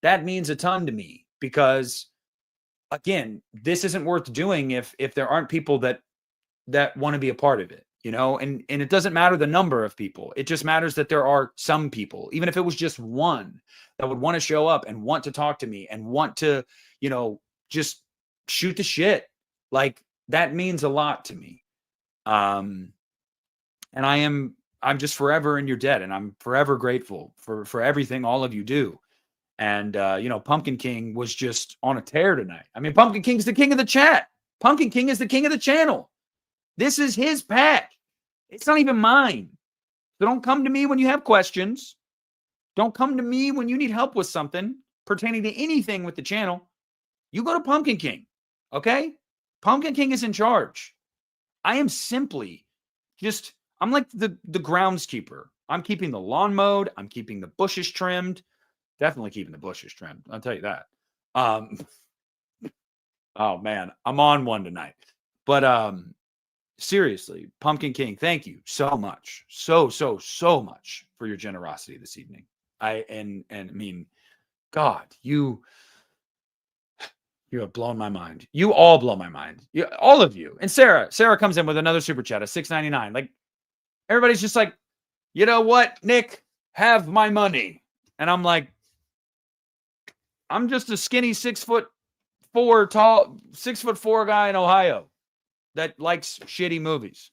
that means a ton to me because, again, this isn't worth doing if there aren't people that want to be a part of it, and it doesn't matter the number of people. It just matters that there are some people, even if it was just one, that would want to show up and want to talk to me and want to, just shoot the shit. Like, that means a lot to me. And I'm just forever in your debt, and I'm forever grateful for everything all of you do. And, Pumpkin King was just on a tear tonight. I mean, Pumpkin King's the king of the chat. Pumpkin King is the king of the channel. This is his pack. It's not even mine. So don't come to me when you have questions. Don't come to me when you need help with something pertaining to anything with the channel. You go to Pumpkin King, okay? Pumpkin King is in charge. I am simply I'm like the groundskeeper. I'm keeping the lawn mowed. I'm keeping the bushes trimmed. Definitely keeping the bushes trimmed. I'll tell you that. Oh man, I'm on one tonight. But seriously, Pumpkin King, thank you so much. So much for your generosity this evening. I mean, God, you have blown my mind. You all blow my mind. All of you. And Sarah comes in with another super chat of $6.99. Like, everybody's just like, you know what, Nick, have my money. And I'm like, I'm just a skinny 6'4" guy in Ohio that likes shitty movies.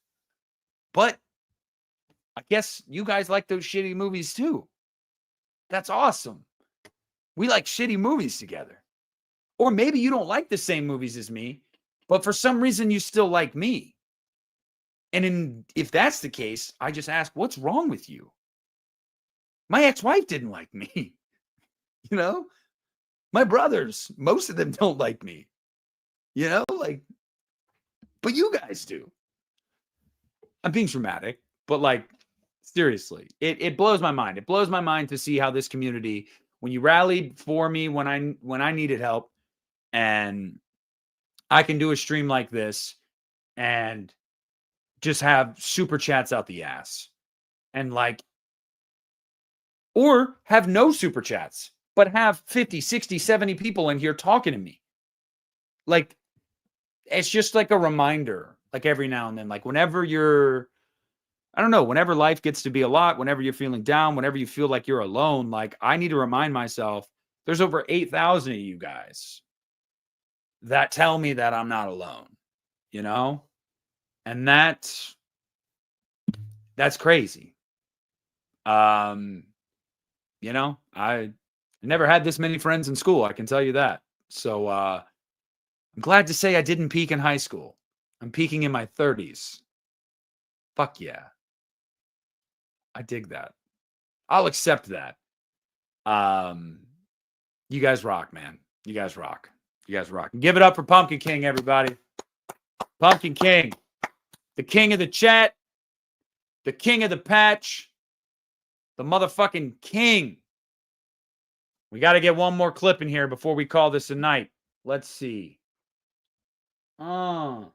But I guess you guys like those shitty movies too. That's awesome. We like shitty movies together. Or maybe you don't like the same movies as me, but for some reason you still like me. And if that's the case, I just ask, what's wrong with you? My ex-wife didn't like me. My brothers, most of them don't like me. But you guys do. I'm being dramatic, but like, seriously, it blows my mind. It blows my mind to see how this community, when you rallied for me when I needed help, and I can do a stream like this and just have super chats out the ass. and like, or have no super chats, but have 50, 60, 70 people in here talking to me. Like, it's just like a reminder, like every now and then, like whenever you're, I don't know, whenever life gets to be a lot, whenever you're feeling down, whenever you feel like you're alone, like I need to remind myself there's over 8,000 of you guys that tell me that I'm not alone, you know? And that's crazy. You know, I never had this many friends in school, I can tell you that. So I'm glad to say I didn't peak in high school. I'm peaking in my 30s. Fuck yeah. I dig that. I'll accept that. You guys rock, man. You guys rock. You guys rock. Give it up for Pumpkin King, everybody. Pumpkin King. The king of the chat. The king of the patch. The motherfucking king. We got to get one more clip in here before we call this a night. Let's see. Did I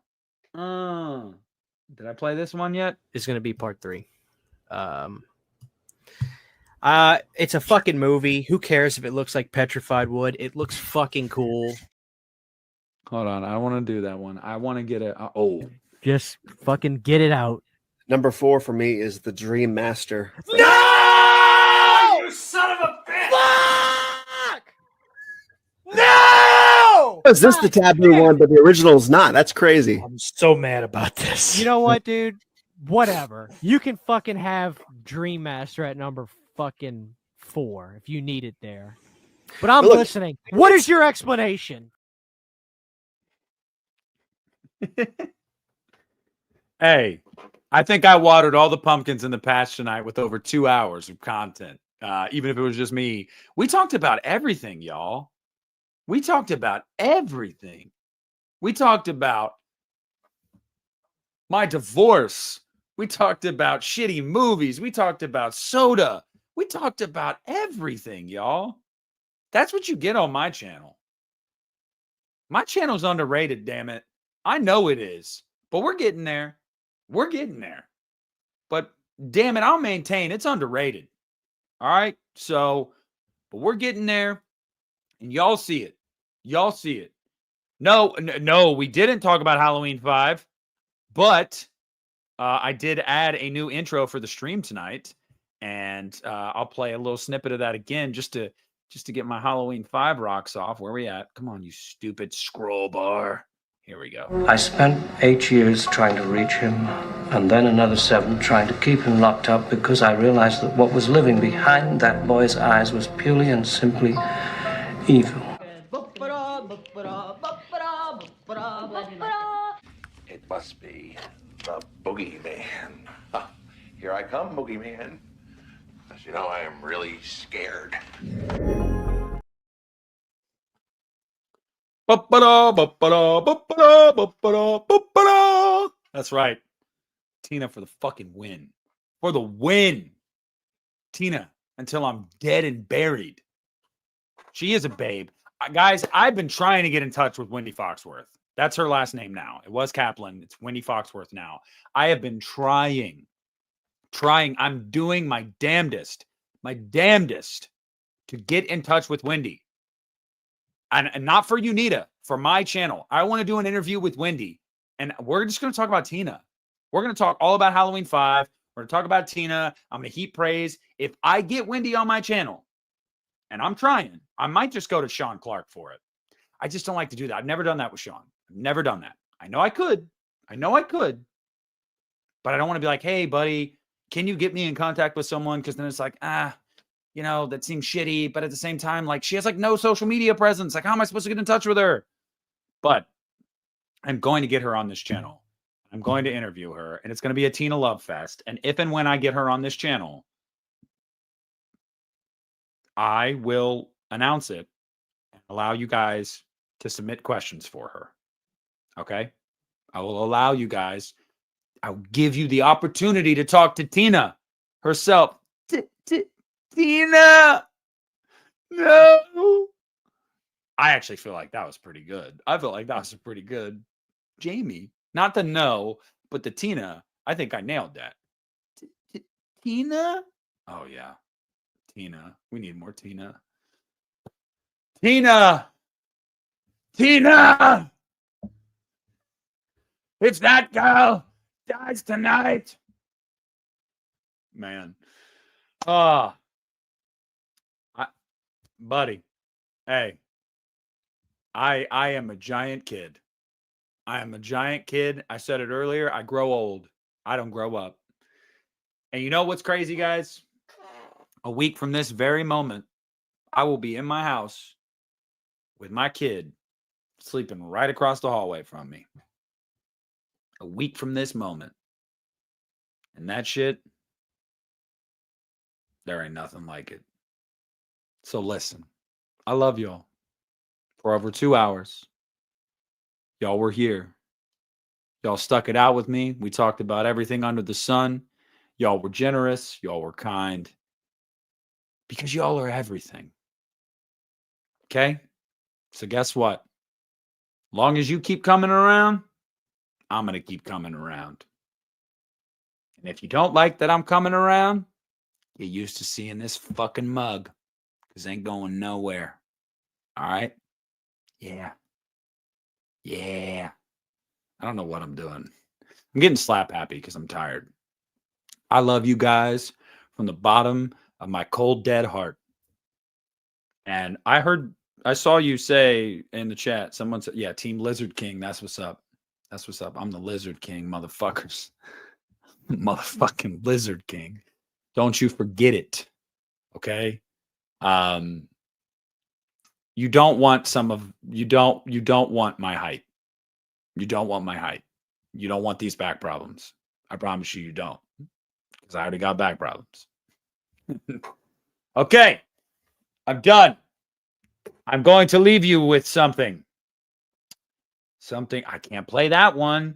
play this one yet? It's going to be part 3. It's a fucking movie. Who cares if it looks like petrified wood? It looks fucking cool. Hold on. I want to do that one. I want to get a... Just fucking get it out. Number 4 for me is The Dream Master. No! You son of a bitch! Fuck! No! Is this the taboo one, but the original's not? That's crazy. I'm so mad about this. You know what, dude? Whatever. You can fucking have Dream Master at number fucking 4 if you need it there. But I'm listening. What is your explanation? Hey, I think I watered all the pumpkins in the patch tonight with over 2 hours of content. Even if it was just me. We talked about everything, y'all. We talked about everything. We talked about my divorce. We talked about shitty movies. We talked about soda. We talked about everything, y'all. That's what you get on my channel. My channel's underrated, damn it. I know it is, but we're getting there. We're getting there. But damn it, I'll maintain it's underrated. All right? So, but we're getting there, and y'all see it. Y'all see it. No, we didn't talk about Halloween 5, but I did add a new intro for the stream tonight, and I'll play a little snippet of that again just to get my Halloween 5 rocks off. Where we at? Come on, you stupid scroll bar. Here we go. I spent 8 years trying to reach him, and then another 7 trying to keep him locked up because I realized that what was living behind that boy's eyes was purely and simply evil. It must be the boogeyman. Here I come, boogeyman. As you know, I am really scared. That's right. Tina for the fucking win. For the win. Tina, until I'm dead and buried. She is a babe. Guys, I've been trying to get in touch with Wendy Foxworth. That's her last name now. It was Kaplan. It's Wendy Foxworth now. I have been trying. I'm doing my damnedest to get in touch with Wendy. And not for you, Nita, for my channel. I want to do an interview with Wendy. And we're just going to talk about Tina. We're going to talk all about Halloween 5. We're going to talk about Tina. I'm going to heap praise. If I get Wendy on my channel, and I'm trying, I might just go to Sean Clark for it. I just don't like to do that. I've never done that with Sean. I've never done that. I know I could. But I don't want to be like, hey, buddy, can you get me in contact with someone? Because then it's like, that seems shitty. But at the same time, like, she has like no social media presence. Like, how am I supposed to get in touch with her? But I'm going to get her on this channel. I'm going to interview her, and it's going to be a Tina Love Fest. And if and when I get her on this channel, I will announce it and allow you guys to submit questions for her. Okay? I will allow you guys. I'll give you the opportunity to talk to Tina herself. Tina! No! I actually feel like that was pretty good. I feel like that was a pretty good Jamie. Not the no, but the Tina. I think I nailed that. Tina? Oh, yeah. Tina. We need more Tina. Tina! Tina! If that girl dies tonight. Man. Buddy. Hey. I am a giant kid. I am a giant kid. I said it earlier. I grow old. I don't grow up. And you know what's crazy, guys? A week from this very moment, I will be in my house with my kid sleeping right across the hallway from me. A week from this moment. And that shit, there ain't nothing like it. So listen, I love y'all. For over 2 hours, y'all were here. Y'all stuck it out with me. We talked about everything under the sun. Y'all were generous. Y'all were kind. Because y'all are everything. Okay? So guess what? Long as you keep coming around, I'm going to keep coming around. And if you don't like that I'm coming around, get used to seeing this fucking mug. Because ain't going nowhere. All right? Yeah. Yeah. I don't know what I'm doing. I'm getting slap happy because I'm tired. I love you guys from the bottom of my cold, dead heart. And I saw you say in the chat, someone said, yeah, Team Lizard King. That's what's up. That's what's up. I'm the Lizard King, motherfuckers. Motherfucking Lizard King. Don't you forget it. Okay? You don't want you don't want my height. You don't want my height. You don't want these back problems. I promise you don't. Because I already got back problems. Okay. I'm done. I'm going to leave you with something. Something. I can't play that one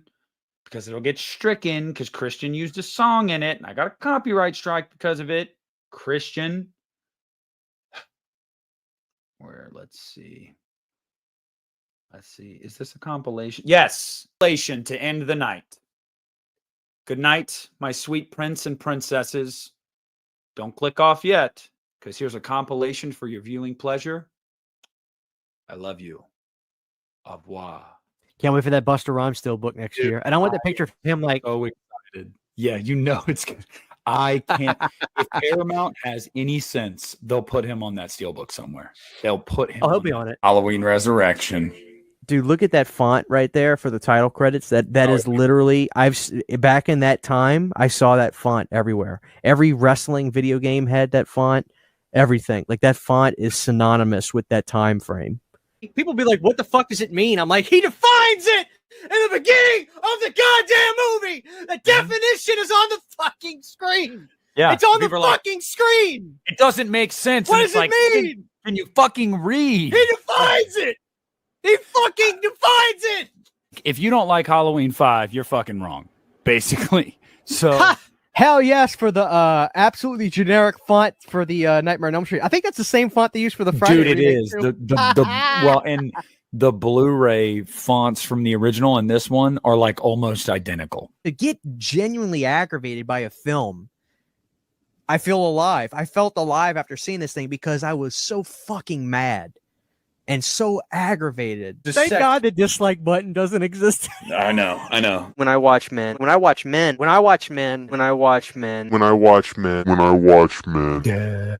because it'll get stricken because Christian used a song in it and I got a copyright strike because of it. Christian. Where? Let's see. Let's see. Is this a compilation? Yes. Compilation to end the night. Good night, my sweet prince and princesses. Don't click off yet, because here's a compilation for your viewing pleasure. I love you. Au revoir. Can't wait for that Busta Rhymes still book next year. And I want the picture of him like so excited. Yeah, you know it's good. I can't. If Paramount has any sense, they'll put him on that steelbook somewhere. They'll put him. Oh, he'll be on it. Halloween Resurrection. Dude, look at that font right there for the title credits. That is literally back in that time, I saw that font everywhere. Every wrestling video game had that font, everything. Like that font is synonymous with that time frame. People be like, "What the fuck does it mean?" I'm like, "He defines it in the beginning of the goddamn movie. The definition is on the fucking screen. Yeah, it's on the fucking screen. It doesn't make sense. What does it mean? Can you fucking read? He defines it. He fucking defines it. If you don't like Halloween 5, you're fucking wrong, basically. So, hell yes for the absolutely generic font for the Nightmare on Elm Street. I think that's the same font they use for the Friday. Dude, it is well, and the Blu-ray fonts from the original and this one are like almost identical. To get genuinely aggravated by a film, I feel alive. I felt alive after seeing this thing because I was so fucking mad. And so aggravated. Thank God the dislike button doesn't exist. I know. When I watch men. Yeah.